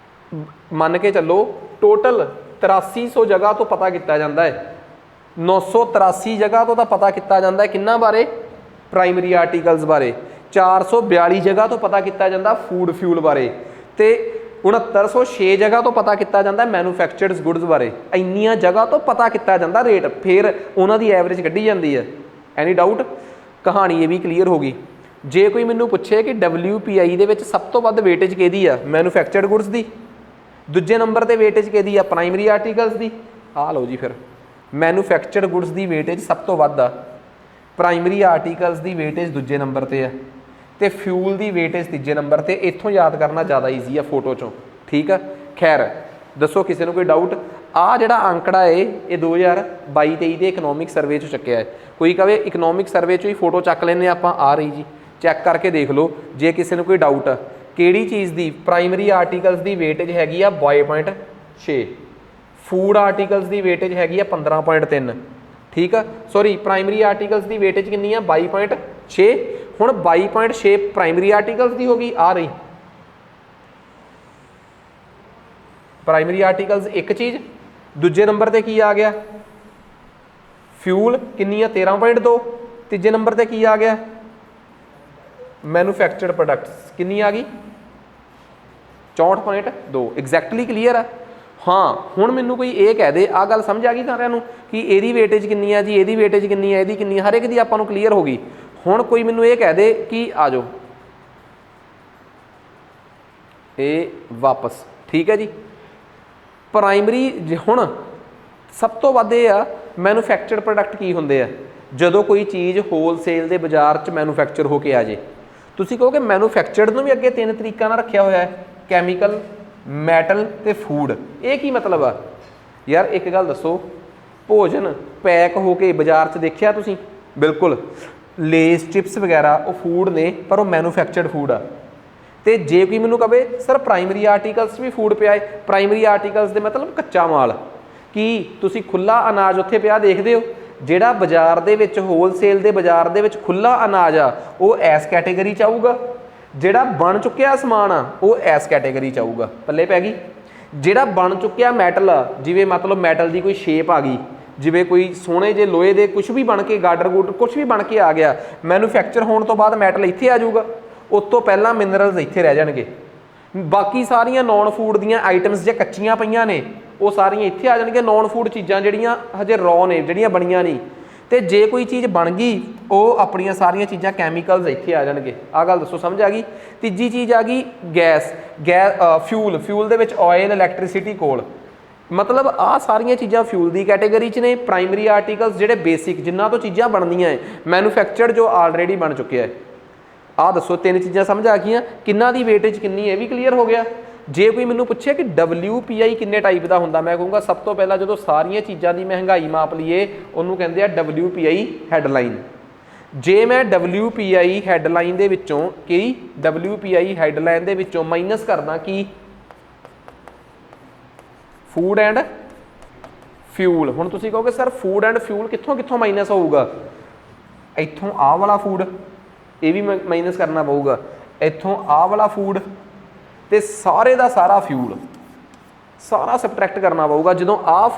ਮੰਨ ਕੇ ਚੱਲੋ ਟੋਟਲ 8300 ਜਗ੍ਹਾ ਤੋਂ ਪਤਾ ਕੀਤਾ ਜਾਂਦਾ ਹੈ। 983 ਜਗ੍ਹਾ ਤੋਂ ਤਾਂ ਪਤਾ ਕੀਤਾ ਜਾਂਦਾ ਹੈ ਕਿੰਨਾ ਬਾਰੇ? ਪ੍ਰਾਇਮਰੀ ਆਰਟੀਕਲਸ ਬਾਰੇ। 442 ਜਗ੍ਹਾ ਤੋਂ ਪਤਾ ਕੀਤਾ ਜਾਂਦਾ ਫੂਡ ਫਿਊਲ ਬਾਰੇ, ਤੇ 6906 ਜਗ੍ਹਾ ਤੋਂ ਪਤਾ ਕੀਤਾ ਜਾਂਦਾ ਮੈਨੂਫੈਕਚਰਡ ਗੁੱਡਸ ਬਾਰੇ। ਇੰਨੀਆਂ ਜਗ੍ਹਾ ਤੋਂ ਪਤਾ ਕੀਤਾ ਜਾਂਦਾ ਰੇਟ, ਫਿਰ ਉਹਨਾਂ ਦੀ ਐਵਰੇਜ ਕੱਢੀ ਜਾਂਦੀ ਹੈ। ਐਨੀ ਡਾਊਟ? ਕਹਾਣੀ ਇਹ ਵੀ ਕਲੀਅਰ ਹੋ ਗਈ। ਜੇ ਕੋਈ ਮੈਨੂੰ ਪੁੱਛੇ ਕਿ WPI ਦੇ ਵਿੱਚ ਸਭ ਤੋਂ ਵੱਧ ਵੇਟੇਜ ਕਿਹਦੀ ਆ? ਮੈਨੂਫੈਕਚਰਡ ਗੁੱਡਸ ਦੀ। ਦੂਜੇ ਨੰਬਰ ਤੇ ਵੇਟੇਜ ਕਿਹਦੀ ਆ? ਪ੍ਰਾਇਮਰੀ ਆਰਟੀਕਲਸ ਦੀ। ਆ ਲਓ ਜੀ, ਫਿਰ ਮੈਨੂਫੈਕਚਰਡ ਗੁੱਡਸ ਦੀ ਵੇਟੇਜ ਸਭ ਤੋਂ ਵੱਧ ਆ, ਪ੍ਰਾਇਮਰੀ ਆਰਟੀਕਲਸ ਦੀ ਵੇਟੇਜ ਦੂਜੇ ਨੰਬਰ ਤੇ ਆ, ਤੇ ਫਿਊਲ ਦੀ ਵੇਟੇਜ ਤੀਜੇ ਨੰਬਰ ਤੇ। ਇੱਥੋਂ ਯਾਦ ਕਰਨਾ ਜ਼ਿਆਦਾ ਈਜ਼ੀ ਆ ਫੋਟੋ ਚੋਂ, ਠੀਕ ਆ। ਖੈਰ ਦੱਸੋ ਕਿਸੇ ਨੂੰ ਕੋਈ ਡਾਊਟ? ਆ ਜਿਹੜਾ ਅੰਕੜਾ ਹੈ ਇਹ 2022-23 ਦੇ ਇਕਨੋਮਿਕ ਸਰਵੇ 'ਚੋਂ ਚੱਕਿਆ ਹੈ। ਕੋਈ ਕਵੇ ਇਕਨੋਮਿਕ ਸਰਵੇ 'ਚੋਂ ਹੀ ਫੋਟੋ ਚੱਕ ਲੈਂਦੇ ਆਪਾਂ, ਆ ਰਹੀ ਜੀ, ਚੈੱਕ ਕਰਕੇ ਦੇਖ ਲਓ ਜੇ ਕਿਸੇ ਨੂੰ ਕੋਈ ਡਾਊਟ ਆ। ਕਿਹੜੀ ਚੀਜ਼ ਦੀ? ਪ੍ਰਾਇਮਰੀ ਆਰਟੀਕਲਸ ਦੀ ਵੇਟੇਜ ਹੈਗੀ ਆ 22.6, ਫੂਡ ਆਰਟੀਕਲਸ ਦੀ ਵੇਟੇਜ ਹੈਗੀ ਆ 15.3, ਠੀਕ ਆ। ਸੌਰੀ, ਪ੍ਰਾਇਮਰੀ ਆਰਟੀਕਲਸ ਦੀ ਵੇਟੇਜ ਕਿੰਨੀ ਆ? 22.6। ਹੁਣ 22.6 ਪ੍ਰਾਇਮਰੀ ਆਰਟੀਕਲਸ ਦੀ ਹੋ ਗਈ, ਆ ਰਹੀ ਪ੍ਰਾਇਮਰੀ ਆਰਟੀਕਲਸ ਇੱਕ ਚੀਜ਼। ਦੂਜੇ ਨੰਬਰ ਤੇ ਕੀ ਆ ਗਿਆ? ਫਿਊਲ ਕਿੰਨੀ ਆ? 13.2। ਤੀਜੇ ਨੰਬਰ ਤੇ ਕੀ ਆ ਗਿਆ? ਮੈਨੂਫੈਕਚਰਡ ਪ੍ਰੋਡਕਟਸ ਕਿੰਨੀ ਆ ਗਈ? 64.2। ਐਗਜ਼ੈਕਟਲੀ ਕਲੀਅਰ ਆ। ਹਾਂ, ਹੁਣ ਮੈਨੂੰ ਕੋਈ ਇਹ ਕਹਿ ਦੇ, ਆਹ ਗੱਲ ਸਮਝ ਆ ਗਈ ਸਾਰਿਆਂ ਨੂੰ ਕਿ ਇਹਦੀ ਵੇਟੇਜ ਕਿੰਨੀ ਆ ਜੀ, ਇਹਦੀ ਵੇਟੇਜ ਕਿੰਨੀ ਆ, ਇਹਦੀ ਕਿੰਨੀ ਆ, ਹਰ ਇੱਕ ਦੀ ਆਪਾਂ ਨੂੰ ਕਲੀਅਰ ਹੋ ਗਈ। ਹੁਣ ਕੋਈ ਮੈਨੂੰ ਇਹ ਕਹਿ ਦੇ ਕਿ ਆ ਜਾਓ ਇਹ ਵਾਪਸ, ਠੀਕ ਹੈ ਜੀ। ਪ੍ਰਾਇਮਰੀ ਹੁਣ ਸਭ ਤੋਂ ਵੱਧ ਇਹ ਆ ਮੈਨੂਫੈਕਚਰਡ ਪ੍ਰੋਡਕਟ ਕੀ ਹੁੰਦੇ ਆ? ਜਦੋਂ ਕੋਈ ਚੀਜ਼ ਹੋਲਸੇਲ ਦੇ ਬਾਜ਼ਾਰ 'ਚ ਮੈਨੂਫੈਕਚਰ ਹੋ ਕੇ ਆ ਜੇ। ਤੁਸੀਂ ਕਹੋਗੇ ਮੈਨੂਫੈਕਚਰਡ ਨੂੰ ਵੀ ਅੱਗੇ 3 ਤਰੀਕਾਂ ਨਾਲ ਰੱਖਿਆ ਹੋਇਆ ਹੈ, ਕੈਮੀਕਲ, ਮੈਟਲ ਤੇ ਫੂਡ। ਇਹ ਕੀ ਮਤਲਬ ਆ ਯਾਰ? ਇੱਕ ਗੱਲ ਦੱਸੋ, ਭੋਜਨ ਪੈਕ ਹੋ ਕੇ ਬਾਜ਼ਾਰ 'ਚ ਦੇਖਿਆ ਤੁਸੀਂ? ਬਿਲਕੁਲ। ਲੇਸ, ਚਿਪਸ ਵਗੈਰਾ ਉਹ ਫੂਡ ਨੇ, ਪਰ ਉਹ ਮੈਨੂਫੈਕਚਰਡ ਫੂਡ ਆ। ਤੇ ਜੇ ਕੋਈ ਮੈਨੂੰ ਕਵੇ ਸਰ ਪ੍ਰਾਇਮਰੀ ਆਰਟੀਕਲਸ ਵੀ ਫੂਡ ਪਿਆ ਹੈ, ਪ੍ਰਾਇਮਰੀ ਆਰਟੀਕਲਸ ਦੇ ਮਤਲਬ ਕੱਚਾ ਮਾਲ, ਕੀ ਤੁਸੀਂ ਖੁੱਲਾ ਅਨਾਜ ਉੱਥੇ ਪਿਆ ਦੇਖਦੇ ਹੋ? ਜਿਹੜਾ ਬਾਜ਼ਾਰ ਦੇ ਵਿੱਚ ਹੋਲਸੇਲ ਦੇ ਬਾਜ਼ਾਰ ਦੇ ਵਿੱਚ ਖੁੱਲਾ ਅਨਾਜ ਆ ਉਹ ਇਸ ਕੈਟੇਗਰੀ 'ਚ ਆਊਗਾ, ਜਿਹੜਾ ਬਣ ਚੁੱਕਿਆ ਸਮਾਨ ਆ ਉਹ ਇਸ ਕੈਟੇਗਰੀ 'ਚ ਆਊਗਾ। ਪੱਲੇ ਪੈ ਗਈ। ਜਿਹੜਾ ਬਣ ਚੁੱਕਿਆ ਮੈਟਲ ਆ, ਜਿਵੇਂ ਮਤਲਬ ਮੈਟਲ ਦੀ ਕੋਈ ਸ਼ੇਪ ਆ ਗਈ, ਜਿਵੇਂ ਕੋਈ ਸੋਹਣੇ ਜੇ ਲੋਹੇ ਦੇ ਕੁਝ ਵੀ ਬਣ ਕੇ ਗਾਡਰ ਗੂਡਰ ਕੁਝ ਵੀ ਬਣ ਕੇ ਆ ਗਿਆ, ਮੈਨੂਫੈਕਚਰ ਹੋਣ ਤੋਂ ਬਾਅਦ ਮੈਟਲ ਇੱਥੇ ਆ ਜਾਊਗਾ, ਉਸ ਤੋਂ ਪਹਿਲਾਂ ਮਿਨਰਲਸ ਇੱਥੇ ਰਹਿ ਜਾਣਗੇ। ਬਾਕੀ ਸਾਰੀਆਂ ਨੌਨ ਫੂਡ ਦੀਆਂ ਆਈਟਮਸ ਜੇ ਕੱਚੀਆਂ ਪਈਆਂ ਨੇ ਉਹ ਸਾਰੀਆਂ ਇੱਥੇ ਆ ਜਾਣਗੀਆਂ। ਨੌਨ ਫੂਡ ਚੀਜ਼ਾਂ ਜਿਹੜੀਆਂ ਹਜੇ ਰॉ ਨੇ, ਜਿਹੜੀਆਂ ਬਣੀਆਂ ਨਹੀਂ, ਤੇ ਜੇ ਕੋਈ ਚੀਜ਼ ਬਣ ਗਈ ਉਹ ਆਪਣੀਆਂ ਸਾਰੀਆਂ ਚੀਜ਼ਾਂ ਕੈਮੀਕਲਸ ਇੱਥੇ ਆ ਜਾਣਗੇ। ਆਹ ਗੱਲ ਦੱਸੋ, ਸਮਝ ਆ ਗਈ? ਤੀਜੀ ਚੀਜ਼ ਆ ਗਈ ਗੈਸ, ਫਿਊਲ। ਫਿਊਲ ਦੇ ਵਿੱਚ ਆਇਲ, ਇਲੈਕਟ੍ਰਿਸਿਟੀ, ਕੋਲ, ਮਤਲਬ ਆਹ ਸਾਰੀਆਂ ਚੀਜ਼ਾਂ ਫਿਊਲ ਦੀ ਕੈਟੇਗਰੀ 'ਚ ਨੇ। ਪ੍ਰਾਇਮਰੀ ਆਰਟੀਕਲਸ ਜਿਹੜੇ ਬੇਸਿਕ ਜਿਨ੍ਹਾਂ ਤੋਂ ਚੀਜ਼ਾਂ ਬਣਦੀਆਂ ਹੈ, ਮੈਨੂਫੈਕਚਰਡ ਜੋ ਆਲਰੇਡੀ ਬਣ ਚੁੱਕਿਆ ਹੈ। ਆਹ ਦੱਸੋ, ਤਿੰਨ ਚੀਜ਼ਾਂ ਸਮਝ ਆ ਗਈਆਂ। ਕਿੰਨਾ ਦੀ ਵੇਟੇਜ ਕਿੰਨੀ, ਇਹ ਵੀ ਕਲੀਅਰ ਹੋ ਗਿਆ। ਜੇ ਕੋਈ ਮੈਨੂੰ ਪੁੱਛੇ ਕਿ WPI ਕਿੰਨੇ ਟਾਈਪ ਦਾ ਹੁੰਦਾ, ਮੈਂ ਕਹੂੰਗਾ ਸਭ ਤੋਂ ਪਹਿਲਾਂ ਜਦੋਂ ਸਾਰੀਆਂ ਚੀਜ਼ਾਂ ਦੀ ਮਹਿੰਗਾਈ ਮਾਪ ਲਈਏ ਉਹਨੂੰ ਕਹਿੰਦੇ ਆ WPI ਹੈਡਲਾਈਨ। ਜੇ ਮੈਂ WPI ਹੈਡਲਾਈਨ ਦੇ ਵਿੱਚੋਂ WPI ਹੈਡਲਾਈਨ ਦੇ ਵਿੱਚੋਂ ਮਾਈਨਸ ਕਰਦਾ ਕੀ ਫੂਡ ਐਂਡ ਫਿਊਲ। ਹੁਣ ਤੁਸੀਂ ਕਹੋਗੇ ਸਰ ਫੂਡ ਐਂਡ ਫਿਊਲ ਕਿੱਥੋਂ ਕਿੱਥੋਂ ਮਾਈਨਸ ਹੋਊਗਾ? ਇੱਥੋਂ ਆਹ ਵਾਲਾ ਫੂਡ, ਇਹ ਵੀ ਮਾਈਨਸ ਕਰਨਾ ਪਊਗਾ, ਇੱਥੋਂ ਆਹ ਵਾਲਾ ਫੂਡ ਤੇ ਸਾਰੇ ਦਾ ਸਾਰਾ ਫਿਊਲ, ਸਾਰਾ ਸਬਟਰੈਕਟ ਕਰਨਾ ਪਊਗਾ। ਜਦੋਂ ਆਹ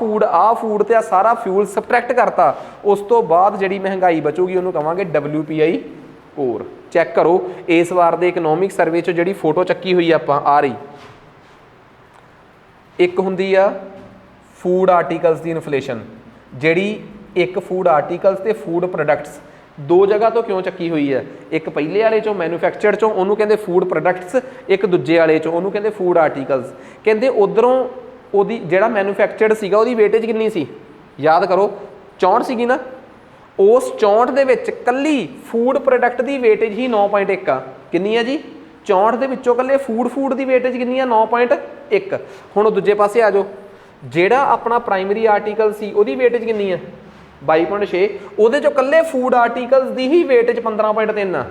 ਫੂਡ ਤੇ ਆ ਸਾਰਾ ਫਿਊਲ ਸਬਟਰੈਕਟ ਕਰਤਾ, ਉਸ ਤੋਂ ਬਾਅਦ ਜਿਹੜੀ ਮਹਿੰਗਾਈ ਬਚੂਗੀ ਉਹਨੂੰ ਕਵਾਂਗੇ WPI ਕੋਰ। ਚੈੱਕ ਕਰੋ ਇਸ ਵਾਰ ਦੇ ਇਕਨੋਮਿਕ ਸਰਵੇ 'ਚ ਜਿਹੜੀ ਫੋਟੋ ਚੱਕੀ ਹੋਈ ਆਪਾਂ ਆ ਰਹੀ, ਇੱਕ ਹੁੰਦੀ ਆ ਫੂਡ ਆਰਟੀਕਲਸ ਦੀ ਇਨਫਲੇਸ਼ਨ, ਜਿਹੜੀ ਇੱਕ ਫੂਡ ਆਰਟੀਕਲਸ ਤੇ ਫੂਡ ਪ੍ਰੋਡਕਟਸ ਦੋ ਜਗ੍ਹਾ ਤੋਂ ਕਿਉਂ ਚੱਕੀ ਹੋਈ ਹੈ। ਇੱਕ ਪਹਿਲੇ ਵਾਲੇ 'ਚੋਂ ਮੈਨੂਫੈਕਚਰਡ 'ਚੋਂ ਉਹਨੂੰ ਕਹਿੰਦੇ ਫੂਡ ਪ੍ਰੋਡਕਟਸ, ਇੱਕ ਦੂਜੇ ਵਾਲੇ 'ਚੋਂ ਉਹਨੂੰ ਕਹਿੰਦੇ ਫੂਡ ਆਰਟੀਕਲਸ। ਕਹਿੰਦੇ ਉੱਧਰੋਂ ਉਹਦੀ ਜਿਹੜਾ ਮੈਨੂਫੈਕਚਰਡ ਸੀਗਾ ਉਹਦੀ ਵੇਟੇਜ ਕਿੰਨੀ ਸੀ, ਯਾਦ ਕਰੋ 64 ਸੀਗੀ ਨਾ। ਉਸ 64 ਦੇ ਵਿੱਚ ਕੱਲੀ ਫੂਡ ਪ੍ਰੋਡਕਟ ਦੀ ਵੇਟੇਜ ਹੀ 9.1 ਆ। ਕਿੰਨੀ ਆ ਜੀ? 64 ਦੇ ਵਿੱਚੋਂ ਕੱਲੇ ਫੂਡ ਦੀ ਵੇਟੇਜ ਕਿੰਨੀ ਆ? 9.1। ਹੁਣ ਦੂਜੇ ਪਾਸੇ ਆ ਜਾਓ, ਜਿਹੜਾ ਆਪਣਾ ਪ੍ਰਾਇਮਰੀ ਆਰਟੀਕਲ ਸੀ ਉਹਦੀ ਵੇਟੇਜ ਕਿੰਨੀ ਆ? 22.6। ਉਹਦੇ ਚੋਂ ਕੱਲੇ ਫੂਡ ਆਰਟੀਕਲਸ ਦੀ ਹੀ ਵੇਟੇਜ 15.3 ਆ।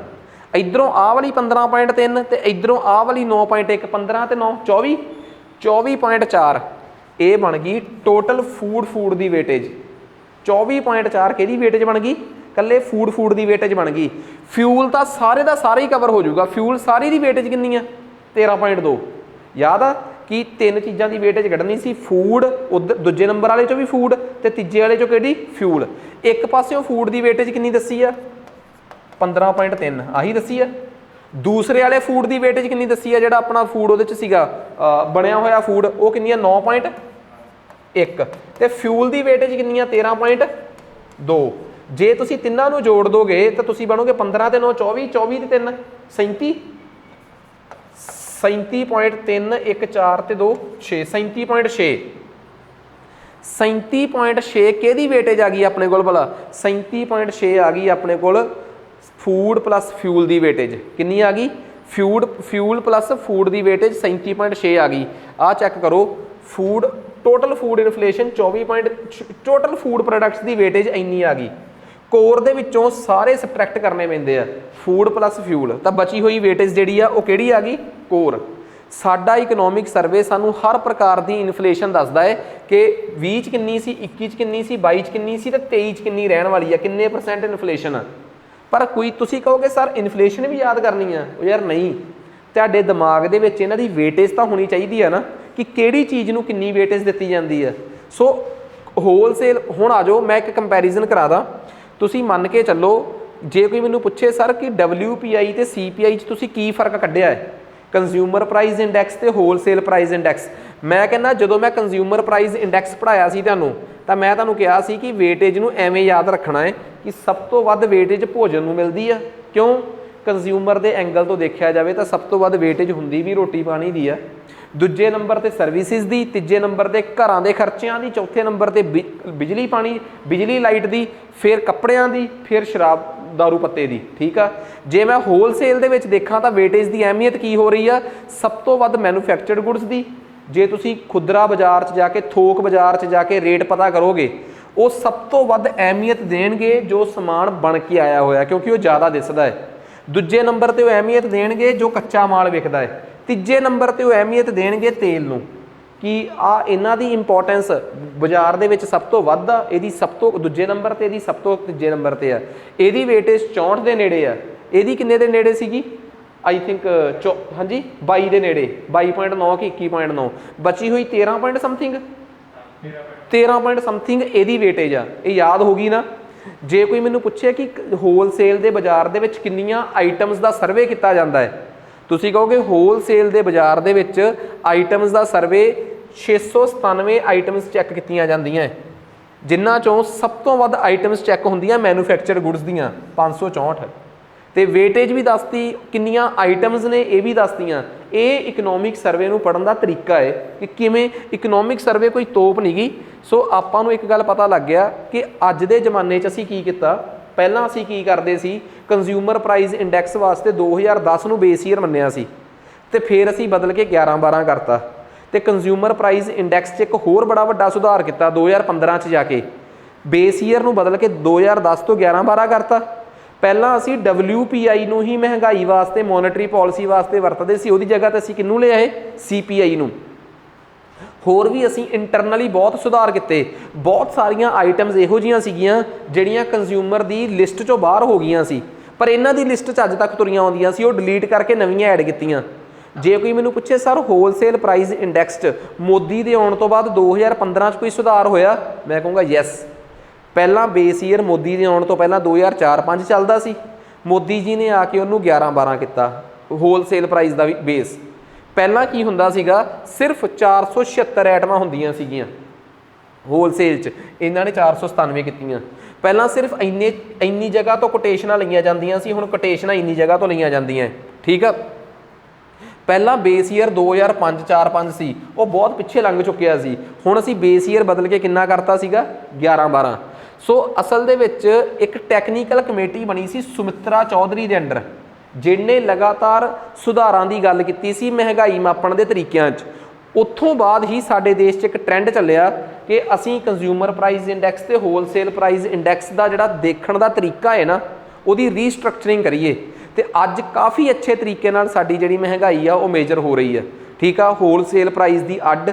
ਇਧਰੋਂ ਆਹ ਵਾਲੀ 15.3 ਤੇ ਇਧਰੋਂ ਆਹ ਵਾਲੀ 9.1, 15 ਤੇ 9 24, 24.4। ਇਹ ਬਣ ਗਈ ਟੋਟਲ ਫੂਡ ਦੀ ਵੇਟੇਜ। 24.4 ਕਿਹਦੀ ਵੇਟੇਜ ਬਣ ਗਈ? ਕੱਲੇ ਫੂਡ ਦੀ ਵੇਟੇਜ ਬਣ ਗਈ। ਫਿਊਲ ਤਾਂ ਸਾਰੇ ਦਾ ਸਾਰਾ ਹੀ ਕਵਰ ਹੋ ਜਾਊਗਾ। ਫਿਊਲ ਸਾਰੀ ਦੀ ਵੇਟੇਜ ਕਿੰਨੀ ਆ? 13.2। ਯਾਦ ਆ ਕਿ ਤਿੰਨ ਚੀਜ਼ਾਂ ਦੀ ਵੇਟੇਜ ਕੱਢਣੀ ਸੀ, ਫੂਡ, ਉਧਰ ਦੂਜੇ ਨੰਬਰ ਵਾਲੇ 'ਚੋਂ ਵੀ ਫੂਡ ਤੇ ਤੀਜੇ ਵਾਲੇ 'ਚੋਂ ਕਿਹੜੀ? ਫਿਊਲ। ਇੱਕ ਪਾਸਿਓਂ ਫੂਡ ਦੀ ਵੇਟੇਜ ਕਿੰਨੀ ਦੱਸੀ ਆ? 15.3, ਆਹੀ ਦੱਸੀ ਆ। ਦੂਸਰੇ ਵਾਲੇ ਫੂਡ ਦੀ ਵੇਟੇਜ ਕਿੰਨੀ ਦੱਸੀ ਆ? ਜਿਹੜਾ ਆਪਣਾ ਫੂਡ ਉਹਦੇ 'ਚ ਸੀਗਾ ਬਣਿਆ ਹੋਇਆ ਫੂਡ, ਉਹ ਕਿੰਨੀ ਆ? 9.1। ਤੇ ਫਿਊਲ ਦੀ ਵੇਟੇਜ ਕਿੰਨੀ ਆ? 13.2। ਜੇ ਤੁਸੀਂ ਤਿੰਨਾਂ ਨੂੰ ਜੋੜ ਦੋਗੇ ਤਾਂ ਤੁਸੀਂ ਬਣੋਗੇ 15 ਤੇ 9 24, 24 ਤੇ 3 37, 37.3, 1 4 ਤੇ 2 6, 37.6। 37.6 ਕਿਹਦੀ ਵੇਟੇਜ ਆ ਗਈ ਆਪਣੇ ਕੋਲ ਭਲਾ? 37.6 ਆ ਗਈ ਆਪਣੇ ਕੋਲ ਫੂਡ ਪਲੱਸ ਫਿਊਲ ਦੀ ਵੇਟੇਜ। ਕਿੰਨੀ ਆ ਗਈ? ਫਿਊਲ ਪਲੱਸ ਫੂਡ ਦੀ ਵੇਟੇਜ 37.6 ਆ ਗਈ। ਆਹ ਚੈੱਕ ਕਰੋ, food total food inflation 24 total food products ਦੀ ਵੇਟੇਜ ਇੰਨੀ ਆ ਗਈ। ਕੋਰ ਦੇ ਵਿੱਚੋਂ ਸਾਰੇ ਸਬਟਰੈਕਟ ਕਰਨੇ ਪੈਂਦੇ ਆ, ਫੂਡ ਪਲੱਸ ਫਿਊਲ, ਤਾਂ ਬਚੀ ਹੋਈ ਵੇਟੇਜ ਜਿਹੜੀ ਆ ਉਹ ਕਿਹੜੀ ਆ ਗਈ? ਕੋਰ। ਸਾਡਾ ਇਕਨੋਮਿਕ ਸਰਵੇ ਸਾਨੂੰ ਹਰ ਪ੍ਰਕਾਰ ਦੀ ਇਨਫਲੇਸ਼ਨ ਦੱਸਦਾ ਹੈ ਕਿ 20 'ਚ ਕਿੰਨੀ ਸੀ, 21 'ਚ ਕਿੰਨੀ ਸੀ, 22 'ਚ ਕਿੰਨੀ ਸੀ ਤੇ 23 'ਚ ਕਿੰਨੀ ਰਹਿਣ ਵਾਲੀ ਆ, ਕਿੰਨੇ % ਇਨਫਲੇਸ਼ਨ ਆ। ਪਰ ਕੋਈ ਤੁਸੀਂ ਕਹੋਗੇ ਸਰ ਇਨਫਲੇਸ਼ਨ ਵੀ ਯਾਦ ਕਰਨੀ ਆ, ਉਹ ਯਾਰ ਨਹੀਂ, ਤੁਹਾਡੇ ਦਿਮਾਗ ਦੇ ਵਿੱਚ ਇਹਨਾਂ ਦੀ ਵੇਟੇਜ ਤਾਂ ਹੋਣੀ ਚਾਹੀਦੀ ਆ ਨਾ, ਕਿ ਕਿਹੜੀ ਚੀਜ਼ ਨੂੰ ਕਿੰਨੀ ਵੇਟੇਜ ਦਿੱਤੀ ਜਾਂਦੀ ਆ। ਸੋ ਹੋਲਸੇਲ, ਹੁਣ ਆ ਜਾਓ ਮੈਂ ਇੱਕ ਕੰਪੈਰੀਜ਼ਨ ਕਰਾ ਦਾਂ। ਤੁਸੀਂ ਮੰਨ ਕੇ ਚੱਲੋ, ਜੇ ਕੋਈ ਮੈਨੂੰ ਪੁੱਛੇ ਸਰ ਕਿ WPI ਤੇ CPI 'ਚ ਤੁਸੀਂ ਕੀ ਫਰਕ ਕੱਢਿਆ ਹੈ, ਕੰਜ਼ਿਊਮਰ ਪ੍ਰਾਈਸ ਇੰਡੈਕਸ ਤੇ ਹੋਲਸੇਲ ਪ੍ਰਾਈਸ ਇੰਡੈਕਸ, ਮੈਂ ਕਹਿੰਦਾ ਜਦੋਂ ਮੈਂ ਕੰਜ਼ਿਊਮਰ ਪ੍ਰਾਈਸ ਇੰਡੈਕਸ ਪੜ੍ਹਾਇਆ ਸੀ ਤੁਹਾਨੂੰ, ਤਾਂ ਮੈਂ ਤੁਹਾਨੂੰ ਕਿਹਾ ਸੀ ਕਿ ਵੇਟੇਜ ਨੂੰ ਐਵੇਂ ਯਾਦ ਰੱਖਣਾ ਹੈ ਕਿ ਸਭ ਤੋਂ ਵੱਧ ਵੇਟੇਜ ਭੋਜਨ ਨੂੰ ਮਿਲਦੀ ਆ। ਕਿਉਂ? ਕੰਜ਼ਿਊਮਰ ਦੇ ਐਂਗਲ ਤੋਂ ਦੇਖਿਆ ਜਾਵੇ ਤਾਂ ਸਭ ਤੋਂ ਵੱਧ ਵੇਟੇਜ ਹੁੰਦੀ ਵੀ ਰੋਟੀ ਪਾਣੀ ਦੀ ਆ, ਦੂਜੇ ਨੰਬਰ ਤੇ ਸਰਵਿਸਿਜ਼ ਦੀ, ਤੀਜੇ ਨੰਬਰ ਤੇ ਘਰਾਂ ਦੇ ਖਰਚਿਆਂ ਦੀ, ਚੌਥੇ ਨੰਬਰ ਤੇ ਬਿਜਲੀ ਲਾਈਟ ਦੀ, ਫਿਰ ਕੱਪੜਿਆਂ ਦੀ, ਫਿਰ ਸ਼ਰਾਬ ਦਾਰੂ ਪੱਤੇ ਦੀ। ਠੀਕ ਆ। ਜੇ ਮੈਂ ਹੋਲਸੇਲ ਦੇ ਵਿੱਚ ਦੇਖਾਂ ਤਾਂ ਵੇਟੇਜ ਦੀ ਅਹਿਮੀਅਤ ਕੀ ਹੋ ਰਹੀ ਆ? ਸਭ ਤੋਂ ਵੱਧ ਮੈਨੂਫੈਕਚਰਡ ਗੁੱਡਸ ਦੀ। ਜੇ ਤੁਸੀਂ ਖੁਦਰਾ ਬਾਜ਼ਾਰ 'ਚ ਜਾ ਕੇ, ਥੋਕ ਬਾਜ਼ਾਰ 'ਚ ਜਾ ਕੇ ਰੇਟ ਪਤਾ ਕਰੋਗੇ, ਉਹ ਸਭ ਤੋਂ ਵੱਧ ਅਹਿਮੀਅਤ ਦੇਣਗੇ ਜੋ ਸਮਾਨ ਬਣ ਕੇ ਆਇਆ ਹੋਇਆ, ਕਿਉਂਕਿ ਉਹ ਜ਼ਿਆਦਾ ਦਿਸਦਾ ਹੈ। ਦੂਜੇ ਨੰਬਰ ਤੇ ਉਹ ਅਹਿਮੀਅਤ ਦੇਣਗੇ ਜੋ ਕੱਚਾ ਮਾਲ ਵਿਕਦਾ ਹੈ। ਤੀਜੇ ਨੰਬਰ ਤੇ ਉਹ ਅਹਿਮੀਅਤ ਦੇਣਗੇ ਤੇਲ ਨੂੰ, ਕਿ ਆ ਇਹਨਾਂ ਦੀ ਇੰਪੋਰਟੈਂਸ ਬਾਜ਼ਾਰ ਦੇ ਵਿੱਚ ਸਭ ਤੋਂ ਵੱਧ ਆ, ਇਹਦੀ ਸਭ ਤੋਂ ਦੂਜੇ ਨੰਬਰ ਤੇ, ਇਹਦੀ ਸਭ ਤੋਂ ਤੀਜੇ ਨੰਬਰ ਤੇ ਆ। ਇਹਦੀ ਵੇਟੇਜ 64 ਦੇ ਨੇੜੇ ਆ, ਇਹਦੀ ਕਿੰਨੇ ਦੇ ਨੇੜੇ ਸੀਗੀ ਆਈ ਥਿੰਕ ਹਾਂਜੀ 22 ਦੇ ਨੇੜੇ, 22.9 ਕਿ 21.9, ਬਚੀ ਹੋਈ 13 ਪੁਆਇੰਟ ਸਮਥਿੰਗ 13 ਪੁਆਇੰਟ ਸਮਥਿੰਗ ਇਹਦੀ ਵੇਟੇਜ ਆ। ਇਹ ਯਾਦ ਹੋ ਗਈ ਨਾ। ਜੇ ਕੋਈ ਮੈਨੂੰ ਪੁੱਛੇ ਕਿ ਹੋਲਸੇਲ ਦੇ ਬਾਜ਼ਾਰ ਦੇ ਵਿੱਚ ਕਿੰਨੀਆਂ ਆਈਟਮਸ ਦਾ ਸਰਵੇ ਕੀਤਾ ਜਾਂਦਾ ਹੈ, ਤੁਸੀਂ ਕਹੋਗੇ ਹੋਲਸੇਲ ਦੇ ਬਾਜ਼ਾਰ ਦੇ ਵਿੱਚ ਆਈਟਮਸ ਦਾ ਸਰਵੇ 697 ਆਈਟਮਸ ਚੈੱਕ ਕੀਤੀਆਂ ਜਾਂਦੀਆਂ, ਜਿਨ੍ਹਾਂ ਚੋਂ ਸਭ ਤੋਂ ਵੱਧ ਆਈਟਮਸ ਚੈੱਕ ਹੁੰਦੀਆਂ ਮੈਨੂਫੈਕਚਰ ਗੁੱਡਸ ਦੀਆਂ 564, ਤੇ ਵੇਟੇਜ ਵੀ ਦੱਸਤੀ, ਕਿੰਨੀਆਂ ਆਈਟਮਸ ਨੇ ਇਹ ਵੀ ਦੱਸਤੀਆਂ। ਇਹ ਇਕਨੋਮਿਕ ਸਰਵੇ ਨੂੰ ਪੜ੍ਹਨ ਦਾ ਤਰੀਕਾ ਹੈ ਕਿ ਕਿਵੇਂ ਇਕਨੋਮਿਕ ਸਰਵੇ ਕੋਈ ਤੋਪ ਨਹੀਂ ਗੀ। ਸੋ ਆਪਾਂ ਨੂੰ ਇੱਕ ਗੱਲ ਪਤਾ ਲੱਗ ਗਿਆ ਕਿ ਅੱਜ ਦੇ ਜ਼ਮਾਨੇ 'ਚ ਅਸੀਂ ਕੀ ਕੀਤਾ। ਪਹਿਲਾਂ ਅਸੀਂ ਕੀ ਕਰਦੇ ਸੀ, ਕੰਜ਼ਿਊਮਰ ਪ੍ਰਾਈਸ ਇੰਡੈਕਸ ਵਾਸਤੇ 2010 ਨੂੰ ਬੇਸ ਈਅਰ ਮੰਨਿਆ ਸੀ, ਤੇ ਫਿਰ ਅਸੀਂ ਬਦਲ ਕੇ 11-12 ਕਰਤਾ, ਤੇ ਕੰਜ਼ਿਊਮਰ ਪ੍ਰਾਈਸ ਇੰਡੈਕਸ 'ਚ ਇੱਕ ਹੋਰ ਬੜਾ ਵੱਡਾ ਸੁਧਾਰ ਕੀਤਾ 2015 'ਚ ਜਾ ਕੇ, ਬੇਸ ਈਅਰ ਨੂੰ ਬਦਲ ਕੇ 2010 ਤੋਂ 11-12 ਕਰਤਾ। ਪਹਿਲਾਂ ਅਸੀਂ WPI ਨੂੰ ਹੀ ਮਹਿੰਗਾਈ ਵਾਸਤੇ ਮੋਨੇਟਰੀ ਪਾਲਿਸੀ ਵਾਸਤੇ ਵਰਤਦੇ ਸੀ, ਉਹਦੀ ਜਗ੍ਹਾ ਤੇ ਅਸੀਂ ਕਿਹਨੂੰ ਲਿਆ ਹੈ CPI ਨੂੰ। ਹੋਰ ਵੀ ਅਸੀਂ ਇੰਟਰਨਲੀ ਬਹੁਤ ਸੁਧਾਰ ਕੀਤੇ। ਬਹੁਤ ਸਾਰੀਆਂ ਆਈਟਮਸ ਇਹੋ ਜਿਹੀਆਂ ਸੀਗੀਆਂ ਜਿਹੜੀਆਂ ਕੰਜ਼ਿਊਮਰ ਦੀ ਲਿਸਟ 'ਚੋਂ ਬਾਹਰ ਹੋ ਗਈਆਂ ਸੀ, ਪਰ ਇਹਨਾਂ ਦੀ ਲਿਸਟ 'ਚ ਅੱਜ ਤੱਕ ਤੁਰੀਆਂ ਆਉਂਦੀਆਂ ਸੀ, ਉਹ ਡਿਲੀਟ ਕਰਕੇ ਨਵੀਆਂ ਐਡ ਕੀਤੀਆਂ। ਜੇ ਕੋਈ ਮੈਨੂੰ ਪੁੱਛੇ ਸਰ ਹੋਲਸੇਲ ਪ੍ਰਾਈਸ ਇੰਡੈਕਸ 'ਚ ਮੋਦੀ ਦੇ ਆਉਣ ਤੋਂ ਬਾਅਦ 2015 'ਚ ਕੋਈ ਸੁਧਾਰ ਹੋਇਆ, ਮੈਂ ਕਹੂੰਗਾ ਯੈਸ। ਪਹਿਲਾਂ ਬੇਸ ਈਅਰ ਮੋਦੀ ਦੇ ਆਉਣ ਤੋਂ ਪਹਿਲਾਂ 2004-5 ਚੱਲਦਾ ਸੀ, ਮੋਦੀ ਜੀ ਨੇ ਆ ਕੇ ਉਹਨੂੰ 11-12 ਕੀਤਾ ਹੋਲਸੇਲ ਪ੍ਰਾਈਸ ਦਾ ਵੀ ਬੇਸ। ਪਹਿਲਾਂ ਕੀ ਹੁੰਦਾ ਸੀਗਾ, ਸਿਰਫ 476 ਆਈਟਮਾਂ ਹੁੰਦੀਆਂ ਸੀਗੀਆਂ ਹੋਲਸੇਲ 'ਚ, ਇਹਨਾਂ ਨੇ 497 ਕੀਤੀਆਂ। ਪਹਿਲਾਂ ਸਿਰਫ ਇੰਨੀ ਜਗ੍ਹਾ ਤੋਂ ਕੋਟੇਸ਼ਨਾਂ ਲਈਆਂ ਜਾਂਦੀਆਂ ਸੀ, ਹੁਣ ਕੋਟੇਸ਼ਨਾਂ ਇੰਨੀ ਜਗ੍ਹਾ ਤੋਂ ਲਈਆਂ ਜਾਂਦੀਆਂ, ਠੀਕ ਆ। ਪਹਿਲਾਂ ਬੇਸ ਈਅਰ 2005-4-5 ਸੀ, ਉਹ ਬਹੁਤ ਪਿੱਛੇ ਲੰਘ ਚੁੱਕਿਆ ਸੀ। ਹੁਣ ਅਸੀਂ ਬੇਸ ਈਅਰ ਬਦਲ ਕੇ ਕਿੰਨਾ ਕਰਤਾ ਸੀਗਾ 11-12। ਸੋ ਅਸਲ ਦੇ ਵਿੱਚ ਇੱਕ ਟੈਕਨੀਕਲ ਕਮੇਟੀ ਬਣੀ ਸੀ ਸੁਮਿਤਰਾ ਚੌਧਰੀ ਦੇ ਅੰਡਰ, ਜਿਹਨੇ ਲਗਾਤਾਰ ਸੁਧਾਰਾਂ ਦੀ ਗੱਲ ਕੀਤੀ ਸੀ ਮਹਿੰਗਾਈ ਮਾਪਣ ਦੇ ਤਰੀਕਿਆਂ 'ਚ। ਉੱਥੋਂ ਬਾਅਦ ਹੀ ਸਾਡੇ ਦੇਸ਼ 'ਚ ਇੱਕ ਟ੍ਰੈਂਡ ਚੱਲਿਆ ਕਿ ਅਸੀਂ ਕੰਜ਼ਿਊਮਰ ਪ੍ਰਾਈਸ ਇੰਡੈਕਸ ਤੇ ਹੋਲਸੇਲ ਪ੍ਰਾਈਸ ਇੰਡੈਕਸ ਦਾ ਜਿਹੜਾ ਦੇਖਣ ਦਾ ਤਰੀਕਾ ਹੈ ਨਾ, ਉਹਦੀ ਰੀਸਟਰਕਚਰਿੰਗ ਕਰੀਏ, ਤੇ ਅੱਜ ਕਾਫੀ ਅੱਛੇ ਤਰੀਕੇ ਨਾਲ ਸਾਡੀ ਜਿਹੜੀ ਮਹਿੰਗਾਈ ਆ ਉਹ ਮੇਜਰ ਹੋ ਰਹੀ ਹੈ, ਠੀਕ ਆ। ਹੋਲਸੇਲ ਪ੍ਰਾਈਸ ਦੀ ਅੱਡ,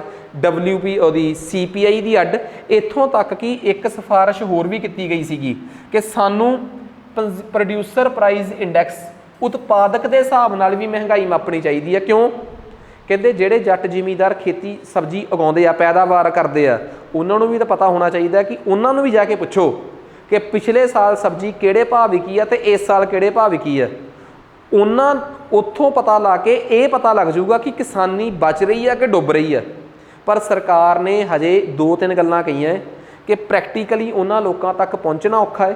ਉਹਦੀ CPI ਦੀ ਅੱਡ। ਇੱਥੋਂ ਤੱਕ ਕਿ ਇੱਕ ਸਿਫਾਰਿਸ਼ ਹੋਰ ਵੀ ਕੀਤੀ ਗਈ ਸੀਗੀ ਕਿ ਸਾਨੂੰ ਪ੍ਰੋਡਿਊਸਰ ਪ੍ਰਾਈਸ ਇੰਡੈਕਸ ਉਤਪਾਦਕ ਦੇ ਹਿਸਾਬ ਨਾਲ ਵੀ ਮਹਿੰਗਾਈ ਮਾਪਣੀ ਚਾਹੀਦੀ ਹੈ। ਕਿਉਂ? ਕਹਿੰਦੇ ਜਿਹੜੇ ਜੱਟ ਜ਼ਿਮੀਂਦਾਰ ਖੇਤੀ ਸਬਜ਼ੀ ਉਗਾਉਂਦੇ ਆ, ਪੈਦਾਵਾਰ ਕਰਦੇ ਆ, ਉਹਨਾਂ ਨੂੰ ਵੀ ਤਾਂ ਪਤਾ ਹੋਣਾ ਚਾਹੀਦਾ ਕਿ ਉਹਨਾਂ ਨੂੰ ਵੀ ਜਾ ਕੇ ਪੁੱਛੋ ਕਿ ਪਿਛਲੇ ਸਾਲ ਸਬਜ਼ੀ ਕਿਹੜੇ ਭਾਅ ਵਿਕੀ ਆ ਤੇ ਇਸ ਸਾਲ ਕਿਹੜੇ ਭਾਅ ਵਿਕੀ ਆ। ਉਹਨਾਂ ਉੱਥੋਂ ਪਤਾ ਲਾ ਕੇ ਇਹ ਪਤਾ ਲੱਗ ਜਾਊਗਾ ਕਿ ਕਿਸਾਨੀ ਬਚ ਰਹੀ ਆ ਕਿ ਡੁੱਬ ਰਹੀ ਆ। ਪਰ ਸਰਕਾਰ ਨੇ ਹਜੇ 2-3 ਗੱਲਾਂ ਕਹੀਆਂ ਕਿ ਪ੍ਰੈਕਟੀਕਲੀ ਉਹਨਾਂ ਲੋਕਾਂ ਤੱਕ ਪਹੁੰਚਣਾ ਔਖਾ ਹੈ,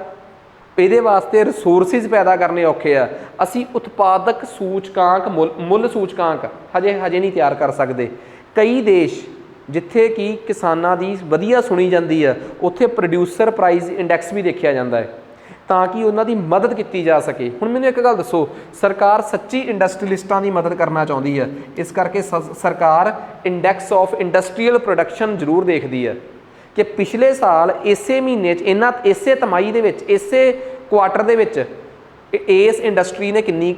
ਇਹਦੇ ਵਾਸਤੇ ਰਿਸੋਰਸਿਸ ਪੈਦਾ ਕਰਨੇ ਔਖੇ ਆ। ਅਸੀਂ ਉਤਪਾਦਕ ਸੂਚਕਾਂਕ, ਮੁੱਲ ਸੂਚਕਾਂਕ ਹਜੇ ਨਹੀਂ ਤਿਆਰ ਕਰ ਸਕਦੇ। ਕਈ ਦੇਸ਼ ਜਿੱਥੇ ਕਿ ਕਿਸਾਨਾਂ ਦੀ ਵਧੀਆ ਸੁਣੀ ਜਾਂਦੀ ਆ, ਉੱਥੇ ਪ੍ਰੋਡਿਊਸਰ ਪ੍ਰਾਈਸ ਇੰਡੈਕਸ ਵੀ ਦੇਖਿਆ ਜਾਂਦਾ ਹੈ ਤਾਂ ਕਿ ਉਹਨਾਂ ਦੀ ਮਦਦ ਕੀਤੀ ਜਾ ਸਕੇ। ਹੁਣ ਮੈਨੂੰ ਇੱਕ ਗੱਲ ਦੱਸੋ, ਸਰਕਾਰ ਸੱਚੀ ਇੰਡਸਟਰੀਲਿਸਟਾਂ ਦੀ ਮਦਦ ਕਰਨਾ ਚਾਹੁੰਦੀ ਹੈ, ਇਸ ਕਰਕੇ ਸਰਕਾਰ ਇੰਡੈਕਸ ਆਫ ਇੰਡਸਟਰੀਅਲ ਪ੍ਰੋਡਕਸ਼ਨ ਜ਼ਰੂਰ ਦੇਖਦੀ ਹੈ ਕਿ ਪਿਛਲੇ ਸਾਲ ਇਸੇ ਮਹੀਨੇ 'ਚ ਇਸੇ ਤਿਮਾਹੀ ਦੇ ਵਿੱਚ, ਇਸੇ ਕੁਆਟਰ ਦੇ ਵਿੱਚ ਇਸ ਇੰਡਸਟਰੀ ਨੇ ਕਿੰਨੀ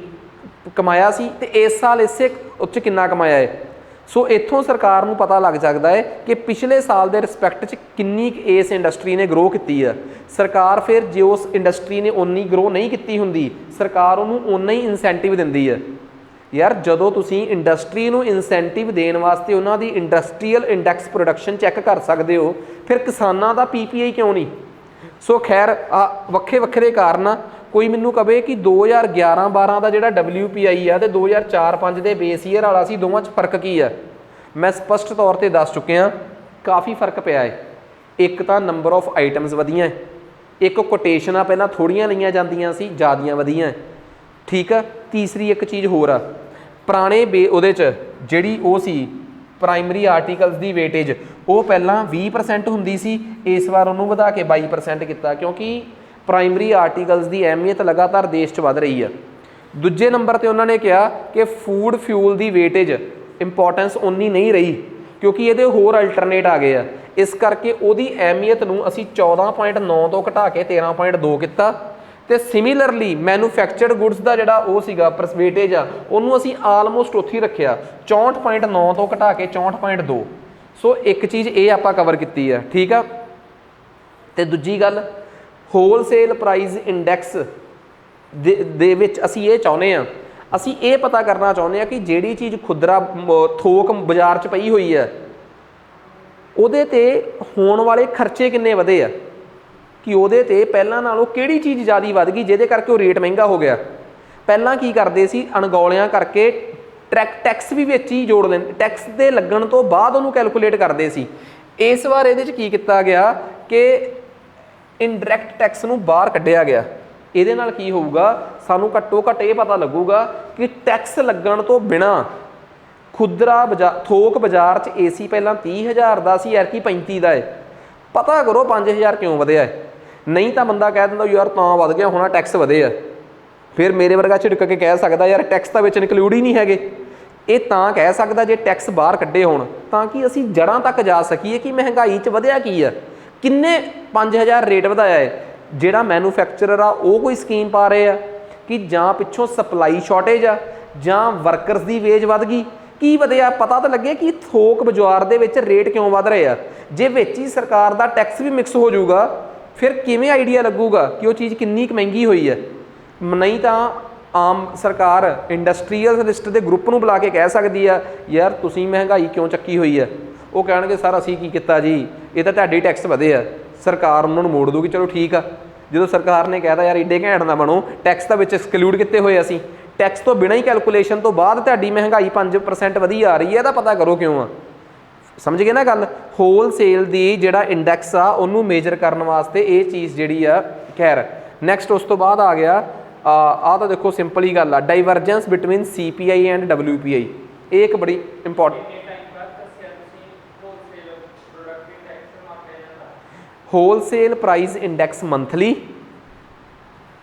ਕਮਾਇਆ ਸੀ ਤੇ ਇਸ ਸਾਲ ਇਸੇ ਉੱਚ ਕਿੰਨਾ ਕਮਾਇਆ ਹੈ। ਸੋ ਇੱਥੋਂ ਸਰਕਾਰ ਨੂੰ ਪਤਾ ਲੱਗ ਸਕਦਾ ਹੈ ਕਿ ਪਿਛਲੇ ਸਾਲ ਦੇ ਰਿਸਪੈਕਟ 'ਚ ਕਿੰਨੀ ਇਸ ਇੰਡਸਟਰੀ ਨੇ ਗਰੋ ਕੀਤੀ ਆ। ਸਰਕਾਰ ਫਿਰ ਜੇ ਉਸ ਇੰਡਸਟਰੀ ਨੇ ਓਨੀ ਗਰੋ ਨਹੀਂ ਕੀਤੀ ਹੁੰਦੀ, ਸਰਕਾਰ ਉਹਨੂੰ ਓਨਾ ਹੀ ਇਨਸੈਂਟਿਵ ਦਿੰਦੀ ਹੈ। ਯਾਰ ਜਦੋਂ ਤੁਸੀਂ ਇੰਡਸਟਰੀ ਨੂੰ ਇਨਸੈਂਟਿਵ ਦੇਣ ਵਾਸਤੇ ਉਹਨਾਂ ਦੀ ਇੰਡਸਟਰੀਅਲ ਇੰਡੈਕਸ ਪ੍ਰੋਡਕਸ਼ਨ ਚੈੱਕ ਕਰ ਸਕਦੇ ਹੋ, ਫਿਰ ਕਿਸਾਨਾਂ ਦਾ PPI ਕਿਉਂ ਨਹੀਂ? ਸੋ ਖੈਰ ਵੱਖਰੇ ਕਾਰਨ ਆ। ਕੋਈ ਮੈਨੂੰ ਕਵੇ ਕਿ 2011-12 ਦਾ ਜਿਹੜਾ WPI ਆ ਤੇ 2004-5 ਦੇ ਬੇਸ ਈਅਰ ਵਾਲਾ ਸੀ, ਦੋਵਾਂ 'ਚ ਫਰਕ ਕੀ ਆ? ਮੈਂ ਸਪਸ਼ਟ ਤੌਰ ਤੇ ਦੱਸ ਚੁੱਕਿਆ, ਕਾਫੀ ਫਰਕ ਪਿਆ ਹੈ। ਇੱਕ ਤਾਂ ਨੰਬਰ ਆਫ ਆਈਟਮਸ ਵਧੀਆਂ, ਇੱਕ ਕੋਟੇਸ਼ਨਾਂ ਪਹਿਲਾਂ ਥੋੜ੍ਹੀਆਂ ਲਈਆਂ ਜਾਂਦੀਆਂ ਸੀ, ਜ਼ਿਆਦੀਆਂ ਵਧੀਆਂ, ਠੀਕ ਆ। ਤੀਸਰੀ ਇੱਕ ਚੀਜ਼ ਹੋਰ ਆ, ਪੁਰਾਣੇ ਉਹਦੇ 'ਚ ਜਿਹੜੀ ਉਹ ਸੀ ਪ੍ਰਾਇਮਰੀ ਆਰਟੀਕਲਸ ਦੀ ਵੇਟੇਜ, ਉਹ ਪਹਿਲਾਂ 20% ਹੁੰਦੀ ਸੀ, ਇਸ ਵਾਰ ਉਹਨੂੰ ਵਧਾ ਕੇ 22% ਕੀਤਾ, ਕਿਉਂਕਿ ਪ੍ਰਾਇਮਰੀ ਆਰਟੀਕਲਸ ਦੀ ਅਹਿਮੀਅਤ ਲਗਾਤਾਰ ਦੇਸ਼ 'ਚ ਵੱਧ ਰਹੀ ਆ। ਦੂਜੇ ਨੰਬਰ 'ਤੇ ਉਹਨਾਂ ਨੇ ਕਿਹਾ ਕਿ ਫੂਡ ਫਿਊਲ ਦੀ ਵੇਟੇਜ ਇੰਪੋਰਟੈਂਸ ਉਨੀ ਨਹੀਂ ਰਹੀ, ਕਿਉਂਕਿ ਇਹਦੇ ਹੋਰ ਅਲਟਰਨੇਟ ਆ ਗਏ ਆ। ਇਸ ਕਰਕੇ ਉਹਦੀ ਅਹਿਮੀਅਤ ਨੂੰ ਅਸੀਂ 14.9 ਤੋਂ ਘਟਾ ਕੇ 13.2 ਕੀਤਾ, ਤੇ ਸਿਮਿਲਰਲੀ ਮੈਨੂਫੈਕਚਰਡ ਗੁੱਡਸ ਦਾ ਜਿਹੜਾ ਉਹ ਸੀਗਾ ਪਰਸੈਂਟੇਜ ਆ ਉਹਨੂੰ ਅਸੀਂ ਆਲਮੋਸਟ ਉੱਥੇ ਹੀ ਰੱਖਿਆ 64.9 ਤੋਂ ਘਟਾ ਕੇ 64.2। ਸੋ ਇੱਕ ਚੀਜ਼ ਇਹ ਆਪਾਂ ਕਵਰ ਕੀਤੀ ਆ, ਠੀਕ ਆ। ਤੇ ਦੂਜੀ ਗੱਲ ਹੋਲਸੇਲ ਪ੍ਰਾਈਸ ਇੰਡੈਕਸ ਦੇ ਵਿੱਚ ਅਸੀਂ ਇਹ ਚਾਹੁੰਦੇ ਆ, ਅਸੀਂ ਇਹ ਪਤਾ ਕਰਨਾ ਚਾਹੁੰਦੇ ਆ ਕਿ ਜਿਹੜੀ ਚੀਜ਼ ਖੁਦਰਾ ਥੋਕ ਬਾਜ਼ਾਰ 'ਚ ਪਈ ਹੋਈ ਹੈ ਉਹਦੇ ਤੇ ਹੋਣ ਵਾਲੇ ਖਰਚੇ ਕਿੰਨੇ ਵਧੇ ਆ, ਕਿ ਉਹਦੇ ਤੇ ਪਹਿਲਾਂ ਨਾਲੋਂ ਕਿਹੜੀ ਚੀਜ਼ ਜ਼ਿਆਦਾ ਵੱਧ ਗਈ ਜਿਹਦੇ ਕਰਕੇ ਉਹ ਰੇਟ ਮਹਿੰਗਾ ਹੋ ਗਿਆ। ਪਹਿਲਾਂ ਕੀ ਕਰਦੇ ਸੀ, ਅਣਗੌਲਿਆਂ ਕਰਕੇ ਟੈਕਸ ਵੀ ਵਿੱਚ ਹੀ ਜੋੜ ਲੈਂਦੇ, ਟੈਕਸ ਦੇ ਲੱਗਣ ਤੋਂ ਬਾਅਦ ਉਹਨੂੰ ਕੈਲਕੂਲੇਟ ਕਰਦੇ ਸੀ। ਇਸ ਵਾਰ ਇਹਦੇ 'ਚ ਕੀ ਕੀਤਾ ਗਿਆ ਕਿ ਇਨਡਾਇਰੈਕਟ ਟੈਕਸ ਨੂੰ ਬਾਹਰ ਕੱਢਿਆ ਗਿਆ। ਇਹਦੇ ਨਾਲ ਕੀ ਹੋਊਗਾ, ਸਾਨੂੰ ਘੱਟੋ ਘੱਟ ਇਹ ਪਤਾ ਲੱਗੂਗਾ ਕਿ ਟੈਕਸ ਲੱਗਣ ਤੋਂ ਬਿਨਾਂ ਖੁਦਰਾ ਥੋਕ ਬਾਜ਼ਾਰ 'ਚ ਏਸੀ ਪਹਿਲਾਂ 30,000 ਦਾ ਸੀ, ਐਰਕੀ 35 ਦਾ ਹੈ। ਪਤਾ ਕਰੋ 5,000 ਕਿਉਂ ਵਧਿਆ ਹੈ। ਨਹੀਂ ਤਾਂ ਬੰਦਾ ਕਹਿ ਦਿੰਦਾ ਯਾਰ ਤਾਂ ਵੱਧ ਗਿਆ ਹੋਣਾ, ਟੈਕਸ ਵਧੇ ਆ। ਫਿਰ ਮੇਰੇ ਵਰਗਾ ਝਿੜਕ ਕੇ ਕਹਿ ਸਕਦਾ ਯਾਰ ਟੈਕਸ ਤਾਂ ਵਿੱਚ ਇਨਕਲੂਡ ਹੀ ਨਹੀਂ ਹੈਗੇ। ਇਹ ਤਾਂ ਕਹਿ ਸਕਦਾ ਜੇ ਟੈਕਸ ਬਾਹਰ ਕੱਢੇ ਹੋਣ, ਤਾਂ ਕਿ ਅਸੀਂ ਜੜ੍ਹਾਂ ਤੱਕ ਜਾ ਸਕੀਏ ਕਿ ਮਹਿੰਗਾਈ 'ਚ ਵਧਿਆ ਕੀ ਆ, ਕਿੰਨੇ 5,000 ਰੇਟ ਵਧਾਇਆ ਹੈ। ਜਿਹੜਾ ਮੈਨੂਫੈਕਚਰਰ ਆ ਉਹ ਕੋਈ ਸਕੀਮ ਪਾ ਰਹੇ ਆ ਕਿ ਜਾਂ ਪਿੱਛੋਂ ਸਪਲਾਈ ਸ਼ਾਰਟੇਜ ਆ ਜਾਂ ਵਰਕਰਸ ਦੀ ਵੇਜ ਵੱਧ ਗਈ, ਕੀ ਵਧਿਆ ਪਤਾ ਤਾਂ ਲੱਗੇ ਕਿ ਥੋਕ ਬਾਜ਼ਾਰ ਦੇ ਵਿੱਚ ਰੇਟ ਕਿਉਂ ਵੱਧ ਰਹੇ ਆ। ਜੇ ਵਿੱਚ ਹੀ ਸਰਕਾਰ ਦਾ ਟੈਕਸ ਵੀ ਮਿਕਸ ਹੋ ਜਾਊਗਾ ਫਿਰ ਕਿਵੇਂ ਆਈਡੀਆ ਲੱਗੂਗਾ ਕਿ ਉਹ ਚੀਜ਼ ਕਿੰਨੀ ਕੁ ਮਹਿੰਗੀ ਹੋਈ ਹੈ। ਨਹੀਂ ਤਾਂ ਆਮ ਸਰਕਾਰ ਇੰਡਸਟਰੀਅਲਿਸਟ ਦੇ ਗਰੁੱਪ ਨੂੰ ਬੁਲਾ ਕੇ ਕਹਿ ਸਕਦੀ ਆ ਯਾਰ ਤੁਸੀਂ ਮਹਿੰਗਾਈ ਕਿਉਂ ਚੱਕੀ ਹੋਈ ਹੈ। ਉਹ ਕਹਿਣਗੇ ਸਰ ਅਸੀਂ ਕੀ ਕੀਤਾ ਜੀ, ਇਹ ਤਾਂ ਤੁਹਾਡੇ ਟੈਕਸ ਵਧੇ ਆ। ਸਰਕਾਰ ਉਹਨਾਂ ਨੂੰ ਮੋੜ ਦੂਗੀ, ਚਲੋ ਠੀਕ ਆ। ਜਦੋਂ ਸਰਕਾਰ ਨੇ ਕਹਿਤਾ ਯਾਰ ਏਡੇ ਘੈਂਟ ਨਾ ਬਣੋ, ਟੈਕਸ ਤਾਂ ਵਿੱਚ ਐਕਸਕਲੂਡ ਕੀਤੇ ਹੋਏ ਅਸੀਂ, ਟੈਕਸ ਤੋਂ ਬਿਨਾਂ ਹੀ ਕੈਲਕੂਲੇਸ਼ਨ ਤੋਂ ਬਾਅਦ ਤੁਹਾਡੀ ਮਹਿੰਗਾਈ 5% ਵਧੀ ਆ ਰਹੀ ਹੈ, ਇਹਦਾ ਪਤਾ ਕਰੋ ਕਿਉਂ ਆ। ਸਮਝ ਗਏ ਨਾ ਗੱਲ। ਹੋਲਸੇਲ ਦੀ ਜਿਹੜਾ ਇੰਡੈਕਸ ਆ ਉਹਨੂੰ ਮੇਜਰ ਕਰਨ ਵਾਸਤੇ ਇਹ ਚੀਜ਼ ਜਿਹੜੀ ਆ। ਖੈਰ ਨੈਕਸਟ ਉਸ ਤੋਂ ਬਾਅਦ ਆ ਗਿਆ ਆਹ ਤਾਂ ਦੇਖੋ ਸਿੰਪਲ ਹੀ ਗੱਲ ਆ, ਡਾਈਵਰਜੈਂਸ ਬਿਟਵੀਨ CPI ਐਂਡ WPI। ਇਹ ਇੱਕ ਬੜੀ important wholesale price index monthly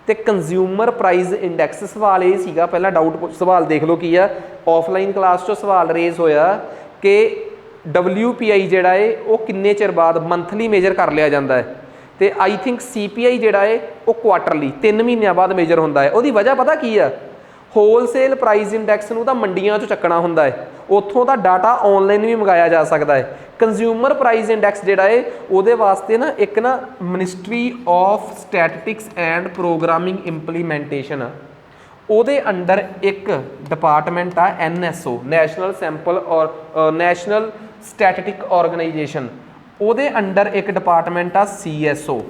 ਤੇ ਕੰਜ਼ਿਊਮਰ ਪ੍ਰਾਈਸ ਇੰਡੈਕਸ। ਸਵਾਲ ਇਹ ਸੀਗਾ, ਪਹਿਲਾਂ ਡਾਊਟ ਸਵਾਲ ਦੇਖ ਲਓ ਕੀ ਆ, ਆਫਲਾਈਨ ਕਲਾਸ 'ਚੋਂ ਸਵਾਲ ਰੇਜ਼ ਹੋਇਆ ਕਿ WPI ਜਿਹੜਾ ਹੈ ਉਹ ਕਿੰਨੇ ਚਿਰ ਬਾਅਦ ਮੰਥਲੀ ਮੇਜਰ ਕਰ ਲਿਆ ਜਾਂਦਾ ਹੈ, ਤੇ ਆਈ ਥਿੰਕ CPI ਜਿਹੜਾ ਹੈ ਉਹ ਕੁਆਟਰਲੀ 3 ਮਹੀਨਿਆਂ ਬਾਅਦ ਮੇਜਰ ਹੁੰਦਾ ਹੈ। ਉਹਦੀ ਵਜ੍ਹਾ ਪਤਾ ਕੀ ਆ, ਹੋਲਸੇਲ ਪ੍ਰਾਈਸ ਇੰਡੈਕਸ ਨੂੰ ਤਾਂ ਮੰਡੀਆਂ 'ਚੋਂ ਚੱਕਣਾ ਹੁੰਦਾ ਹੈ, ਉੱਥੋਂ ਦਾ ਡਾਟਾ ਆਨਲਾਈਨ ਵੀ ਮੰਗਾਇਆ ਜਾ ਸਕਦਾ ਹੈ। ਕੰਜ਼ਿਊਮਰ ਪ੍ਰਾਈਸ ਇੰਡੈਕਸ ਜਿਹੜਾ ਹੈ ਉਹਦੇ ਵਾਸਤੇ ਨਾ ਇੱਕ ਨਾ ministry of statistics and programming implementation ਆ, ਉਹਦੇ ਅੰਡਰ ਇੱਕ ਡਿਪਾਰਟਮੈਂਟ ਆ NSO, ਨੈਸ਼ਨਲ ਸੈਂਪਲ ਔਰ ਨੈਸ਼ਨਲ ਸਟੈਟਿਸਟਿਕ ਆਰਗੇਨਾਈਜੇਸ਼ਨ। ਉਹਦੇ ਅੰਡਰ ਇੱਕ ਡਿਪਾਰਟਮੈਂਟ ਆ CSO,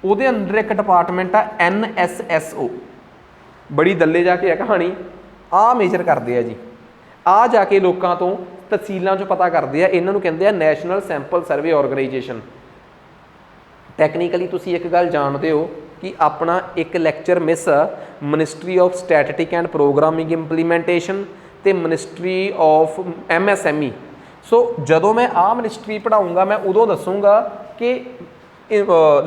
ਉਹਦੇ ਅੰਡਰ ਇੱਕ ਡਿਪਾਰਟਮੈਂਟ ਆ NSSO। ਬੜੀ ਦੱਲੇ ਜਾ ਕੇ ਆ ਕਹਾਣੀ। ਆਹ ਮੇਜਰ ਕਰਦੇ ਆ ਜੀ, ਆ ਜਾ ਕੇ ਲੋਕਾਂ ਤੋਂ ਤਹਿਸੀਲਾਂ 'ਚੋਂ ਪਤਾ ਕਰਦੇ ਆ, ਇਹਨਾਂ ਨੂੰ ਕਹਿੰਦੇ ਆ national sample survey organisation. Technically ਤੁਸੀਂ ਇੱਕ ਗੱਲ ਜਾਣਦੇ ਹੋ ਕਿ ਆਪਣਾ ਇੱਕ ਲੈਕਚਰ ਮਿਸ ਆ ministry of statistic and programming implementation ਤੇ ਮਿਨਿਸਟਰੀ ਆਫ MSME। ਸੋ ਜਦੋਂ ਮੈਂ ਆਹ ਮਿਨਿਸਟਰੀ ਪੜ੍ਹਾਊਂਗਾ ਮੈਂ ਉਦੋਂ ਦੱਸੂੰਗਾ ਕਿ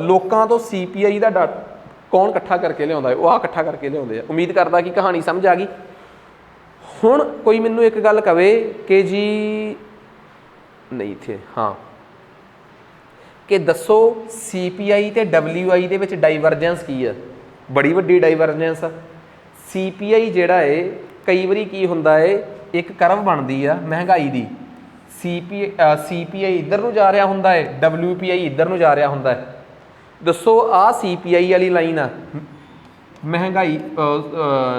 ਲੋਕਾਂ ਤੋਂ CPI ਦਾ ਡਾਟਾ ਕੌਣ ਇਕੱਠਾ ਕਰਕੇ ਲਿਆਉਂਦਾ ਹੈ, ਉਹ ਆਹ ਇਕੱਠਾ ਕਰਕੇ ਲਿਆਉਂਦੇ ਆ। ਉਮੀਦ ਕਰਦਾ ਕਿ ਕਹਾਣੀ ਸਮਝ ਆ ਗਈ। ਹੁਣ ਕੋਈ ਮੈਨੂੰ ਇੱਕ ਗੱਲ ਕਵੇ ਕਿ ਜੀ ਨਹੀਂ ਇੱਥੇ ਹਾਂ ਕਿ ਦੱਸੋ CPI ਤੇ WI ਦੇ ਵਿੱਚ ਡਾਈਵਰਜੈਂਸ ਕੀ ਆ। ਬੜੀ ਵੱਡੀ ਡਾਈਵਰਜੈਂਸ ਆ। CPI ਜਿਹੜਾ ਹੈ ਕਈ ਵਾਰੀ ਕੀ ਹੁੰਦਾ ਹੈ, ਇੱਕ ਕਰਵ ਬਣਦੀ ਆ ਮਹਿੰਗਾਈ ਦੀ, CPI ਇੱਧਰ ਨੂੰ ਜਾ ਰਿਹਾ ਹੁੰਦਾ ਹੈ, WPI ਇੱਧਰ ਨੂੰ ਜਾ ਰਿਹਾ ਹੁੰਦਾ ਹੈ। ਦੱਸੋ ਆਹ CPI ਵਾਲੀ ਲਾਈਨ ਆ ਮਹਿੰਗਾਈ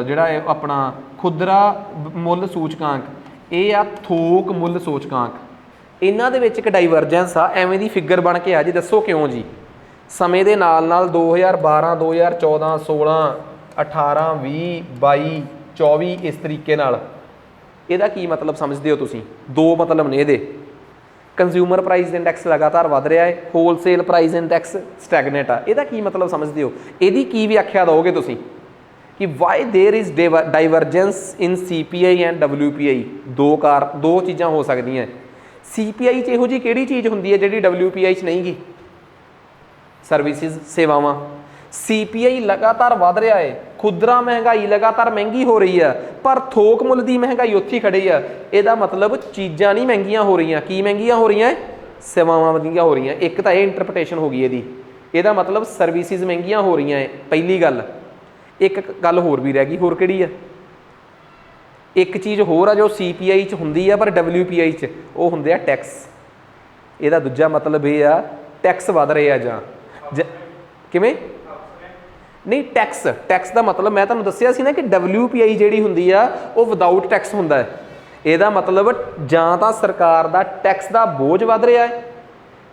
ਜਿਹੜਾ ਹੈ ਆਪਣਾ ਖੁਦਰਾ ਮੁੱਲ ਸੂਚਕਾਂਕ, ਇਹ ਆ ਥੋਕ ਮੁੱਲ ਸੂਚਕਾਂਕ। ਇਹਨਾਂ ਦੇ ਵਿੱਚ ਇੱਕ ਡਾਈਵਰਜੈਂਸ ਆ, ਐਵੇਂ ਦੀ ਫਿਗਰ ਬਣ ਕੇ ਆ ਜੀ। ਦੱਸੋ ਕਿਉਂ ਜੀ। ਸਮੇਂ ਦੇ ਨਾਲ ਨਾਲ 2012 2014 16 18 20 22 24 ਇਸ ਤਰੀਕੇ ਨਾਲ। ਇਹਦਾ ਕੀ ਮਤਲਬ ਸਮਝਦੇ ਹੋ ਤੁਸੀਂ? ਦੋ ਮਤਲਬ ਨੇ ਇਹਦੇ। ਕੰਜ਼ਿਊਮਰ ਪ੍ਰਾਈਸ ਇੰਡੈਕਸ ਲਗਾਤਾਰ ਵੱਧ ਰਿਹਾ ਹੈ, ਹੋਲਸੇਲ ਪ੍ਰਾਈਸ ਇੰਡੈਕਸ ਸਟੈਗਨੇਟ ਆ। ਇਹਦਾ ਕੀ ਮਤਲਬ ਸਮਝਦੇ ਹੋ? ਇਹਦੀ ਕੀ ਵਿਆਖਿਆ ਦਿਓਗੇ ਤੁਸੀਂ ਕਿ why there is divergence in CPI and WPI? ਦੋ ਚੀਜ਼ਾਂ ਹੋ ਸਕਦੀਆਂ। CPI 'ਚ ਇਹੋ ਜਿਹੀ ਕਿਹੜੀ ਚੀਜ਼ ਹੁੰਦੀ ਹੈ ਜਿਹੜੀ WPI 'ਚ ਨਹੀਂ ਗੀ? ਸਰਵਿਸਿਜ਼, ਸੇਵਾਵਾਂ। CPI ਲਗਾਤਾਰ ਵੱਧ ਰਿਹਾ ਹੈ, ਖੁਦਰਾ ਮਹਿੰਗਾਈ ਲਗਾਤਾਰ ਮਹਿੰਗੀ ਹੋ ਰਹੀ ਆ, ਪਰ ਥੋਕ ਮੁੱਲ ਦੀ ਮਹਿੰਗਾਈ ਉੱਥੇ ਹੀ ਖੜੀ ਆ। ਇਹਦਾ ਮਤਲਬ ਚੀਜ਼ਾਂ ਨਹੀਂ ਮਹਿੰਗੀਆਂ ਹੋ ਰਹੀਆਂ। ਕੀ ਮਹਿੰਗੀਆਂ ਹੋ ਰਹੀਆਂ? ਸੇਵਾਵਾਂ ਮਹਿੰਗੀਆਂ ਹੋ ਰਹੀਆਂ। ਇੱਕ ਤਾਂ ਇਹ ਇੰਟਰਪ੍ਰੀਟੇਸ਼ਨ ਹੋ ਗਈ ਇਹਦੀ। ਇਹਦਾ ਮਤਲਬ ਸਰਵਿਸਿਜ਼ ਮਹਿੰਗੀਆਂ ਹੋ ਰਹੀਆਂ ਹੈ, ਪਹਿਲੀ ਗੱਲ। एक गल होर भी रह गई, होर किहड़ी आ, एक चीज़ होर आ जो CPI च हुंदी आ पर WPI च वो हुंदे आ टैक्स। ਇਹਦਾ दूजा मतलब ये आ टैक्स वध रहे आ जां किवें नहीं, टैक्स का मतलब मैं तुहानूं दस्सिया सी ना कि WPI जिहड़ी हुंदी आ वो विदाउट टैक्स हुंदा है। ਇਹਦਾ मतलब जां तां सरकार दा टैक्स का बोझ वध रहा है,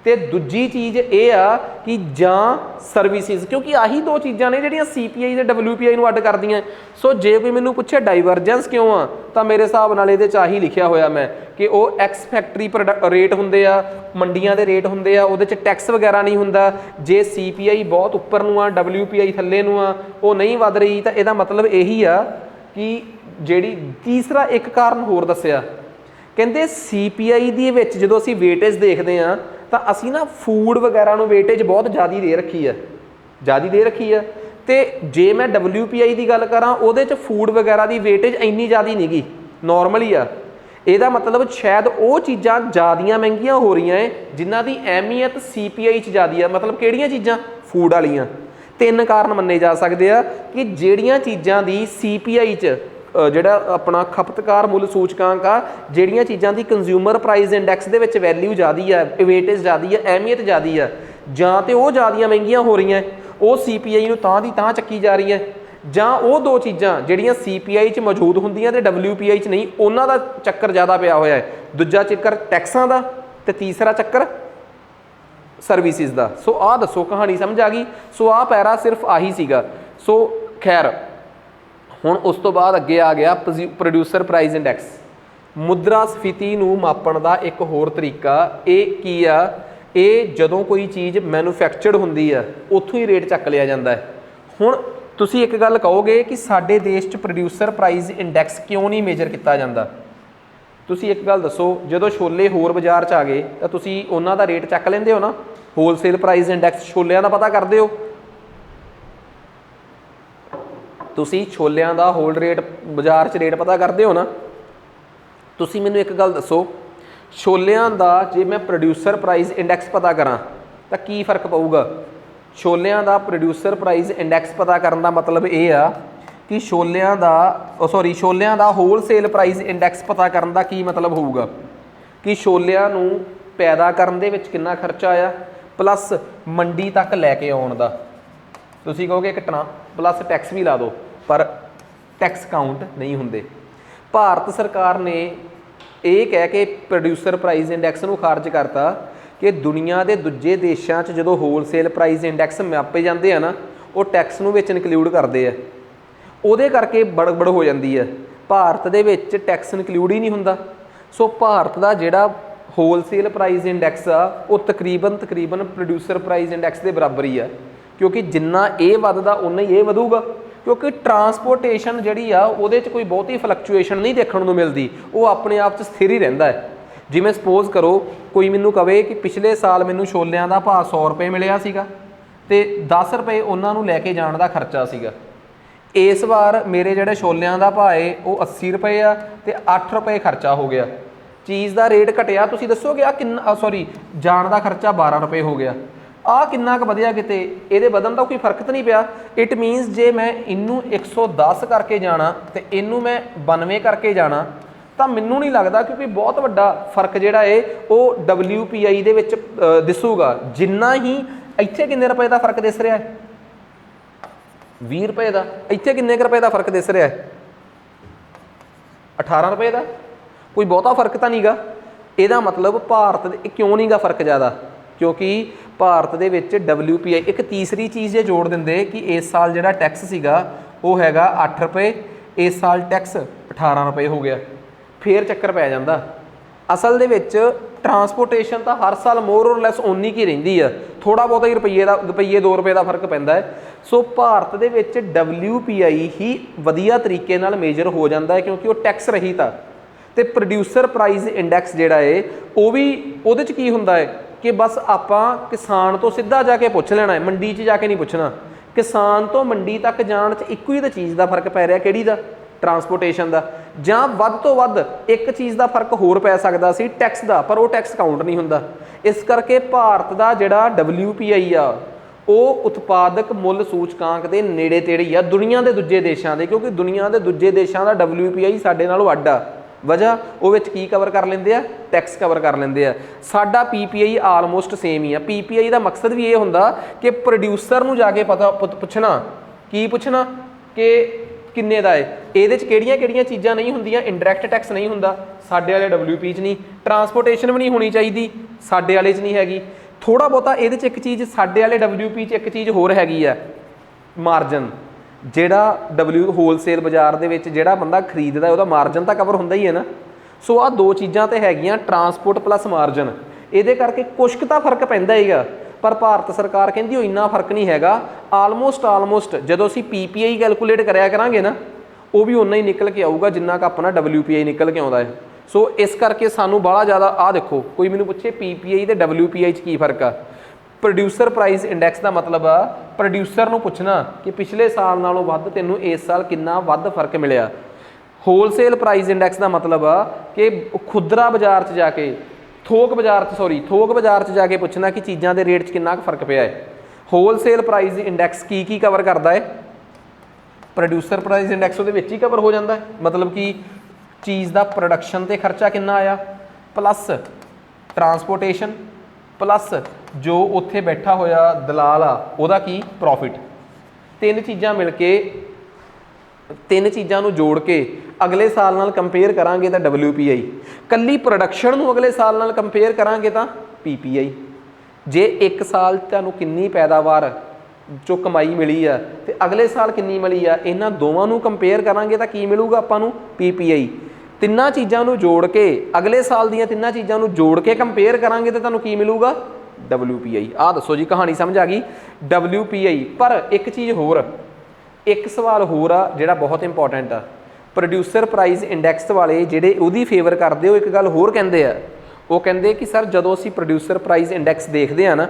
तो दूजी चीज़ ये आ कि जां सर्विसिज, क्योंकि आही दो चीज़ां ने जिहड़ियां CPI ते WPI नूं अड्ड करदियां। सो जे कोई मैनूं पुछे डाइवर्जेंस क्यों आ, तो मेरे हिसाब नाल इहदे च आही लिखिया होया मैं कि वो एक्स फैक्टरी रेट हुंदे आ, मंडियां दे रेट हुंदे आ, उहदे च टैक्स वगैरह नहीं हुंदा। जे CPI बहुत उप्पर नूं आ, WPI थल्ले नूं आ, वो नहीं वध रही, तो इहदा मतलब यही आ कि ਜਿਹੜੀ तीसरा एक कारण होर दस्सिया, कहते CPI ਦੀ ਵਿੱਚ ਜਦੋਂ ਅਸੀਂ वेटेज देखते हैं तो असी ना फूड वगैरह ਨੂੰ वेटेज बहुत ज़्यादा दे रखी है, तो जे मैं WPI की गल करा ਉਹਦੇ ਚ फूड वगैरह की वेटेज ਇੰਨੀ ज़्यादा नहीं गी, नॉर्मल ही आ। ਇਹਦਾ मतलब शायद वो चीज़ां ज़्यादा महंगियां हो रही हैं जिन्हां की अहमियत CPI च ज़्यादा है। मतलब किहड़ियां चीज़ां, फूड वालियां। तीन कारण मन्ने जा सकते हैं कि ਜਿਹੜੀਆਂ चीज़ां की CPI च ਜਿਹੜਾ अपना खपतकार मुल सूचकांक आ, ਜਿਹੜੀਆਂ चीज़ां की कंज्यूमर प्राइस इंडैक्स ਦੇ ਵਿੱਚ वैल्यू ज़्यादा है, वेटेज ज़्यादा है, अहमियत ज़्यादा है, जां तो वो ज़्यादा महंगियां हो रही हैं, वो CPI नूं तां दी तां चक्की जा रही है, जां वो दो चीज़ां ਜਿਹੜੀਆਂ CPI च मौजूद ਹੁੰਦੀਆਂ ਤੇ WPI च नहीं, ਉਹਨਾਂ ਦਾ ਚੱਕਰ ज़्यादा ਪਿਆ ਹੋਇਆ है। दूजा ਚੱਕਰ टैक्सां ਦਾ ਤੇ तीसरा ਚੱਕਰ सर्विसिज का। सो आ दसो कहानी समझ आ गई। सो आ पैरा सिर्फ आही सीगा। सो खैर हुण उस तो बाद अगे आ गया प्रोड्यूसर प्राइस इंडैक्स। मुद्रास्फीति नूं मापण दा एक होर तरीका ये की आ, ये जदों कोई चीज़ मैਨੂਫੈਕਚਰਡ हुंदी आ उत्थों ही रेट चक लिया जाता है। हुण तुसीं एक गल कहोगे कि साडे देश च प्रोड्यूसर प्राइस इंडैक्स क्यों नहीं मेजर किया जाता। तुसीं एक गल दसो, जदों छोले होर बाजार च आ गए तो तुसीं उन्हां दा रेट चक लैंदे हो ना, होलसेल प्राइस इंडैक्स छोलियां दा पता करदे हो, तुसीं छोलियां दा होल रेट बाजार च रेट पता करदे हो ना। तुसीं मैनूं एक गल दसो, छोलियां दा जे मैं प्रोड्यूसर प्राइस इंडैक्स पता करां तो की फर्क पऊगा। छोलियां दा प्रोड्यूसर प्राइस इंडैक्स पता करन दा मतलब ये आ कि छोलियां दा होलसेल प्राइस इंडैक्स पता करन दा की मतलब होऊगा कि छोलियां नूं पैदा करन दे विच कितना खर्चा आया प्लस मंडी तक लैके आउण दा। तुसीं कहोगे एक प्लस टैक्स भी ला दो, पर टैक्स काउंट नहीं हुंदे। भारत सरकार ने ये कह के प्रोड्यूसर प्राइस इंडैक्स नूं खारिज करता कि दुनिया के दूजे देशों च जो होलसेल प्राइस इंडैक्स मापे जाते हैं ना, वो टैक्स नूं विच इनकलूड करते हैं, ਉਹਦੇ करके बड़बड़ हो जाती है। भारत दे विच टैक्स इनकलूड ही नहीं हुंदा। सो भारत का जिहड़ा होलसेल प्राइस इंडैक्स आ वो तकरीबन प्रोड्यूसर प्राइस इंडैक्स के बराबर ही है, क्योंकि जिन्ना ये वधदा उन्ना ही ये वधूगा, क्योंकि ट्रांसपोर्टेशन जिहड़ी आ उहदे च कोई बहुती फ्लक्चुएशन नहीं देखने को मिलती, वो अपने आप च स्थिर ही रहिंदा है। जिवें सपोज करो कोई मैनूं कहे कि पिछले साल मैनूं छोलियां दा भाव 100 रुपए मिलिया सीगा ते 10 रुपए उन्हां नूं लैके जाण दा खर्चा सीगा। इस बार मेरे जिहड़े छोलियां दा भाव है वो 80 रुपए आ ते 8 रुपए खर्चा हो गया, चीज़ का रेट घटिया। तुसीं दसोगे आ किन्ना, सॉरी जाण दा खर्चा 12 रुपए हो गया, आ किन्ना क वधिया, किते इहदे बदन दा कोई फर्क तो नहीं पिया। इट मीनस जे मैं इनू 110 करके जाना तो इनू मैं 92 करके जाना तो मैनू नहीं लगता क्योंकि बहुत वड्डा फर्क जिहड़ा है वो WPI दे विच दिसूगा। जिन्ना ही इत्थे किन्ने रुपए का फर्क दिस रहा है, 20 रुपए का, इत्थे किन्ने रुपए का फर्क दिस रहा है, 18 रुपए का, कोई बहुता फर्क तो नहीं गा। ਇਹਦਾ मतलब भारत क्यों नहीं गा फर्क ज़्यादा, क्योंकि भारत दे विच WPI एक तीसरी चीज़ जे जोड़ देंदे कि इस साल जिहड़ा टैक्स सीगा वो हैगा 8 रुपए, इस साल टैक्स 18 रुपए हो गया, फिर चक्कर पै जांदा। असल दे विच ट्रांसपोर्टेशन तो हर साल मोर और लैस उन्नी की रहिंदी है, थोड़ा बहुत ही रुपये 2 रुपए का फर्क पैंदा है। सो भारत दे विच WPI ही वधिया तरीके नाल मेजर हो जाता है क्योंकि वो टैक्स रहित आ। तो प्रोड्यूसर प्राइस इंडैक्स जिहड़ा है वो भी उहदे च की हुंदा है कि बस आपां किसान तो सीधा जाके पुछ लेना है, मंडी च जाके नहीं पुछना। किसान तो मंडी तक जाण च इक्को ही तो चीज़ का फर्क पै रहा, किहड़ी दा, ट्रांसपोर्टेशन का, जां वध तो वध एक चीज़ का फर्क होर पै सकदा सी टैक्स का, पर वो टैक्स काउंट नहीं हुंदा। इस करके भारत का जिहड़ा WPI आ ਉਹ ਉਤਪਾਦਕ ਮੁੱਲ ਸੂਚਕਾਂਕ ਦੇ ਨੇੜੇ ਤੇੜੇ ਹੀ ਆ ਦੁਨੀਆ ਦੇ ਦੂਜੇ ਦੇਸ਼ਾਂ ਦੇ, ਕਿਉਂਕਿ ਦੁਨੀਆ ਦੇ ਦੂਜੇ ਦੇਸ਼ਾਂ ਦਾ WPI ਸਾਡੇ ਨਾਲੋਂ ਅੱਡ ਆ। ਵਜ੍ਹਾ ਉਹ ਵਿੱਚ ਕੀ ਕਵਰ ਕਰ ਲੈਂਦੇ ਆ, ਟੈਕਸ ਕਵਰ ਕਰ ਲੈਂਦੇ ਆ। ਸਾਡਾ PPI ਆਲਮੋਸਟ ਸੇਮ ਹੀ ਆ। PPI ਦਾ ਮਕਸਦ ਵੀ ਇਹ ਹੁੰਦਾ ਕਿ ਪ੍ਰੋਡਿਊਸਰ ਨੂੰ ਜਾ ਕੇ ਪਤਾ ਪੁੱਛਣਾ, ਕੀ ਪੁੱਛਣਾ ਕਿ ਕਿੰਨੇ ਦਾ ਹੈ, ਇਹਦੇ 'ਚ ਕਿਹੜੀਆਂ ਕਿਹੜੀਆਂ ਚੀਜ਼ਾਂ ਨਹੀਂ ਹੁੰਦੀਆਂ। ਇੰਡਾਇਰੈਕਟ ਟੈਕਸ ਨਹੀਂ ਹੁੰਦਾ ਸਾਡੇ ਵਾਲੇ WP 'ਚ ਨਹੀਂ, ਟਰਾਂਸਪੋਰਟੇਸ਼ਨ ਵੀ ਨਹੀਂ ਹੋਣੀ ਚਾਹੀਦੀ ਸਾਡੇ ਵਾਲੇ 'ਚ ਨਹੀਂ ਹੈਗੀ। ਥੋੜ੍ਹਾ ਬਹੁਤਾ ਇਹਦੇ 'ਚ ਇੱਕ ਚੀਜ਼ ਸਾਡੇ ਵਾਲੇ WP 'ਚ ਇੱਕ ਚੀਜ਼ ਹੋਰ ਹੈਗੀ ਆ, ਮਾਰਜਨ। ਜਿਹੜਾ ਹੋਲਸੇਲ ਬਾਜ਼ਾਰ ਦੇ ਵਿੱਚ ਜਿਹੜਾ ਬੰਦਾ ਖਰੀਦਦਾ ਉਹਦਾ ਮਾਰਜਨ ਤਾਂ ਕਵਰ ਹੁੰਦਾ ਹੀ ਹੈ ਨਾ। ਸੋ ਆਹ ਦੋ ਚੀਜ਼ਾਂ ਤੇ ਹੈਗੀਆਂ, ਟਰਾਂਸਪੋਰਟ ਪਲੱਸ ਮਾਰਜਨ। ਇਹਦੇ ਕਰਕੇ ਕੁਛ ਕੁ ਤਾਂ ਫਰਕ ਪੈਂਦਾ ਹੈਗਾ, ਪਰ ਭਾਰਤ ਸਰਕਾਰ ਕਹਿੰਦੀ ਉਹ ਇੰਨਾ ਫਰਕ ਨਹੀਂ ਹੈਗਾ। ਆਲਮੋਸਟ ਜਦੋਂ ਅਸੀਂ PPI ਕੈਲਕੂਲੇਟ ਕਰਿਆ ਕਰਾਂਗੇ ਨਾ, ਉਹ ਵੀ ਉਨਾ ਹੀ ਨਿਕਲ ਕੇ ਆਊਗਾ ਜਿੰਨਾ ਕੁ ਆਪਣਾ WPI ਨਿਕਲ ਕੇ ਆਉਂਦਾ ਹੈ। ਸੋ ਇਸ ਕਰਕੇ ਸਾਨੂੰ ਬੜਾ ਜ਼ਿਆਦਾ ਆਹ ਦੇਖੋ, ਕੋਈ ਮੈਨੂੰ ਪੁੱਛੇ PPI ਤੇ WPI 'ਚ ਕੀ ਫਰਕ ਆ। ਪ੍ਰੋਡਿਊਸਰ ਪ੍ਰਾਈਸ ਇੰਡੈਕਸ ਦਾ ਮਤਲਬ ਆ ਪ੍ਰੋਡਿਊਸਰ ਨੂੰ ਪੁੱਛਣਾ ਕਿ ਪਿਛਲੇ ਸਾਲ ਨਾਲੋਂ ਵੱਧ ਤੈਨੂੰ ਇਸ ਸਾਲ ਕਿੰਨਾ ਵੱਧ ਫਰਕ ਮਿਲਿਆ। ਹੋਲਸੇਲ ਪ੍ਰਾਈਸ ਇੰਡੈਕਸ ਦਾ ਮਤਲਬ ਆ ਕਿ ਖੁਦਰਾ ਬਾਜ਼ਾਰ 'ਚ ਜਾ ਕੇ ਥੋਕ ਬਾਜ਼ਾਰ 'ਚ ਜਾ ਕੇ ਪੁੱਛਣਾ ਕਿ ਚੀਜ਼ਾਂ ਦੇ ਰੇਟ 'ਚ ਕਿੰਨਾ ਕੁ ਫਰਕ ਪਿਆ ਹੈ। ਹੋਲਸੇਲ ਪ੍ਰਾਈਸ ਇੰਡੈਕਸ ਕੀ ਕਵਰ ਕਰਦਾ ਹੈ, ਪ੍ਰੋਡਿਊਸਰ ਪ੍ਰਾਈਸ ਇੰਡੈਕਸ ਉਹਦੇ ਵਿੱਚ ਹੀ ਕਵਰ ਹੋ ਜਾਂਦਾ ਹੈ। ਮਤਲਬ ਕਿ ਚੀਜ਼ ਦਾ ਪ੍ਰੋਡਕਸ਼ਨ ਤੇ ਖਰਚਾ ਕਿੰਨਾ ਆਇਆ, ਪਲੱਸ ਟਰਾਂਸਪੋਰਟੇਸ਼ਨ, ਪਲੱਸ ਜੋ ਉੱਥੇ ਬੈਠਾ ਹੋਇਆ ਦਲਾਲ ਆ ਉਹਦਾ ਕੀ ਪ੍ਰੋਫਿਟ। ਤਿੰਨ ਚੀਜ਼ਾਂ ਨੂੰ ਜੋੜ ਕੇ ਅਗਲੇ ਸਾਲ ਨਾਲ ਕੰਪੇਅਰ ਕਰਾਂਗੇ ਤਾਂ WPI, ਕੱਲੀ ਪ੍ਰੋਡਕਸ਼ਨ ਨੂੰ ਅਗਲੇ ਸਾਲ ਨਾਲ ਕੰਪੇਅਰ ਕਰਾਂਗੇ ਤਾਂ PPI। ਜੇ ਇੱਕ ਸਾਲ ਤੁਹਾਨੂੰ ਕਿੰਨੀ ਪੈਦਾਵਾਰ ਜੋ ਕਮਾਈ ਮਿਲੀ ਆ ਤੇ ਅਗਲੇ ਸਾਲ ਕਿੰਨੀ ਮਿਲੀ ਆ, ਇਹਨਾਂ ਦੋਵਾਂ ਨੂੰ ਕੰਪੇਅਰ ਕਰਾਂਗੇ ਤਾਂ ਕੀ ਮਿਲੂਗਾ ਆਪਾਂ ਨੂੰ, PPI। ਤਿੰਨਾਂ ਚੀਜ਼ਾਂ ਨੂੰ ਜੋੜ ਕੇ ਅਗਲੇ ਸਾਲ ਦੀਆਂ ਤਿੰਨਾਂ ਚੀਜ਼ਾਂ ਨੂੰ ਜੋੜ ਕੇ ਕੰਪੇਅਰ ਕਰਾਂਗੇ ਤਾਂ ਤੁਹਾਨੂੰ ਕੀ ਮਿਲੂਗਾ, WPI। ਆਹ ਦੱਸੋ ਜੀ, ਕਹਾਣੀ ਸਮਝ ਆ ਗਈ, WPI। ਪਰ ਇੱਕ ਚੀਜ਼ ਹੋਰ, ਇੱਕ ਸਵਾਲ ਹੋਰ ਆ ਜਿਹੜਾ ਬਹੁਤ ਇੰਪੋਰਟੈਂਟ ਆ। ਪ੍ਰੋਡਿਊਸਰ ਪ੍ਰਾਈਸ ਇੰਡੈਕਸ ਵਾਲੇ ਜਿਹੜੇ ਉਹਦੀ ਫੇਵਰ ਕਰਦੇ ਹੋ, ਇੱਕ ਗੱਲ ਹੋਰ ਕਹਿੰਦੇ ਆ, ਉਹ ਕਹਿੰਦੇ ਕਿ ਸਰ ਜਦੋਂ ਅਸੀਂ ਪ੍ਰੋਡਿਊਸਰ ਪ੍ਰਾਈਸ ਇੰਡੈਕਸ ਦੇਖਦੇ ਆ ਨਾ,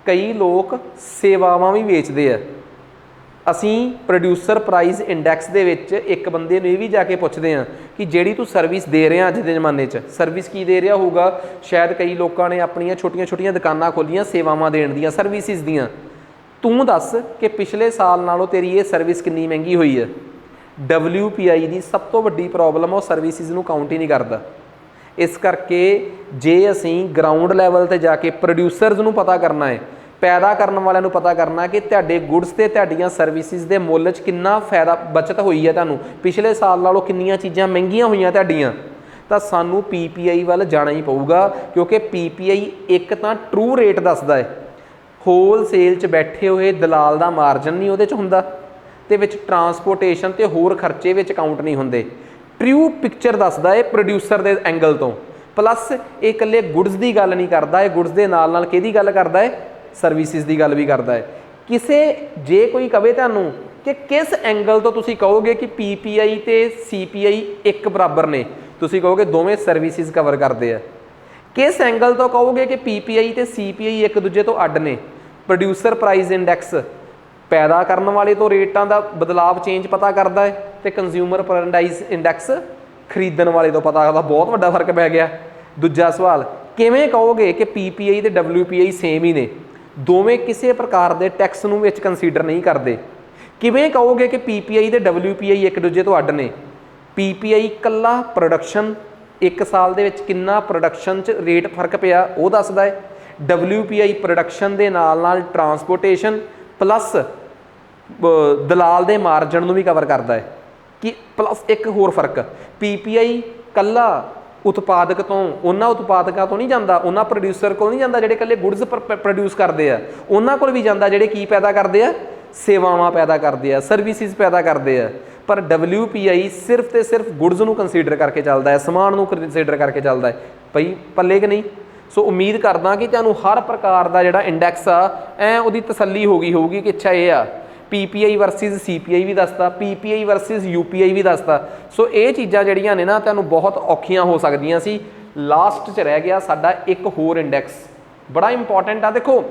ਕਈ ਲੋਕ ਸੇਵਾਵਾਂ ਵੀ ਵੇਚਦੇ ਆ। ਅਸੀਂ ਪ੍ਰੋਡਿਊਸਰ ਪ੍ਰਾਈਸ ਇੰਡੈਕਸ ਦੇ ਵਿੱਚ ਇੱਕ ਬੰਦੇ ਨੂੰ ਇਹ ਵੀ ਜਾ ਕੇ ਪੁੱਛਦੇ ਹਾਂ ਕਿ ਜਿਹੜੀ ਤੂੰ ਸਰਵਿਸ ਦੇ ਰਿਹਾ ਅੱਜ ਦੇ ਜ਼ਮਾਨੇ 'ਚ, ਸਰਵਿਸ ਕੀ ਦੇ ਰਿਹਾ ਹੋਊਗਾ। ਸ਼ਾਇਦ ਕਈ ਲੋਕਾਂ ਨੇ ਆਪਣੀਆਂ ਛੋਟੀਆਂ ਦੁਕਾਨਾਂ ਖੋਲ੍ਹੀਆਂ ਸੇਵਾਵਾਂ ਦੇਣ ਦੀਆਂ, ਸਰਵਿਸਿਜ਼ ਦੀਆਂ। ਤੂੰ ਦੱਸ ਕਿ ਪਿਛਲੇ ਸਾਲ ਨਾਲੋਂ ਤੇਰੀ ਇਹ ਸਰਵਿਸ ਕਿੰਨੀ ਮਹਿੰਗੀ ਹੋਈ ਹੈ। WPI ਦੀ ਸਭ ਤੋਂ ਵੱਡੀ ਪ੍ਰੋਬਲਮ ਉਹ ਸਰਵਿਸਿਜ਼ ਨੂੰ ਕਾਊਂਟ ਹੀ ਨਹੀਂ ਕਰਦਾ। ਇਸ ਕਰਕੇ ਜੇ ਅਸੀਂ ਗਰਾਊਂਡ ਲੈਵਲ 'ਤੇ ਜਾ ਕੇ ਪ੍ਰੋਡਿਊਸਰਸ ਨੂੰ ਪਤਾ ਕਰਨਾ ਹੈ, ਪੈਦਾ ਕਰਨ ਵਾਲਿਆਂ ਨੂੰ ਪਤਾ ਕਰਨਾ ਕਿ ਤੁਹਾਡੇ ਗੁੱਡਸ ਤੇ ਤੁਹਾਡੀਆਂ ਸਰਵਿਸਿਜ਼ ਦੇ ਮੁੱਲ 'ਚ ਕਿੰਨਾ ਫਾਇਦਾ ਬਚਤ ਹੋਈ ਹੈ, ਤੁਹਾਨੂੰ ਪਿਛਲੇ ਸਾਲ ਨਾਲੋਂ ਕਿੰਨੀਆਂ ਚੀਜ਼ਾਂ ਮਹਿੰਗੀਆਂ ਹੋਈਆਂ ਤੁਹਾਡੀਆਂ, ਤਾਂ ਸਾਨੂੰ PPI ਵੱਲ ਜਾਣਾ ਹੀ ਪਊਗਾ। ਕਿਉਂਕਿ PPI ਇੱਕ ਤਾਂ ਟਰੂ ਰੇਟ ਦੱਸਦਾ ਹੈ, ਹੋਲਸੇਲ 'ਚ ਬੈਠੇ ਹੋਏ ਦਲਾਲ ਦਾ ਮਾਰਜਨ ਨਹੀਂ ਉਹਦੇ 'ਚ ਹੁੰਦਾ, ਤੇ ਵਿੱਚ ਟਰਾਂਸਪੋਰਟੇਸ਼ਨ ਤੇ ਹੋਰ ਖਰਚੇ ਵਿੱਚ ਕਾਊਂਟ ਨਹੀਂ ਹੁੰਦੇ। ਟਰੂ ਪਿਕਚਰ ਦੱਸਦਾ ਹੈ ਪ੍ਰੋਡਿਊਸਰ ਦੇ ਐਂਗਲ ਤੋਂ। ਪਲੱਸ ਇਹ ਇਕੱਲੇ ਗੁੱਡਸ ਦੀ ਗੱਲ ਨਹੀਂ ਕਰਦਾ, ਇਹ ਗੁੱਡਸ ਦੇ ਨਾਲ ਨਾਲ ਕਿਹਦੀ ਗੱਲ ਕਰਦਾ ਹੈ, ਸਰਵਿਸਿਜ਼ ਦੀ ਗੱਲ ਵੀ ਕਰਦਾ ਹੈ। ਜੇ ਕੋਈ ਕਵੇ ਤੁਹਾਨੂੰ ਕਿ ਕਿਸ ਐਂਗਲ ਤੋਂ ਤੁਸੀਂ ਕਹੋਗੇ ਕਿ PPI ਤੇ CPI ਇੱਕ ਬਰਾਬਰ ਨੇ, ਤੁਸੀਂ ਕਹੋਗੇ ਦੋਵੇਂ ਸਰਵਿਸਿਜ਼ ਕਵਰ ਕਰਦੇ ਆ। ਕਿਸ ਐਂਗਲ ਤੋਂ ਕਹੋਗੇ ਕਿ PPI ਤੇ CPI ਇੱਕ ਦੂਜੇ ਤੋਂ ਅੱਡ ਨੇ, ਪ੍ਰੋਡਿਊਸਰ ਪ੍ਰਾਈਸ ਇੰਡੈਕਸ ਪੈਦਾ ਕਰਨ ਵਾਲੇ ਤੋਂ ਰੇਟਾਂ ਦਾ ਬਦਲਾਵ ਚੇਂਜ ਪਤਾ ਕਰਦਾ ਹੈ, ਤੇ ਕੰਜ਼ਿਊਮਰ ਪ੍ਰਾਈਸ ਇੰਡੈਕਸ ਖਰੀਦਣ ਵਾਲੇ ਤੋਂ ਪਤਾ ਕਰਦਾ। ਬਹੁਤ ਵੱਡਾ ਫਰਕ ਪੈ ਗਿਆ। ਦੂਜਾ ਸਵਾਲ, ਕਿਵੇਂ ਕਹੋਗੇ ਕਿ PPI ਤੇ WPI ਸੇਮ ਹੀ ਨੇ, ਦੋਵੇਂ ਕਿਸੇ ਪ੍ਰਕਾਰ ਦੇ ਟੈਕਸ ਨੂੰ ਵਿੱਚ ਕੰਸੀਡਰ ਨਹੀਂ ਕਰਦੇ। ਕਿਵੇਂ ਕਹੋਗੇ ਕਿ PPI ਤੇ WPI ਇੱਕ ਦੂਜੇ ਤੋਂ ਅੱਡ ਨੇ। PPI ਇਕੱਲਾ ਪ੍ਰੋਡਕਸ਼ਨ, ਇੱਕ ਸਾਲ ਦੇ ਵਿੱਚ ਕਿੰਨਾ ਪ੍ਰੋਡਕਸ਼ਨ 'ਚ ਰੇਟ ਫਰਕ ਪਿਆ ਉਹ ਦੱਸਦਾ ਹੈ। WPI ਪ੍ਰੋਡਕਸ਼ਨ ਦੇ ਨਾਲ ਨਾਲ ਟਰਾਂਸਪੋਰਟੇਸ਼ਨ ਪਲੱਸ ਦਲਾਲ ਦੇ ਮਾਰਜਨ ਨੂੰ ਵੀ ਕਵਰ ਕਰਦਾ ਹੈ। ਕਿ ਪਲੱਸ ਇੱਕ ਹੋਰ ਫਰਕ, PPI ਇਕੱਲਾ ਉਤਪਾਦਕ ਤੋਂ, ਉਹਨਾਂ ਉਤਪਾਦਕਾਂ ਤੋਂ ਨਹੀਂ ਜਾਂਦਾ, ਉਹਨਾਂ ਪ੍ਰੋਡਿਊਸਰ ਕੋਲ ਨਹੀਂ ਜਾਂਦਾ ਜਿਹੜੇ ਇਕੱਲੇ ਗੁੱਡਸ ਪ੍ਰੋਡਿਊਸ ਕਰਦੇ ਆ, ਉਹਨਾਂ ਕੋਲ ਵੀ ਜਾਂਦਾ ਜਿਹੜੇ ਕੀ ਪੈਦਾ ਕਰਦੇ ਆ, ਸੇਵਾਵਾਂ ਪੈਦਾ ਕਰਦੇ ਆ, ਸਰਵਿਸਿਜ਼ ਪੈਦਾ ਕਰਦੇ ਆ। ਪਰ WPI ਸਿਰਫ ਤੇ ਸਿਰਫ ਗੁੱਡਸ ਨੂੰ ਕੰਸੀਡਰ ਕਰਕੇ ਚੱਲਦਾ ਹੈ, ਸਮਾਨ ਨੂੰ ਕੰਸੀਡਰ ਕਰਕੇ ਚੱਲਦਾ ਹੈ। ਭਈ ਪੱਲੇ ਕਿ ਨਹੀਂ। ਸੋ ਉਮੀਦ ਕਰਦਾ ਕਿ ਤੁਹਾਨੂੰ ਹਰ ਪ੍ਰਕਾਰ ਦਾ ਜਿਹੜਾ ਇੰਡੈਕਸ ਆ ਉਹਦੀ ਤਸੱਲੀ ਹੋ ਗਈ ਹੋਊਗੀ ਕਿ ਅੱਛਾ ਇਹ ਆ PPI ਵਰਸਿਸ CPI ਵੀ ਦੱਸਦਾ, PPI ਵਰਸਿਸ UPI ਵੀ ਦੱਸਦਾ। ਸੋ ਇਹ ਚੀਜ਼ਾਂ ਜਿਹੜੀਆਂ ਨੇ ਨਾ ਤੁਹਾਨੂੰ ਬਹੁਤ ਔਖੀਆਂ ਹੋ ਸਕਦੀਆਂ ਸੀ। ਲਾਸਟ 'ਚ ਰਹਿ ਗਿਆ ਸਾਡਾ ਇੱਕ ਹੋਰ ਇੰਡੈਕਸ, ਬੜਾ ਇੰਪੋਰਟੈਂਟ ਆ। ਦੇਖੋ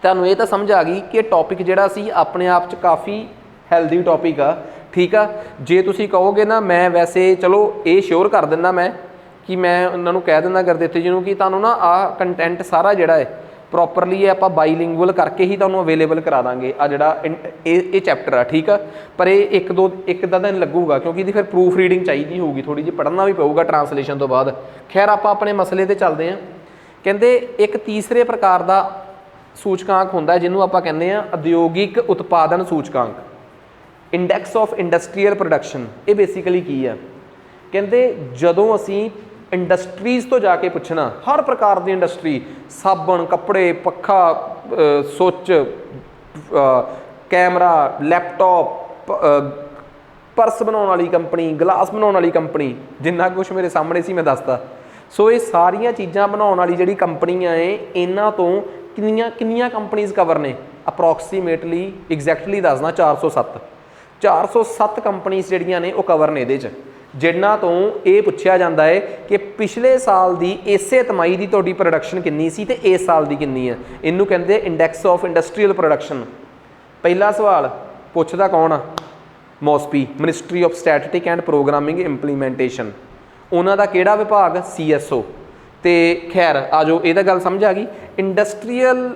ਤੁਹਾਨੂੰ ਇਹ ਤਾਂ ਸਮਝ ਆ ਗਈ ਕਿ ਟੌਪਿਕ ਜਿਹੜਾ ਸੀ ਆਪਣੇ ਆਪ 'ਚ ਕਾਫੀ ਹੈਲਦੀ ਟੌਪਿਕ ਆ, ਠੀਕ ਆ। ਜੇ ਤੁਸੀਂ ਕਹੋਗੇ ਨਾ, ਮੈਂ ਵੈਸੇ ਚਲੋ ਇਹ ਸ਼ੋਰ ਕਰ ਦਿੰਦਾ ਮੈਂ ਕਿ ਮੈਂ ਉਹਨਾਂ ਨੂੰ ਕਹਿ ਦਿੰਦਾ ਗੁਰਦਿੱਤ ਜੀ ਨੂੰ ਕਿ ਤੁਹਾਨੂੰ ਨਾ ਆਹ ਕੰਟੈਂਟ ਸਾਰਾ ਜਿਹੜਾ ਹੈ ਪ੍ਰੋਪਰਲੀ ਇਹ ਆਪਾਂ ਬਾਈਲਿੰਗੁਅਲ ਕਰਕੇ ਹੀ ਤੁਹਾਨੂੰ ਅਵੇਲੇਬਲ ਕਰਾ ਦਾਂਗੇ ਆ ਜਿਹੜਾ ਇਹ ਚੈਪਟਰ ਆ, ਠੀਕ ਆ। ਪਰ ਇਹ ਇੱਕ ਦਾ ਦਿਨ ਲੱਗੂਗਾ ਕਿਉਂਕਿ ਇਹਦੀ ਫਿਰ ਪ੍ਰੂਫ ਰੀਡਿੰਗ ਚਾਹੀਦੀ ਹੋਊਗੀ, ਥੋੜੀ ਜਿਹੀ ਪੜ੍ਹਨਾ ਵੀ ਪਊਗਾ ਟਰਾਂਸਲੇਸ਼ਨ ਤੋਂ ਬਾਅਦ। ਖੈਰ ਆਪਾਂ ਆਪਣੇ ਮਸਲੇ ਤੇ ਚੱਲਦੇ ਹਾਂ। ਕਹਿੰਦੇ ਇੱਕ ਤੀਸਰੇ ਪ੍ਰਕਾਰ ਦਾ ਸੂਚਕਾਂਕ ਹੁੰਦਾ ਜਿਹਨੂੰ ਆਪਾਂ ਕਹਿੰਦੇ ਆ ਉਦਯੋਗਿਕ ਉਤਪਾਦਨ ਸੂਚਕਾਂਕ, ਇੰਡੈਕਸ ਆਫ ਇੰਡਸਟਰੀਅਲ ਪ੍ਰੋਡਕਸ਼ਨ। ਇਹ ਬੇਸਿਕਲੀ ਕੀ ਆ? ਕਹਿੰਦੇ ਜਦੋਂ ਅਸੀਂ ਇੰਡਸਟਰੀਜ਼ ਤੋਂ ਜਾ ਕੇ ਪੁੱਛਣਾ, ਹਰ ਪ੍ਰਕਾਰ ਦੀ ਇੰਡਸਟਰੀ, ਸਾਬਣ, ਕੱਪੜੇ, ਪੱਖਾ, ਸੁੱਚ, ਕੈਮਰਾ, ਲੈਪਟਾਪ, ਪਰਸ ਬਣਾਉਣ ਵਾਲੀ ਕੰਪਨੀ, ਗਲਾਸ ਬਣਾਉਣ ਵਾਲੀ ਕੰਪਨੀ, ਜਿੰਨਾ ਕੁਛ ਮੇਰੇ ਸਾਹਮਣੇ ਸੀ ਮੈਂ ਦੱਸਦਾ। ਸੋ ਇਹ ਸਾਰੀਆਂ ਚੀਜ਼ਾਂ ਬਣਾਉਣ ਵਾਲੀ ਜਿਹੜੀ ਕੰਪਨੀਆਂ ਏ, ਇਹਨਾਂ ਤੋਂ ਕਿੰਨੀਆਂ ਕੰਪਨੀਜ਼ ਕਵਰ ਨੇ? ਅਪਰੋਕਸੀਮੇਟਲੀ ਐਗਜ਼ੈਕਟਲੀ ਦੱਸਦਾ 407 ਕੰਪਨੀਜ਼ ਜਿਹੜੀਆਂ ਨੇ ਉਹ ਕਵਰ ਨੇ ਇਹਦੇ 'ਚ, ਜਿਨ੍ਹਾਂ ਤੋਂ ਇਹ ਪੁੱਛਿਆ ਜਾਂਦਾ ਹੈ ਕਿ ਪਿਛਲੇ ਸਾਲ ਦੀ ਇਸੇ ਤਿਮਾਹੀ ਦੀ ਤੁਹਾਡੀ ਪ੍ਰੋਡਕਸ਼ਨ ਕਿੰਨੀ ਸੀ ਤੇ ਇਸ ਸਾਲ ਦੀ ਕਿੰਨੀ ਹੈ। ਇਹਨੂੰ ਕਹਿੰਦੇ ਇੰਡੈਕਸ ਆਫ ਇੰਡਸਟਰੀਅਲ ਪ੍ਰੋਡਕਸ਼ਨ। ਪਹਿਲਾ ਸਵਾਲ ਪੁੱਛਦਾ ਕੌਣ ਆ? MoSPI, ministry of statistic and programming implementation. ਉਹਨਾਂ ਦਾ ਕਿਹੜਾ ਵਿਭਾਗ? CSO। ਤੇ ਖੈਰ ਆ ਜਾਓ, ਇਹਦਾ ਗੱਲ ਸਮਝ ਆ ਗਈ। ਇੰਡਸਟਰੀਅਲ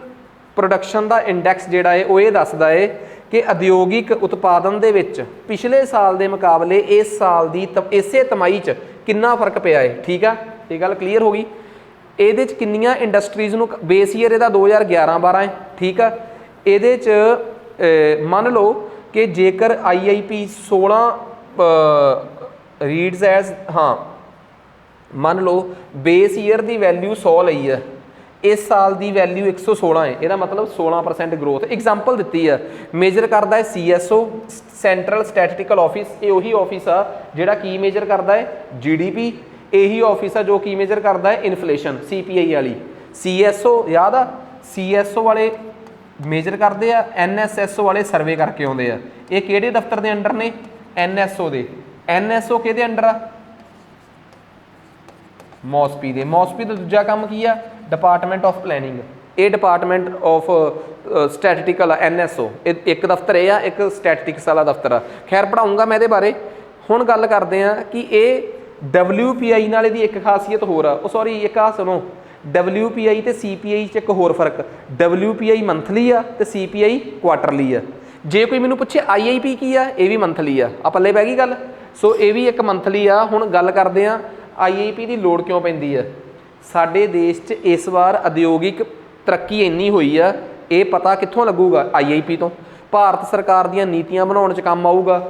ਪ੍ਰੋਡਕਸ਼ਨ ਦਾ ਇੰਡੈਕਸ ਜਿਹੜਾ ਹੈ ਉਹ ਇਹ ਦੱਸਦਾ ਹੈ ਕਿ ਉਦਯੋਗਿਕ ਉਤਪਾਦਨ ਦੇ ਵਿੱਚ ਪਿਛਲੇ ਸਾਲ ਦੇ ਮੁਕਾਬਲੇ ਇਸ ਸਾਲ ਦੀ ਇਸੇ ਤਿਮਾਹੀ 'ਚ ਕਿੰਨਾ ਫਰਕ ਪਿਆ ਹੈ। ਠੀਕ ਆ, ਇਹ ਗੱਲ ਕਲੀਅਰ ਹੋ ਗਈ। ਇਹਦੇ 'ਚ ਕਿੰਨੀਆਂ ਇੰਡਸਟਰੀਜ਼ ਨੂੰ, ਬੇਸ ਈਅਰ ਇਹਦਾ 2011-12 ਹੈ। ਠੀਕ ਆ, ਇਹਦੇ 'ਚ ਮੰਨ ਲਓ ਕਿ ਜੇਕਰ IIP 16 ਰੀਡਸ ਐਜ਼, ਹਾਂ ਮੰਨ ਲਓ ਬੇਸ ਈਅਰ ਦੀ ਵੈਲਿਊ 100 ਲਈ ਹੈ, ਇਸ ਸਾਲ ਦੀ ਵੈਲਿਊ 116 ਹੈ, ਇਹਦਾ ਮਤਲਬ 16% ਗਰੋਥ। ਐਗਜ਼ਾਮਪਲ ਦਿੱਤੀ ਆ, ਮੇਜਰ ਕਰਦਾ ਹੈ CSO, ਸੈਂਟਰਲ ਸਟੈਟਿਸਟੀਕਲ ਆਫਿਸ। ਇਹ ਉਹੀ ਆਫਿਸ ਆ ਜਿਹੜਾ ਕੀ ਮੇਜਰ ਕਰਦਾ ਹੈ? GDP। ਇਹੀ ਆਫਿਸ ਆ ਜੋ ਕੀ ਮੇਜਰ ਕਰਦਾ ਹੈ? ਇਨਫਲੇਸ਼ਨ, CPI ਵਾਲੀ। CSO ਯਾਦ ਆ, CSO ਵਾਲੇ ਮੇਜਰ ਕਰਦੇ ਆ, NSSO ਵਾਲੇ ਸਰਵੇ ਕਰਕੇ ਆਉਂਦੇ ਆ। ਇਹ ਕਿਹੜੇ ਦਫ਼ਤਰ ਦੇ ਅੰਡਰ ਨੇ? NSO ਦੇ। NSO ਕਿਹਦੇ ਅੰਡਰ ਆ? ਮੋਸਪੀ ਦੇ। ਮੋਸਪੀ ਦਾ ਦੂਜਾ ਕੰਮ ਕੀ ਆ? Department of planning. ਇਹ ਡਿਪਾਰਟਮੈਂਟ ਆਫ ਸਟੈਟਿਸਟਿਕਲ ਆ, NSO। ਇਹ ਇੱਕ ਦਫ਼ਤਰ ਇਹ ਆ, ਇੱਕ ਸਟੈਟਿਸਟਿਕਸ ਵਾਲਾ ਦਫ਼ਤਰ ਆ। ਖੈਰ ਪੜ੍ਹਾਊਂਗਾ ਮੈਂ ਇਹਦੇ ਬਾਰੇ। ਹੁਣ ਗੱਲ ਕਰਦੇ ਆ ਕਿ ਇਹ WPI ਨਾਲ ਇਹਦੀ ਇੱਕ ਖਾਸੀਅਤ ਹੋਰ ਆ। ਉਹ ਸੌਰੀ, ਇੱਕ ਆ ਸੁਣੋ, WPI ਤੇ CPI 'ਚ ਇੱਕ ਹੋਰ ਫਰਕ। WPI ਮੰਥਲੀ ਆ ਤੇ CPI ਕੁਆਟਰਲੀ ਆ। ਜੇ ਕੋਈ ਮੈਨੂੰ ਪੁੱਛੇ IIP ਕੀ ਆ, ਇਹ ਵੀ ਮੰਥਲੀ ਆ। ਆ ਪੱਲੇ ਪੈ ਗਈ ਗੱਲ। ਸੋ ਇਹ ਵੀ ਇੱਕ ਮੰਥਲੀ ਆ। ਹੁਣ ਗੱਲ ਕਰਦੇ ਆ IIP ਦੀ ਲੋੜ ਕਿਉਂ ਪੈਂਦੀ ਆ। ਸਾਡੇ ਦੇਸ਼ 'ਚ ਇਸ ਵਾਰ ਉਦਯੋਗਿਕ ਤਰੱਕੀ ਇੰਨੀ ਹੋਈ ਆ, ਇਹ ਪਤਾ ਕਿੱਥੋਂ ਲੱਗੂਗਾ? IIP ਤੋਂ। ਭਾਰਤ ਸਰਕਾਰ ਦੀਆਂ ਨੀਤੀਆਂ ਬਣਾਉਣ 'ਚ ਕੰਮ ਆਊਗਾ।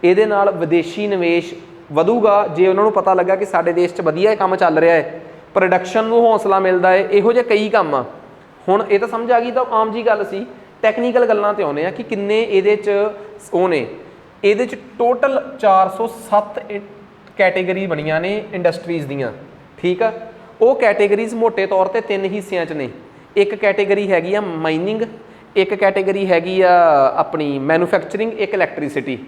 ਇਹਦੇ ਨਾਲ ਵਿਦੇਸ਼ੀ ਨਿਵੇਸ਼ ਵਧੂਗਾ ਜੇ ਉਹਨਾਂ ਨੂੰ ਪਤਾ ਲੱਗਾ ਕਿ ਸਾਡੇ ਦੇਸ਼ 'ਚ ਵਧੀਆ ਕੰਮ ਚੱਲ ਰਿਹਾ ਹੈ, ਪ੍ਰੋਡਕਸ਼ਨ ਨੂੰ ਹੌਸਲਾ ਮਿਲਦਾ ਹੈ। ਇਹੋ ਜਿਹੇ ਕਈ ਕੰਮ ਆ। ਹੁਣ ਇਹ ਤਾਂ ਸਮਝ ਆ ਗਈ, ਤਾਂ ਆਮ ਜੀ ਗੱਲ ਸੀ। ਟੈਕਨੀਕਲ ਗੱਲਾਂ 'ਤੇ ਆਉਂਦੇ ਆ ਕਿ ਕਿੰਨੇ ਇਹਦੇ 'ਚ ਉਹ ਨੇ। ਇਹਦੇ 'ਚ ਟੋਟਲ 407 ਕੈਟੇਗਰੀ ਬਣੀਆਂ ਨੇ ਇੰਡਸਟਰੀਜ਼ ਦੀਆਂ। ਠੀਕ ਆ, ਉਹ ਕੈਟੇਗਰੀਜ਼ ਮੋਟੇ ਤੌਰ ਤੇ 3 ਹਿੱਸਿਆਂ 'ਚ ਨੇ। ਇੱਕ ਕੈਟੇਗਰੀ ਹੈਗੀ ਆ ਮਾਈਨਿੰਗ, ਇੱਕ ਕੈਟੇਗਰੀ ਹੈਗੀ ਆ ਆਪਣੀ ਮੈਨੂਫੈਕਚਰਿੰਗ, ਇੱਕ ਇਲੈਕਟ੍ਰੀਸਿਟੀ।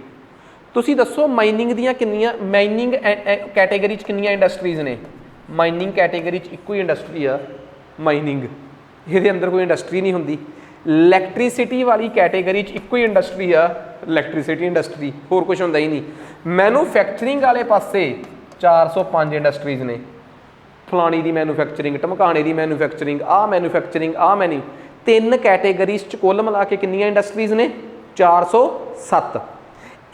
ਤੁਸੀਂ ਦੱਸੋ ਮਾਈਨਿੰਗ ਦੀਆਂ ਕਿੰਨੀਆਂ, ਮਾਈਨਿੰਗ ਕੈਟੇਗਰੀ 'ਚ ਕਿੰਨੀਆਂ ਇੰਡਸਟਰੀਜ਼ ਨੇ? ਮਾਈਨਿੰਗ ਕੈਟੇਗਰੀ 'ਚ ਇੱਕੋ ਹੀ ਇੰਡਸਟਰੀ ਆ ਮਾਈਨਿੰਗ, ਇਹਦੇ ਅੰਦਰ ਕੋਈ ਇੰਡਸਟਰੀ ਨਹੀਂ ਹੁੰਦੀ। ਇਲੈਕਟ੍ਰੀਸਿਟੀ ਵਾਲੀ ਕੈਟੇਗਰੀ 'ਚ ਇੱਕੋ ਹੀ ਇੰਡਸਟਰੀ ਆ, ਇਲੈਕਟ੍ਰੀਸਿਟੀ ਇੰਡਸਟਰੀ, ਹੋਰ ਕੁਝ ਹੁੰਦਾ ਹੀ ਨਹੀਂ। ਮੈਨੂਫੈਕਚਰਿੰਗ ਵਾਲੇ ਪਾਸੇ 405 ਇੰਡਸਟਰੀਜ਼ ਨੇ। ਫਲਾਣੀ ਦੀ ਮੈਨੂਫੈਕਚਰਿੰਗ, ਢਮਕਾਣੇ ਦੀ ਮੈਨੂਫੈਕਚਰਿੰਗ, ਮੈਨੂਫੈਕਚਰਿੰਗ, ਮੈਨੀ 3 ਕੈਟੇਗਰੀਜ਼ 'ਚ ਕੁੱਲ ਮਿਲਾ ਕੇ ਕਿੰਨੀਆਂ ਇੰਡਸਟਰੀਜ਼ ਨੇ? 407।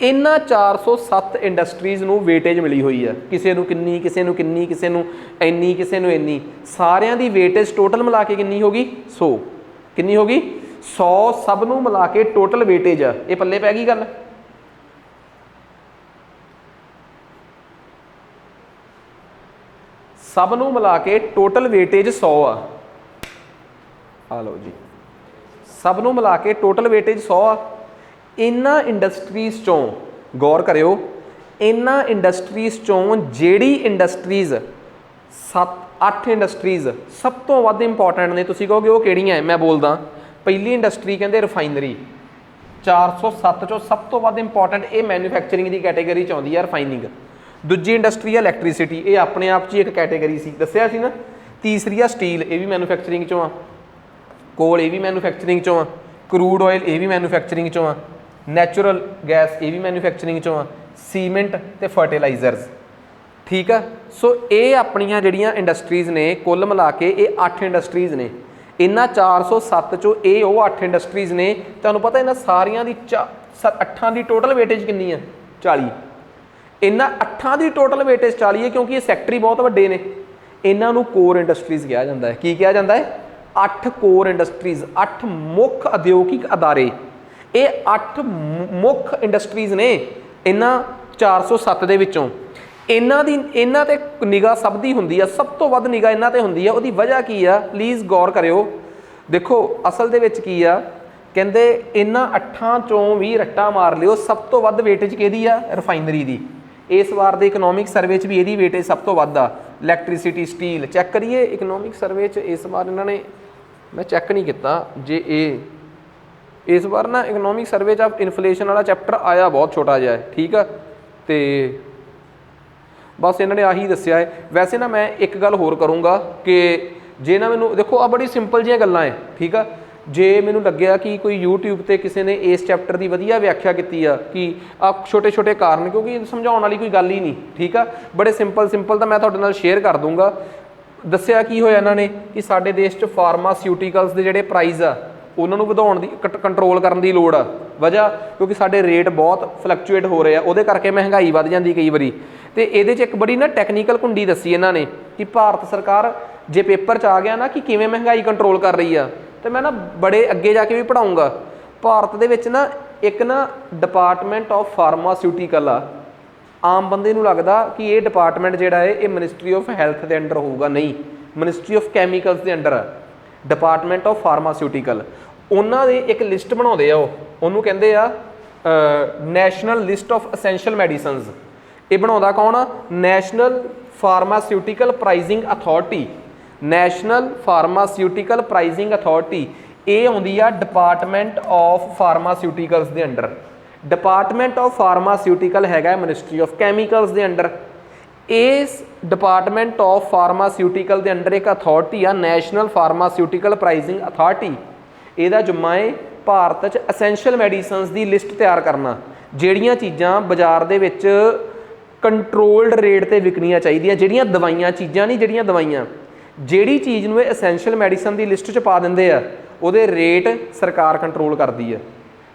ਇਹਨਾਂ 407 ਇੰਡਸਟਰੀਜ਼ ਨੂੰ ਵੇਟੇਜ ਮਿਲੀ ਹੋਈ ਆ। ਕਿਸੇ ਨੂੰ ਕਿੰਨੀ, ਕਿਸੇ ਨੂੰ ਕਿੰਨੀ, ਕਿਸੇ ਨੂੰ ਇੰਨੀ, ਕਿਸੇ ਨੂੰ ਇੰਨੀ। ਸਾਰਿਆਂ ਦੀ ਵੇਟੇਜ ਟੋਟਲ ਮਿਲਾ ਕੇ ਕਿੰਨੀ ਹੋ ਗਈ? 100। ਕਿੰਨੀ ਹੋ ਗਈ? 100 ਸਭ ਨੂੰ ਮਿਲਾ ਕੇ ਟੋਟਲ ਵੇਟੇਜ ਆ। ਇਹ ਪੱਲੇ ਪੈ ਗਈ ਗੱਲ। ਸਭ ਨੂੰ ਮਿਲਾ ਕੇ ਟੋਟਲ ਵੇਟੇਜ 100 ਆ। ਆ ਲਓ ਜੀ, ਸਭ ਨੂੰ ਮਿਲਾ ਕੇ ਟੋਟਲ ਵੇਟੇਜ 100 ਆ। ਇਹਨਾਂ ਇੰਡਸਟਰੀਜ਼ ਚੋਂ ਗੌਰ ਕਰਿਓ, ਇਹਨਾਂ ਇੰਡਸਟਰੀਜ਼ ਚੋਂ ਜਿਹੜੀ ਇੰਡਸਟਰੀਜ਼ 7-8 ਇੰਡਸਟਰੀਜ਼ ਸਭ ਤੋਂ ਵੱਧ ਇੰਪੋਰਟੈਂਟ ਨੇ, ਤੁਸੀਂ ਕਹੋਗੇ ਉਹ ਕਿਹੜੀਆਂ? ਮੈਂ ਬੋਲਦਾ। ਪਹਿਲੀ ਇੰਡਸਟਰੀ ਕਹਿੰਦੇ ਰਿਫਾਈਨਰੀ। 407 ਚੋਂ ਸਭ ਤੋਂ ਵੱਧ ਇੰਪੋਰਟੈਂਟ ਇਹ ਮੈਨੂਫੈਕਚਰਿੰਗ ਦੀ ਕੈਟੇਗਰੀ 'ਚ ਆਉਂਦੀ ਹੈ, ਰਿਫਾਈਨਿੰਗ। ਦੂਜੀ ਇੰਡਸਟਰੀ ਆ ਇਲੈਕਟ੍ਰੀਸਿਟੀ, ਇਹ ਆਪਣੇ ਆਪ 'ਚ ਹੀ ਇੱਕ ਕੈਟੇਗਰੀ ਸੀ, ਦੱਸਿਆ ਸੀ ਨਾ। ਤੀਸਰੀ ਆ ਸਟੀਲ, ਇਹ ਵੀ ਮੈਨੂਫੈਕਚਰਿੰਗ 'ਚੋਂ ਆ। ਕੋਲ, ਇਹ ਵੀ ਮੈਨੂਫੈਕਚਰਿੰਗ 'ਚੋਂ ਆ। ਕਰੂਡ ਆਇਲ, ਇਹ ਵੀ ਮੈਨੂਫੈਕਚਰਿੰਗ 'ਚੋਂ ਆ। ਨੈਚੁਰਲ ਗੈਸ, ਇਹ ਵੀ ਮੈਨੂਫੈਕਚਰਿੰਗ 'ਚੋਂ ਆ। ਸੀਮੈਂਟ ਤੇ ਫਰਟੀਲਾਈਜ਼ਰਸ। ਠੀਕ ਆ, ਸੋ ਇਹ ਆਪਣੀਆਂ ਜਿਹੜੀਆਂ ਇੰਡਸਟਰੀਜ਼ ਨੇ ਕੁੱਲ ਮਿਲਾ ਕੇ ਇਹ 8 ਇੰਡਸਟਰੀਜ਼ ਨੇ। ਇਹਨਾਂ 407 ਚੋਂ ਇਹ ਉਹ 8 ਇੰਡਸਟਰੀਜ਼ ਨੇ। ਤੁਹਾਨੂੰ ਪਤਾ ਇਹਨਾਂ ਸਾਰੀਆਂ ਦੀ 8 ਦੀ ਟੋਟਲ ਵੇਟੇਜ ਕਿੰਨੀ ਹੈ? 40। ਇਹਨਾਂ 8 ਦੀ ਟੋਟਲ ਵੇਟੇਜ 40 ਹੈ ਕਿਉਂਕਿ ਇਹ ਸੈਕਟਰ ਹੀ ਬਹੁਤ ਵੱਡੇ ਨੇ। ਇਹਨਾਂ ਨੂੰ ਕੋਰ ਇੰਡਸਟਰੀਜ਼ ਕਿਹਾ ਜਾਂਦਾ ਹੈ। ਕੀ ਕਿਹਾ ਜਾਂਦਾ ਹੈ? 8 ਕੋਰ ਇੰਡਸਟਰੀਜ਼, 8 ਮੁੱਖ ਉਦਯੋਗਿਕ ਅਦਾਰੇ। ਇਹ 8 ਮੁੱਖ ਇੰਡਸਟਰੀਜ਼ ਨੇ ਇਹਨਾਂ 407 ਦੇ ਵਿੱਚੋਂ। ਇਹਨਾਂ ਤੇ ਨਿਗਾਹ ਸਭ ਦੀ ਹੁੰਦੀ ਆ, ਸਭ ਤੋਂ ਵੱਧ ਨਿਗਾਹ ਇਹਨਾਂ ਤੇ ਹੁੰਦੀ ਆ। ਉਹਦੀ ਵਜ੍ਹਾ ਕੀ ਆ? ਪਲੀਜ਼ ਗੌਰ ਕਰਿਓ। ਦੇਖੋ ਅਸਲ ਦੇ ਵਿੱਚ ਕੀ ਆ, ਕਹਿੰਦੇ ਇਹਨਾਂ 8 ਚੋਂ ਵੀ ਰੱਟਾ ਮਾਰ ਲਿਓ, ਸਭ ਤੋਂ ਵੱਧ ਵੇਟੇਜ ਕਿਹਦੀ ਆ? ਰਿਫਾਈਨਰੀ ਦੀ। ਇਸ ਵਾਰ ਦੇ ਇਕਨੋਮਿਕ ਸਰਵੇ 'ਚ ਵੀ ਇਹਦੀ ਵੇਟੇਜ ਸਭ ਤੋਂ ਵੱਧ ਆ। ਇਲੈਕਟ੍ਰੀਸਿਟੀ, ਸਟੀਲ ਚੈੱਕ ਕਰੀਏ ਇਕਨੋਮਿਕ ਸਰਵੇ 'ਚ ਇਸ ਵਾਰ ਇਹਨਾਂ ਨੇ, ਮੈਂ ਚੈੱਕ ਨਹੀਂ ਕੀਤਾ ਜੇ ਇਸ ਵਾਰ ਨਾ ਇਕਨੋਮਿਕ ਸਰਵੇ 'ਚ ਇਨਫਲੇਸ਼ਨ ਵਾਲਾ ਚੈਪਟਰ ਆਇਆ ਬਹੁਤ ਛੋਟਾ ਜਿਹਾ ਹੈ, ਠੀਕ ਆ। ਤੇ ਬਸ ਇਹਨਾਂ ਨੇ ਆਹੀ ਦੱਸਿਆ ਹੈ। ਵੈਸੇ ਨਾ ਮੈਂ ਇੱਕ ਗੱਲ ਹੋਰ ਕਰੂੰਗਾ ਕਿ ਜੇ ਨਾ ਮੈਨੂੰ ਦੇਖੋ ਆ ਬੜੀ ਸਿੰਪਲ ਜਿਹੀਆਂ ਗੱਲਾਂ ਹੈ, ਠੀਕ ਆ। ਜੇ ਮੈਨੂੰ ਲੱਗਿਆ ਕਿ ਕੋਈ YouTube ਤੇ ਕਿਸੇ ਨੇ ਇਸ ਚੈਪਟਰ ਦੀ ਵਧੀਆ ਵਿਆਖਿਆ ਕੀਤੀ ਆ ਕਿ ਆ ਛੋਟੇ ਛੋਟੇ ਕਾਰਨ, ਕਿਉਂਕਿ ਸਮਝਾਉਣ ਵਾਲੀ ਕੋਈ ਗੱਲ ਹੀ ਨਹੀਂ, ਠੀਕ ਆ। ਬੜੇ ਸਿੰਪਲ ਤਾਂ ਮੈਂ ਤੁਹਾਡੇ ਨਾਲ ਸ਼ੇਅਰ ਕਰ ਦੂੰਗਾ। ਦੱਸਿਆ ਕੀ ਹੋਇਆ ਇਹਨਾਂ ਨੇ ਕਿ ਸਾਡੇ ਦੇਸ਼ 'ਚ ਫਾਰਮਾਸਿਊਟੀਕਲਸ ਦੇ ਜਿਹੜੇ ਪ੍ਰਾਈਸ ਆ ਉਹਨਾਂ ਨੂੰ ਵਧਾਉਣ ਦੀ, ਕੰਟਰੋਲ ਕਰਨ ਦੀ ਲੋੜ ਆ। ਵਜ੍ਹਾ ਕਿਉਂਕਿ ਸਾਡੇ ਰੇਟ ਬਹੁਤ ਫਲਕਚੁਏਟ ਹੋ ਰਹੇ ਆ, ਉਹਦੇ ਕਰਕੇ ਮਹਿੰਗਾਈ ਵੱਧ ਜਾਂਦੀ ਕਈ ਵਾਰੀ। ਤੇ ਇਹਦੇ 'ਚ ਇੱਕ ਬੜੀ ਨਾ ਟੈਕਨੀਕਲ ਕੁੰਡੀ ਦੱਸੀ ਇਹਨਾਂ ਨੇ ਕਿ ਭਾਰਤ ਸਰਕਾਰ ਜੇ ਪੇਪਰ 'ਚ ਆ ਗਿਆ ਨਾ ਕਿ ਕਿਵੇਂ ਮਹਿੰਗਾਈ ਕੰਟਰੋਲ ਕਰ ਰਹੀ ਆ, ਤੇ ਮੈਂ ਨਾ ਬੜੇ ਅੱਗੇ ਜਾ ਕੇ ਵੀ ਪੜ੍ਹਾਊਂਗਾ। ਭਾਰਤ ਦੇ ਵਿੱਚ ਨਾ ਇੱਕ ਨਾ ਡਿਪਾਰਟਮੈਂਟ ਆਫ ਫਾਰਮਾਸਿਊਟੀਕਲ ਆ। ਆਮ ਬੰਦੇ ਨੂੰ ਲੱਗਦਾ ਕਿ ਇਹ ਡਿਪਾਰਟਮੈਂਟ ਜਿਹੜਾ ਹੈ ਇਹ ਮਿਨਿਸਟਰੀ ਆਫ ਹੈਲਥ ਦੇ ਅੰਡਰ ਹੋਊਗਾ, ਨਹੀਂ, ਮਿਨਿਸਟਰੀ ਆਫ ਕੈਮੀਕਲਸ ਦੇ ਅੰਡਰ ਆ ਡਿਪਾਰਟਮੈਂਟ ਆਫ ਫਾਰਮਾਸਿਊਟੀਕਲ। ਉਹਨਾਂ ਦੇ ਇੱਕ ਲਿਸਟ ਬਣਾਉਂਦੇ ਆ, ਉਹਨੂੰ ਕਹਿੰਦੇ ਆ national list of essential medicines. ਇਹ ਬਣਾਉਂਦਾ ਕੌਣ ਆ? National pharmaceutical pricing authority. National pharmaceutical pricing authority ਇਹ ਆਉਂਦੀ ਆ ਡਿਪਾਰਟਮੈਂਟ ਆਫ ਫਾਰਮਾਸਿਊਟੀਕਲਸ ਦੇ ਅੰਡਰ। ਡਿਪਾਰਟਮੈਂਟ ਆਫ ਫਾਰਮਾਸਿਊਟੀਕਲ ਹੈਗਾ ਮਿਨਿਸਟਰੀ ਆਫ ਕੈਮੀਕਲਸ ਦੇ ਅੰਡਰ। ਇਸ ਡਿਪਾਰਟਮੈਂਟ ਆਫ ਫਾਰਮਾਸਿਊਟੀਕਲ ਦੇ ਅੰਡਰ ਇੱਕ ਅਥਾਰਟੀ ਆ ਨੈਸ਼ਨਲ ਫਾਰਮਾਸਿਊਟੀਕਲ ਪ੍ਰਾਈਸਿੰਗ ਅਥਾਰਟੀ। ਇਹਦਾ ਜੁਮਾ ਹੈ ਭਾਰਤ 'ਚ ਅਸੈਂਸ਼ੀਅਲ ਮੈਡੀਸਨਸ ਦੀ ਲਿਸਟ ਤਿਆਰ ਕਰਨਾ, ਜਿਹੜੀਆਂ ਚੀਜ਼ਾਂ ਬਾਜ਼ਾਰ ਦੇ ਵਿੱਚ ਕੰਟਰੋਲਡ ਰੇਟ 'ਤੇ ਵਿਕਣੀਆਂ ਚਾਹੀਦੀਆਂ, ਜਿਹੜੀਆਂ ਦਵਾਈਆਂ, ਚੀਜ਼ਾਂ ਨਹੀਂ ਜਿਹੜੀਆਂ ਦਵਾਈਆਂ, ਜਿਹੜੀ ਚੀਜ਼ ਨੂੰ ਇਹ ਅਸੈਂਸ਼ੀਅਲ ਮੈਡੀਸਨ ਦੀ ਲਿਸਟ 'ਚ ਪਾ ਦਿੰਦੇ ਆ ਉਹਦੇ ਰੇਟ ਸਰਕਾਰ ਕੰਟਰੋਲ ਕਰਦੀ ਆ,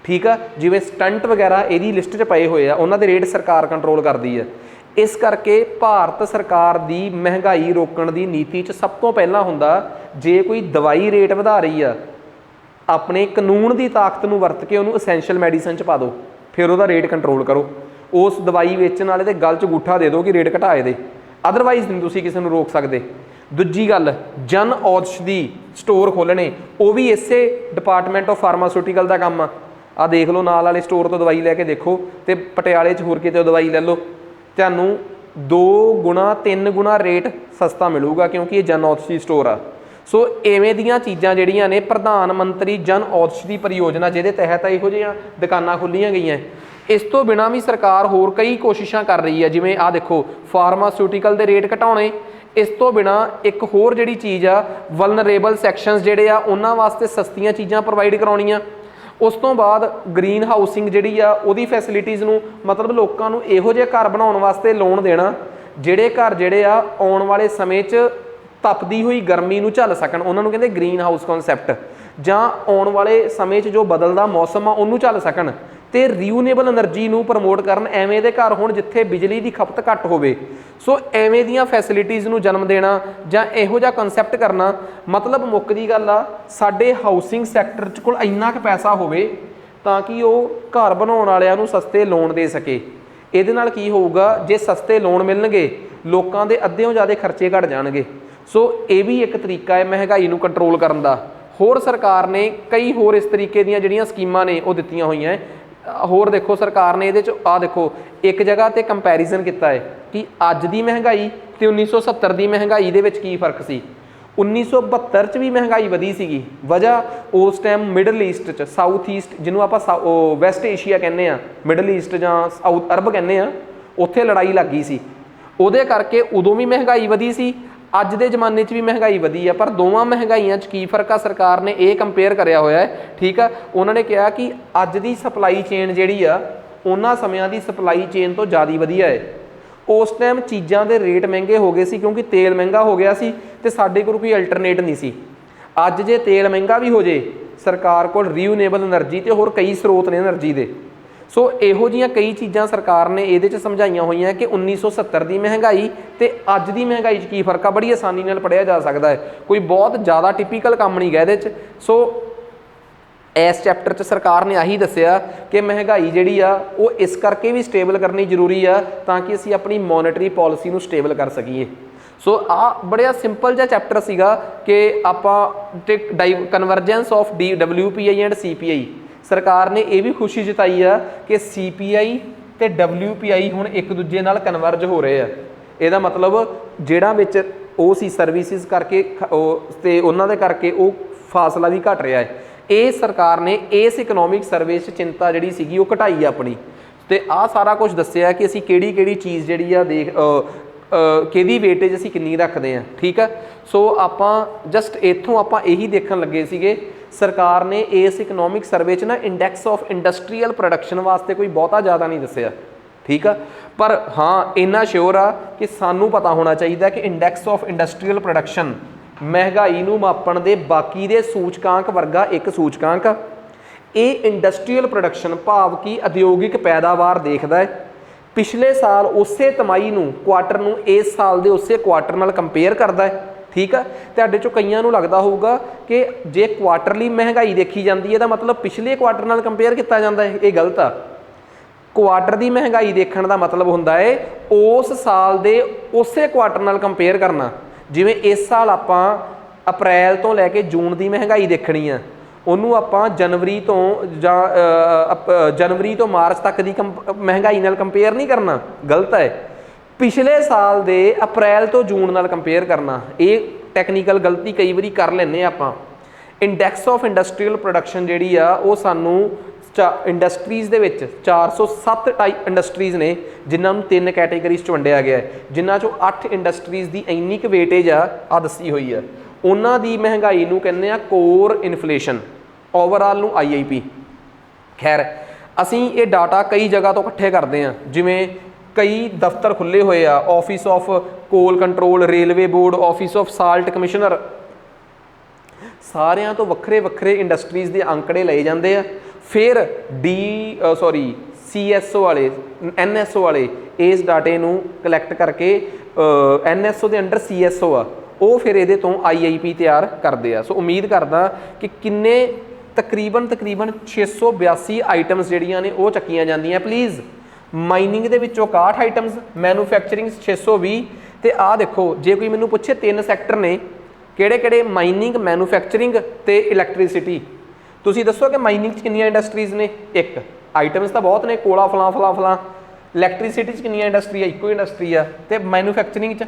ਠੀਕ ਆ। ਜਿਵੇਂ ਸਟੰਟ ਵਗੈਰਾ ਇਹਦੀ ਲਿਸਟ 'ਚ ਪਏ ਹੋਏ ਆ, ਉਹਨਾਂ ਦੇ ਰੇਟ ਸਰਕਾਰ ਕੰਟਰੋਲ ਕਰਦੀ ਆ। ਇਸ ਕਰਕੇ ਭਾਰਤ ਸਰਕਾਰ ਦੀ ਮਹਿੰਗਾਈ ਰੋਕਣ ਦੀ ਨੀਤੀ 'ਚ ਸਭ ਤੋਂ ਪਹਿਲਾਂ ਹੁੰਦਾ, ਜੇ ਕੋਈ ਦਵਾਈ ਰੇਟ ਵਧਾ ਰਹੀ ਆ, ਆਪਣੇ ਕਾਨੂੰਨ ਦੀ ਤਾਕਤ ਨੂੰ ਵਰਤ ਕੇ ਉਹਨੂੰ ਅਸੈਂਸ਼ੀਅਲ ਮੈਡੀਸਨ 'ਚ ਪਾ ਦਿਓ, ਫਿਰ ਉਹਦਾ ਰੇਟ ਕੰਟਰੋਲ ਕਰੋ। ਉਸ ਦਵਾਈ ਵੇਚਣ ਵਾਲੇ ਦੇ ਗਲ 'ਚ ਅੰਗੂਠਾ ਦੇ ਦਿਓ ਕਿ ਰੇਟ ਘਟਾਏ ਦੇ, ਅਦਰਵਾਈਜ਼ ਨਹੀਂ ਤੁਸੀਂ ਕਿਸੇ ਨੂੰ ਰੋਕ ਸਕਦੇ। ਦੂਜੀ ਗੱਲ, ਜਨ ਔਸ਼ਧੀ ਸਟੋਰ ਖੋਲ੍ਹਣੇ, ਉਹ ਵੀ ਇਸੇ ਡਿਪਾਰਟਮੈਂਟ ਆਫ ਫਾਰਮਾਸਿਊਟੀਕਲ ਦਾ ਕੰਮ ਆ। ਦੇਖ ਲਓ ਨਾਲ ਵਾਲੇ ਸਟੋਰ ਤੋਂ ਦਵਾਈ ਲੈ ਕੇ ਦੇਖੋ ਤੇ ਪਟਿਆਲੇ 'ਚ ਹੋਰ ਕਿਤੇ ਦਵਾਈ ਲੈ ਲਓ, ਤੁਹਾਨੂੰ 2 ਗੁਣਾ 3 ਗੁਣਾ ਰੇਟ ਸਸਤਾ ਮਿਲੂਗਾ ਕਿਉਂਕਿ ਇਹ ਜਨ ਔਸ਼ਧੀ ਸਟੋਰ ਆ। ਸੋ ਇਵੇਂ ਦੀਆਂ ਚੀਜ਼ਾਂ ਜਿਹੜੀਆਂ ਨੇ ਪ੍ਰਧਾਨ ਮੰਤਰੀ ਜਨ ਔਸ਼ਧੀ ਪਰਿਯੋਜਨਾ, ਜਿਹਦੇ ਤਹਿਤ ਇਹੋ ਜਿਹੀਆਂ ਦੁਕਾਨਾਂ ਖੁੱਲ੍ਹੀਆਂ ਗਈਆਂ। ਇਸ ਤੋਂ ਬਿਨਾਂ ਵੀ ਸਰਕਾਰ ਹੋਰ ਕਈ ਕੋਸ਼ਿਸ਼ਾਂ ਕਰ ਰਹੀ ਹੈ, ਜਿਵੇਂ ਆਹ ਦੇਖੋ ਫਾਰਮਾਸਿਊਟੀਕਲ ਦੇ ਰੇਟ ਘਟਾਉਣੇ। ਇਸ ਤੋਂ ਬਿਨਾਂ ਇੱਕ ਹੋਰ ਜਿਹੜੀ ਚੀਜ਼ ਆ, ਵਲਨਰੇਬਲ ਸੈਕਸ਼ਨਸ ਜਿਹੜੇ ਆ ਉਹਨਾਂ ਵਾਸਤੇ ਸਸਤੀਆਂ ਚੀਜ਼ਾਂ ਪ੍ਰੋਵਾਈਡ ਕਰਾਉਣੀਆਂ। ਉਸ ਤੋਂ ਬਾਅਦ ਗ੍ਰੀਨ ਹਾਊਸਿੰਗ ਜਿਹੜੀ ਆ ਉਹਦੀ ਫੈਸਿਲਿਟੀਜ਼ ਨੂੰ, ਮਤਲਬ ਲੋਕਾਂ ਨੂੰ ਇਹੋ ਜਿਹੇ ਘਰ ਬਣਾਉਣ ਵਾਸਤੇ ਲੋਨ ਦੇਣਾ ਜਿਹੜੇ ਘਰ ਜਿਹੜੇ ਆ ਆਉਣ ਵਾਲੇ ਸਮੇਂ 'ਚ ਤਪਦੀ ਹੋਈ ਗਰਮੀ ਨੂੰ ਝੱਲ ਸਕਣ, ਉਹਨਾਂ ਨੂੰ ਕਹਿੰਦੇ ਗ੍ਰੀਨ ਹਾਊਸ ਕਨਸੈਪਟ, ਜਾਂ ਆਉਣ ਵਾਲੇ ਸਮੇਂ 'ਚ ਜੋ ਬਦਲਦਾ ਮੌਸਮ ਆ ਉਹਨੂੰ ਝੱਲ ਸਕਣ, ਤੇ ਰੀਯੂਨੇਬਲ એનર્ਜੀ ਨੂੰ ਪ੍ਰਮੋਟ ਕਰਨ। ਐਵੇਂ ਦੇ ਘਰ ਹੋਣ ਜਿੱਥੇ ਬਿਜਲੀ ਦੀ ਖਪਤ ਘੱਟ ਹੋਵੇ। ਸੋ ਐਵੇਂ ਦੀਆਂ ਫੈਸਿਲਿਟੀਜ਼ ਨੂੰ ਜਨਮ ਦੇਣਾ ਜਾਂ ਇਹੋ ਜਿਹਾ ਕਨਸੈਪਟ ਕਰਨਾ, ਮਤਲਬ ਮੁੱਕਦੀ ਗੱਲ ਆ ਸਾਡੇ ਹਾਊਸਿੰਗ ਸੈਕਟਰ 'ਚ ਕੋਲ ਇੰਨਾ ਕੁ ਪੈਸਾ ਹੋਵੇ ਤਾਂ ਕਿ ਉਹ ਘਰ ਬਣਾਉਣ ਵਾਲਿਆਂ ਨੂੰ ਸਸਤੇ ਲੋਨ ਦੇ ਸਕੇ। ਇਹਦੇ ਨਾਲ ਕੀ ਹੋਊਗਾ, ਜੇ ਸਸਤੇ ਲੋਨ ਮਿਲਣਗੇ ਲੋਕਾਂ ਦੇ ਅੱਧਿਓਂ ਜ਼ਿਆਦਾ ਖਰਚੇ ਘਟ ਜਾਣਗੇ। ਸੋ ਇਹ ਵੀ ਇੱਕ ਤਰੀਕਾ ਹੈ ਮਹਿੰਗਾਈ ਨੂੰ ਕੰਟਰੋਲ ਕਰਨ ਦਾ। ਹੋਰ ਸਰਕਾਰ ਨੇ ਕਈ ਹੋਰ ਇਸ ਤਰੀਕੇ ਦੀਆਂ ਜਿਹੜੀਆਂ ਸਕੀਮਾਂ ਨੇ ਉਹ ਦਿੱਤੀਆਂ ਹੋਈਆਂ। ਹੋਰ ਦੇਖੋ ਸਰਕਾਰ ਨੇ ਇਹਦੇ 'ਚ ਆਹ ਦੇਖੋ ਇੱਕ ਜਗ੍ਹਾ 'ਤੇ ਕੰਪੈਰੀਜ਼ਨ ਕੀਤਾ ਹੈ ਕਿ ਅੱਜ ਦੀ ਮਹਿੰਗਾਈ ਤੇ 1970 ਦੀ ਮਹਿੰਗਾਈ ਦੇ ਵਿੱਚ ਕੀ ਫਰਕ ਸੀ। 1972 'ਚ ਵੀ ਮਹਿੰਗਾਈ ਵਧੀ ਸੀਗੀ, ਵਜ੍ਹਾ ਉਸ ਟਾਈਮ ਮਿਡਲ ਈਸਟ 'ਚ, ਸਾਊਥ ਈਸਟ ਜਿਹਨੂੰ ਆਪਾਂ ਵੈਸਟ ਏਸ਼ੀਆ ਕਹਿੰਦੇ ਆ, ਮਿਡਲ ਈਸਟ ਜਾਂ ਸਾਊਥ ਅਰਬ ਕਹਿੰਦੇ ਆ, ਉੱਥੇ ਲੜਾਈ ਲੱਗ ਗਈ ਸੀ, ਉਹਦੇ ਕਰਕੇ ਉਦੋਂ ਵੀ ਮਹਿੰਗਾਈ ਵਧੀ ਸੀ। ਅੱਜ ਦੇ ਜ਼ਮਾਨੇ 'ਚ ਵੀ ਮਹਿੰਗਾਈ ਵਧੀ ਆ, ਪਰ ਦੋਵਾਂ ਮਹਿੰਗਾਈਆਂ 'ਚ ਕੀ ਫਰਕ ਆ, ਸਰਕਾਰ ਨੇ ਇਹ ਕੰਪੇਅਰ ਕਰਿਆ ਹੋਇਆ ਹੈ, ਠੀਕ ਆ। ਉਹਨਾਂ ਨੇ ਕਿਹਾ ਕਿ ਅੱਜ ਦੀ ਸਪਲਾਈ ਚੇਨ ਜਿਹੜੀ ਆ ਉਹਨਾਂ ਸਮਿਆਂ ਦੀ ਸਪਲਾਈ ਚੇਨ ਤੋਂ ਜ਼ਿਆਦਾ ਵਧੀਆ ਹੈ। ਉਸ ਟਾਈਮ ਚੀਜ਼ਾਂ ਦੇ ਰੇਟ ਮਹਿੰਗੇ ਹੋ ਗਏ ਸੀ ਕਿਉਂਕਿ ਤੇਲ ਮਹਿੰਗਾ ਹੋ ਗਿਆ ਸੀ ਤੇ ਸਾਡੇ ਕੋਲ ਕੋਈ ਅਲਟਰਨੇਟ ਨਹੀਂ ਸੀ। ਅੱਜ ਜੇ ਤੇਲ ਮਹਿੰਗਾ ਵੀ ਹੋ ਜੇ, ਸਰਕਾਰ ਕੋਲ ਰੀਨਿਊਏਬਲ એનર્ਜੀ ਤੇ ਹੋਰ ਕਈ ਸਰੋਤ ਨੇ એનર્ਜੀ ਦੇ। ਸੋ ਇਹੋ ਜਿਹੀਆਂ ਕਈ ਚੀਜ਼ਾਂ ਸਰਕਾਰ ਨੇ ਇਹਦੇ 'ਚ ਸਮਝਾਈਆਂ ਹੋਈਆਂ ਕਿ 1970 ਦੀ ਮਹਿੰਗਾਈ ਤੇ ਅੱਜ ਦੀ ਮਹਿੰਗਾਈ 'ਚ ਕੀ ਫਰਕ ਆ, ਬੜੀ ਆਸਾਨੀ ਨਾਲ ਪੜ੍ਹਿਆ ਜਾ ਸਕਦਾ ਹੈ, ਕੋਈ ਬਹੁਤ ਜ਼ਿਆਦਾ ਟਿਪੀਕਲ ਕੰਮ ਨਹੀਂ ਗਾ ਇਹਦੇ 'ਚ। ਸੋ ਇਸ ਚੈਪਟਰ 'ਚ ਸਰਕਾਰ ਨੇ ਆਹੀ ਦੱਸਿਆ ਕਿ ਮਹਿੰਗਾਈ ਜਿਹੜੀ ਆ ਉਹ ਇਸ ਕਰਕੇ ਵੀ ਸਟੇਬਲ ਕਰਨੀ ਜ਼ਰੂਰੀ ਆ ਤਾਂ ਕਿ ਅਸੀਂ ਆਪਣੀ ਮੋਨੇਟਰੀ ਪਾਲਿਸੀ ਨੂੰ ਸਟੇਬਲ ਕਰ ਸਕੀਏ। ਸੋ ਆ ਬੜਿਆ ਸਿੰਪਲ ਜਿਹਾ ਚੈਪਟਰ ਸੀਗਾ ਕਿ ਆਪਾਂ convergence of WPI and CPI। ਸਰਕਾਰ ਨੇ ਇਹ ਵੀ ਖੁਸ਼ੀ ਜਤਾਈ ਆ ਕਿ CPI ਤੇ WPI ਹੁਣ ਇੱਕ ਦੂਜੇ ਨਾਲ ਕਨਵਰਜ ਹੋ ਰਹੇ ਆ। ਇਹਦਾ ਮਤਲਬ ਜਿਹੜਾ ਵਿੱਚ ਉਹ ਸੀ ਸਰਵਿਸਿਜ਼ ਕਰਕੇ ਤੇ ਉਹਨਾਂ ਦੇ ਕਰਕੇ ਉਹ ਫਾਸਲਾ ਵੀ ਘਟ ਰਿਹਾ ਹੈ। ਇਹ ਸਰਕਾਰ ਨੇ ਇਸ ਇਕਨੋਮਿਕ ਸਰਵੇ 'ਚ ਚਿੰਤਾ ਜਿਹੜੀ ਸੀਗੀ ਉਹ ਘਟਾਈ ਆਪਣੀ, ਤੇ ਆਹ ਸਾਰਾ ਕੁਝ ਦੱਸਿਆ ਕਿ ਅਸੀਂ ਕਿਹੜੀ ਚੀਜ਼ ਜਿਹੜੀ ਆ ਕਿਹਦੀ ਵੇਟੇਜ ਅਸੀਂ ਕਿੰਨੀ ਰੱਖਦੇ ਹਾਂ। ਠੀਕ ਆ, ਸੋ ਆਪਾਂ ਜਸਟ ਇੱਥੋਂ ਆਪਾਂ ਇਹੀ ਦੇਖਣ ਲੱਗੇ ਸੀਗੇ ਸਰਕਾਰ ਨੇ ਇਸ ਇਕਨੋਮਿਕ ਸਰਵੇ 'ਚ ਨਾ ਇੰਡੈਕਸ ਆਫ ਇੰਡਸਟਰੀਅਲ ਪ੍ਰੋਡਕਸ਼ਨ ਵਾਸਤੇ ਕੋਈ ਬਹੁਤਾ ਜ਼ਿਆਦਾ ਨਹੀਂ ਦੱਸਿਆ। ਠੀਕ ਆ, ਪਰ ਹਾਂ ਇੰਨਾ ਸ਼ੋਰ ਆ ਕਿ ਸਾਨੂੰ ਪਤਾ ਹੋਣਾ ਚਾਹੀਦਾ ਕਿ ਇੰਡੈਕਸ ਆਫ ਇੰਡਸਟਰੀਅਲ ਪ੍ਰੋਡਕਸ਼ਨ ਮਹਿੰਗਾਈ ਨੂੰ ਮਾਪਣ ਦੇ ਬਾਕੀ ਦੇ ਸੂਚਕਾਂਕ ਵਰਗਾ ਇੱਕ ਸੂਚਕਾਂਕ ਆ। ਇਹ ਇੰਡਸਟਰੀਅਲ ਪ੍ਰੋਡਕਸ਼ਨ ਭਾਵ ਕਿ ਉਦਯੋਗਿਕ ਪੈਦਾਵਾਰ ਦੇਖਦਾ ਹੈ। ਪਿਛਲੇ ਸਾਲ ਉਸੇ ਤਿਮਾਹੀ ਨੂੰ ਕੁਆਟਰ ਨੂੰ ਇਸ ਸਾਲ ਦੇ ਉਸੇ ਕੁਆਟਰ ਨਾਲ ਕੰਪੇਅਰ ਕਰਦਾ ਹੈ। ਠੀਕ ਆ, ਤੁਹਾਡੇ ਚੋਂ ਕਈਆਂ ਨੂੰ ਲੱਗਦਾ ਹੋਊਗਾ ਕਿ ਜੇ ਕੁਆਟਰਲੀ ਮਹਿੰਗਾਈ ਦੇਖੀ ਜਾਂਦੀ ਹੈ ਇਹਦਾ ਮਤਲਬ ਪਿਛਲੇ ਕੁਆਟਰ ਨਾਲ ਕੰਪੇਅਰ ਕੀਤਾ ਜਾਂਦਾ ਹੈ। ਇਹ ਗਲਤ ਆ। ਕੁਆਟਰ ਦੀ ਮਹਿੰਗਾਈ ਦੇਖਣ ਦਾ ਮਤਲਬ ਹੁੰਦਾ ਹੈ ਉਸ ਸਾਲ ਦੇ ਉਸੇ ਕੁਆਟਰ ਨਾਲ ਕੰਪੇਅਰ ਕਰਨਾ। ਜਿਵੇਂ ਇਸ ਸਾਲ ਆਪਾਂ ਅਪ੍ਰੈਲ ਤੋਂ ਲੈ ਕੇ ਜੂਨ ਦੀ ਮਹਿੰਗਾਈ ਦੇਖਣੀ ਆ, ਉਹਨੂੰ ਆਪਾਂ ਜਨਵਰੀ ਤੋਂ ਮਾਰਚ ਤੱਕ ਦੀ ਮਹਿੰਗਾਈ ਨਾਲ ਕੰਪੇਅਰ ਨਹੀਂ ਕਰਨਾ, ਗਲਤ ਹੈ। ਪਿਛਲੇ ਸਾਲ ਦੇ ਅਪ੍ਰੈਲ ਤੋਂ ਜੂਨ ਨਾਲ ਕੰਪੇਅਰ ਕਰਨਾ, ਇਹ ਟੈਕਨੀਕਲ ਗਲਤੀ ਕਈ ਵਾਰੀ ਕਰ ਲੈਂਦੇ ਆਪਾਂ। ਇੰਡੈਕਸ ਆਫ ਇੰਡਸਟਰੀਅਲ ਪ੍ਰੋਡਕਸ਼ਨ ਜਿਹੜੀ ਆ ਉਹ ਸਾਨੂੰ ਇੰਡਸਟਰੀਜ਼ ਦੇ ਵਿੱਚ 407 ਟਾਈਪ ਇੰਡਸਟਰੀਜ਼ ਨੇ ਜਿਨ੍ਹਾਂ ਨੂੰ 3 ਕੈਟੇਗਰੀਜ਼ 'ਚ ਵੰਡਿਆ ਗਿਆ ਹੈ, ਜਿਨ੍ਹਾਂ 'ਚੋਂ 8 ਇੰਡਸਟਰੀਜ਼ ਦੀ ਇੰਨੀ ਕੁ ਵੇਟੇਜ ਆ ਦੱਸੀ ਹੋਈ ਆ। ਉਹਨਾਂ ਦੀ ਮਹਿੰਗਾਈ ਨੂੰ ਕਹਿੰਦੇ ਆ ਕੋਰ ਇਨਫਲੇਸ਼ਨ, ਓਵਰਆਲ ਨੂੰ IIP। ਖੈਰ ਅਸੀਂ ਇਹ ਡਾਟਾ ਕਈ ਜਗ੍ਹਾ ਤੋਂ ਇਕੱਠੇ ਕਰਦੇ ਹਾਂ, ਜਿਵੇਂ ਕਈ ਦਫ਼ਤਰ ਖੁੱਲ੍ਹੇ ਹੋਏ ਆ, ਆਫਿਸ ਆਫ ਕੋਲ control, railway board, office of salt commissioner, ਸਾਰਿਆਂ ਤੋਂ ਵੱਖਰੇ ਵੱਖਰੇ ਇੰਡਸਟਰੀਜ਼ ਦੇ ਅੰਕੜੇ ਲਏ ਜਾਂਦੇ ਆ। ਫਿਰ CSO ਵਾਲੇ NSO ਵਾਲੇ ਇਸ ਡਾਟੇ ਨੂੰ ਕਲੈਕਟ ਕਰਕੇ NSO ਦੇ ਅੰਡਰ CSO ਆ, ਉਹ ਫਿਰ ਇਹਦੇ ਤੋਂ IIP ਤਿਆਰ ਕਰਦੇ ਆ। ਸੋ ਉਮੀਦ ਕਰਦਾ ਕਿ ਕਿੰਨੇ ਤਕਰੀਬਨ 682 ਆਈਟਮਸ ਜਿਹੜੀਆਂ ਨੇ ਉਹ ਚੱਕੀਆਂ ਜਾਂਦੀਆਂ। ਪਲੀਜ਼ ਮਾਈਨਿੰਗ ਦੇ ਵਿੱਚੋਂ 61 ਆਈਟਮਸ, ਮੈਨੂਫੈਕਚਰਿੰਗ 620। ਤੇ ਆਹ ਦੇਖੋ ਜੇ ਕੋਈ ਮੈਨੂੰ ਪੁੱਛੇ 3 ਸੈਕਟਰ ਨੇ ਕਿਹੜੇ ਮਾਈਨਿੰਗ, ਮੈਨੂਫੈਕਚਰਿੰਗ ਤੇ ਇਲੈਕਟ੍ਰੀਸਿਟੀ, ਤੁਸੀਂ ਦੱਸੋ ਕਿ ਮਾਈਨਿੰਗ 'ਚ ਕਿੰਨੀਆਂ ਇੰਡਸਟਰੀਜ਼ ਨੇ? 1। ਆਈਟਮਸ ਤਾਂ ਬਹੁਤ ਨੇ, ਕੋਲਾ ਫਲਾਂ। ਇਲੈਕਟ੍ਰੀਸਿਟੀ 'ਚ ਕਿੰਨੀਆਂ ਇੰਡਸਟਰੀ ਆ? ਇੱਕੋ ਇੰਡਸਟਰੀ ਆ। ਤੇ ਮੈਨੂਫੈਕਚਰਿੰਗ 'ਚ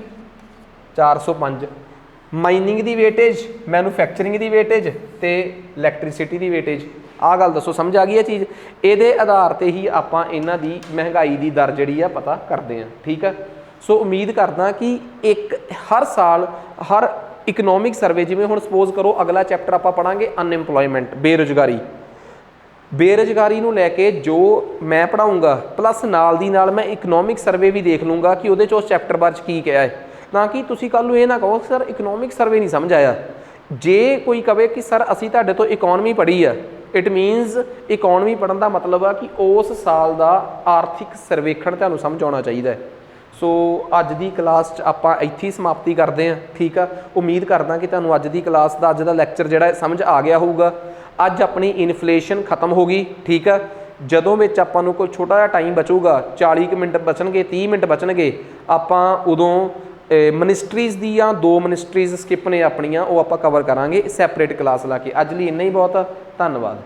405। ਮਾਈਨਿੰਗ ਦੀ ਵੇਟੇਜ, ਮੈਨੂਫੈਕਚਰਿੰਗ ਦੀ ਵੇਟੇਜ ਤੇ ਇਲੈਕਟ੍ਰੀਸਿਟੀ ਦੀ ਵੇਟੇਜ। ਆਹ ਗੱਲ ਦੱਸੋ, ਸਮਝ ਆ ਗਈ ਇਹ ਚੀਜ਼? ਇਹਦੇ ਆਧਾਰ ਤੇ ਹੀ ਆਪਾਂ ਇਹਨਾਂ ਦੀ ਮਹਿੰਗਾਈ ਦੀ ਦਰ ਜਿਹੜੀ ਆ ਪਤਾ ਕਰਦੇ ਹਾਂ। ਠੀਕ ਆ, ਸੋ ਉਮੀਦ ਕਰਦਾ ਕਿ ਹਰ ਸਾਲ ਹਰ ਇਕਨੋਮਿਕ ਸਰਵੇ, ਜਿਵੇਂ ਹੁਣ ਸਪੋਜ਼ ਕਰੋ ਅਗਲਾ ਚੈਪਟਰ ਆਪਾਂ ਪੜਾਂਗੇ ਅਨਐਮਪਲੋਇਮੈਂਟ, ਬੇਰੁਜ਼ਗਾਰੀ ਨੂੰ ਲੈ ਕੇ ਜੋ ਮੈਂ ਪੜਾਊਂਗਾ, ਪਲੱਸ ਨਾਲ ਦੀ ਨਾਲ ਮੈਂ ਇਕਨੋਮਿਕ ਸਰਵੇ ਵੀ ਦੇਖ ਲੂੰਗਾ ਕਿ ਉਹਦੇ 'ਚ ਉਸ ਚੈਪਟਰ ਬਾਰੇ 'ਚ ਕੀ ਕਿਹਾ ਹੈ, ਤਾਂ ਕਿ ਤੁਸੀਂ ਕੱਲ੍ਹ ਨੂੰ ਇਹ ਨਾ ਕਹੋ ਸਰ ਇਕਨੋਮਿਕ ਸਰਵੇ ਨਹੀਂ ਸਮਝ ਆਇਆ। ਜੇ ਕੋਈ ਕਵੇ ਕਿ ਸਰ ਅਸੀਂ ਤੁਹਾਡੇ ਤੋਂ ਇਕੋਨਮੀ ਪੜ੍ਹੀ ਆ, ਇਟ ਮੀਨਸ ਇਕੋਨਮੀ ਪੜ੍ਹਨ ਦਾ ਮਤਲਬ ਆ ਕਿ ਉਸ ਸਾਲ ਦਾ ਆਰਥਿਕ ਸਰਵੇਖਣ ਤੁਹਾਨੂੰ ਸਮਝ ਆਉਣਾ ਚਾਹੀਦਾ ਹੈ। ਸੋ ਅੱਜ ਦੀ ਕਲਾਸ 'ਚ ਆਪਾਂ ਇੱਥੇ ਹੀ ਸਮਾਪਤੀ ਕਰਦੇ ਹਾਂ। ਠੀਕ ਆ, ਉਮੀਦ ਕਰਦਾ ਕਿ ਤੁਹਾਨੂੰ ਅੱਜ ਦੀ ਕਲਾਸ ਦਾ ਅੱਜ ਦਾ ਲੈਕਚਰ ਜਿਹੜਾ ਸਮਝ ਆ ਗਿਆ ਹੋਊਗਾ। ਅੱਜ ਆਪਣੀ ਇਨਫਲੇਸ਼ਨ ਖਤਮ ਹੋ ਗਈ। ਠੀਕ ਆ, ਜਦੋਂ ਵਿੱਚ ਆਪਾਂ ਨੂੰ ਕੋਈ ਛੋਟਾ ਜਿਹਾ ਟਾਈਮ ਬਚੂਗਾ, 40 ਮਿੰਟ ਬਚਣਗੇ, 30 ਮਿੰਟ ਬਚਣਗੇ, ਆਪਾਂ ਉਦੋਂ ਮਿਨਿਸਟਰੀਜ਼ ਦੀ ਜਾਂ 2 ਮਿਨਿਸਟਰੀਜ਼ ਸਕਿਪ ਨੇ ਆਪਣੀਆਂ, ਉਹ ਆਪਾਂ ਕਵਰ ਕਰਾਂਗੇ ਸੈਪਰੇਟ ਕਲਾਸ ਲਾ ਕੇ। ਅੱਜ ਲਈ ਇੰਨਾ ਹੀ ਬਹੁਤ ਆ। ਧੰਨਵਾਦ।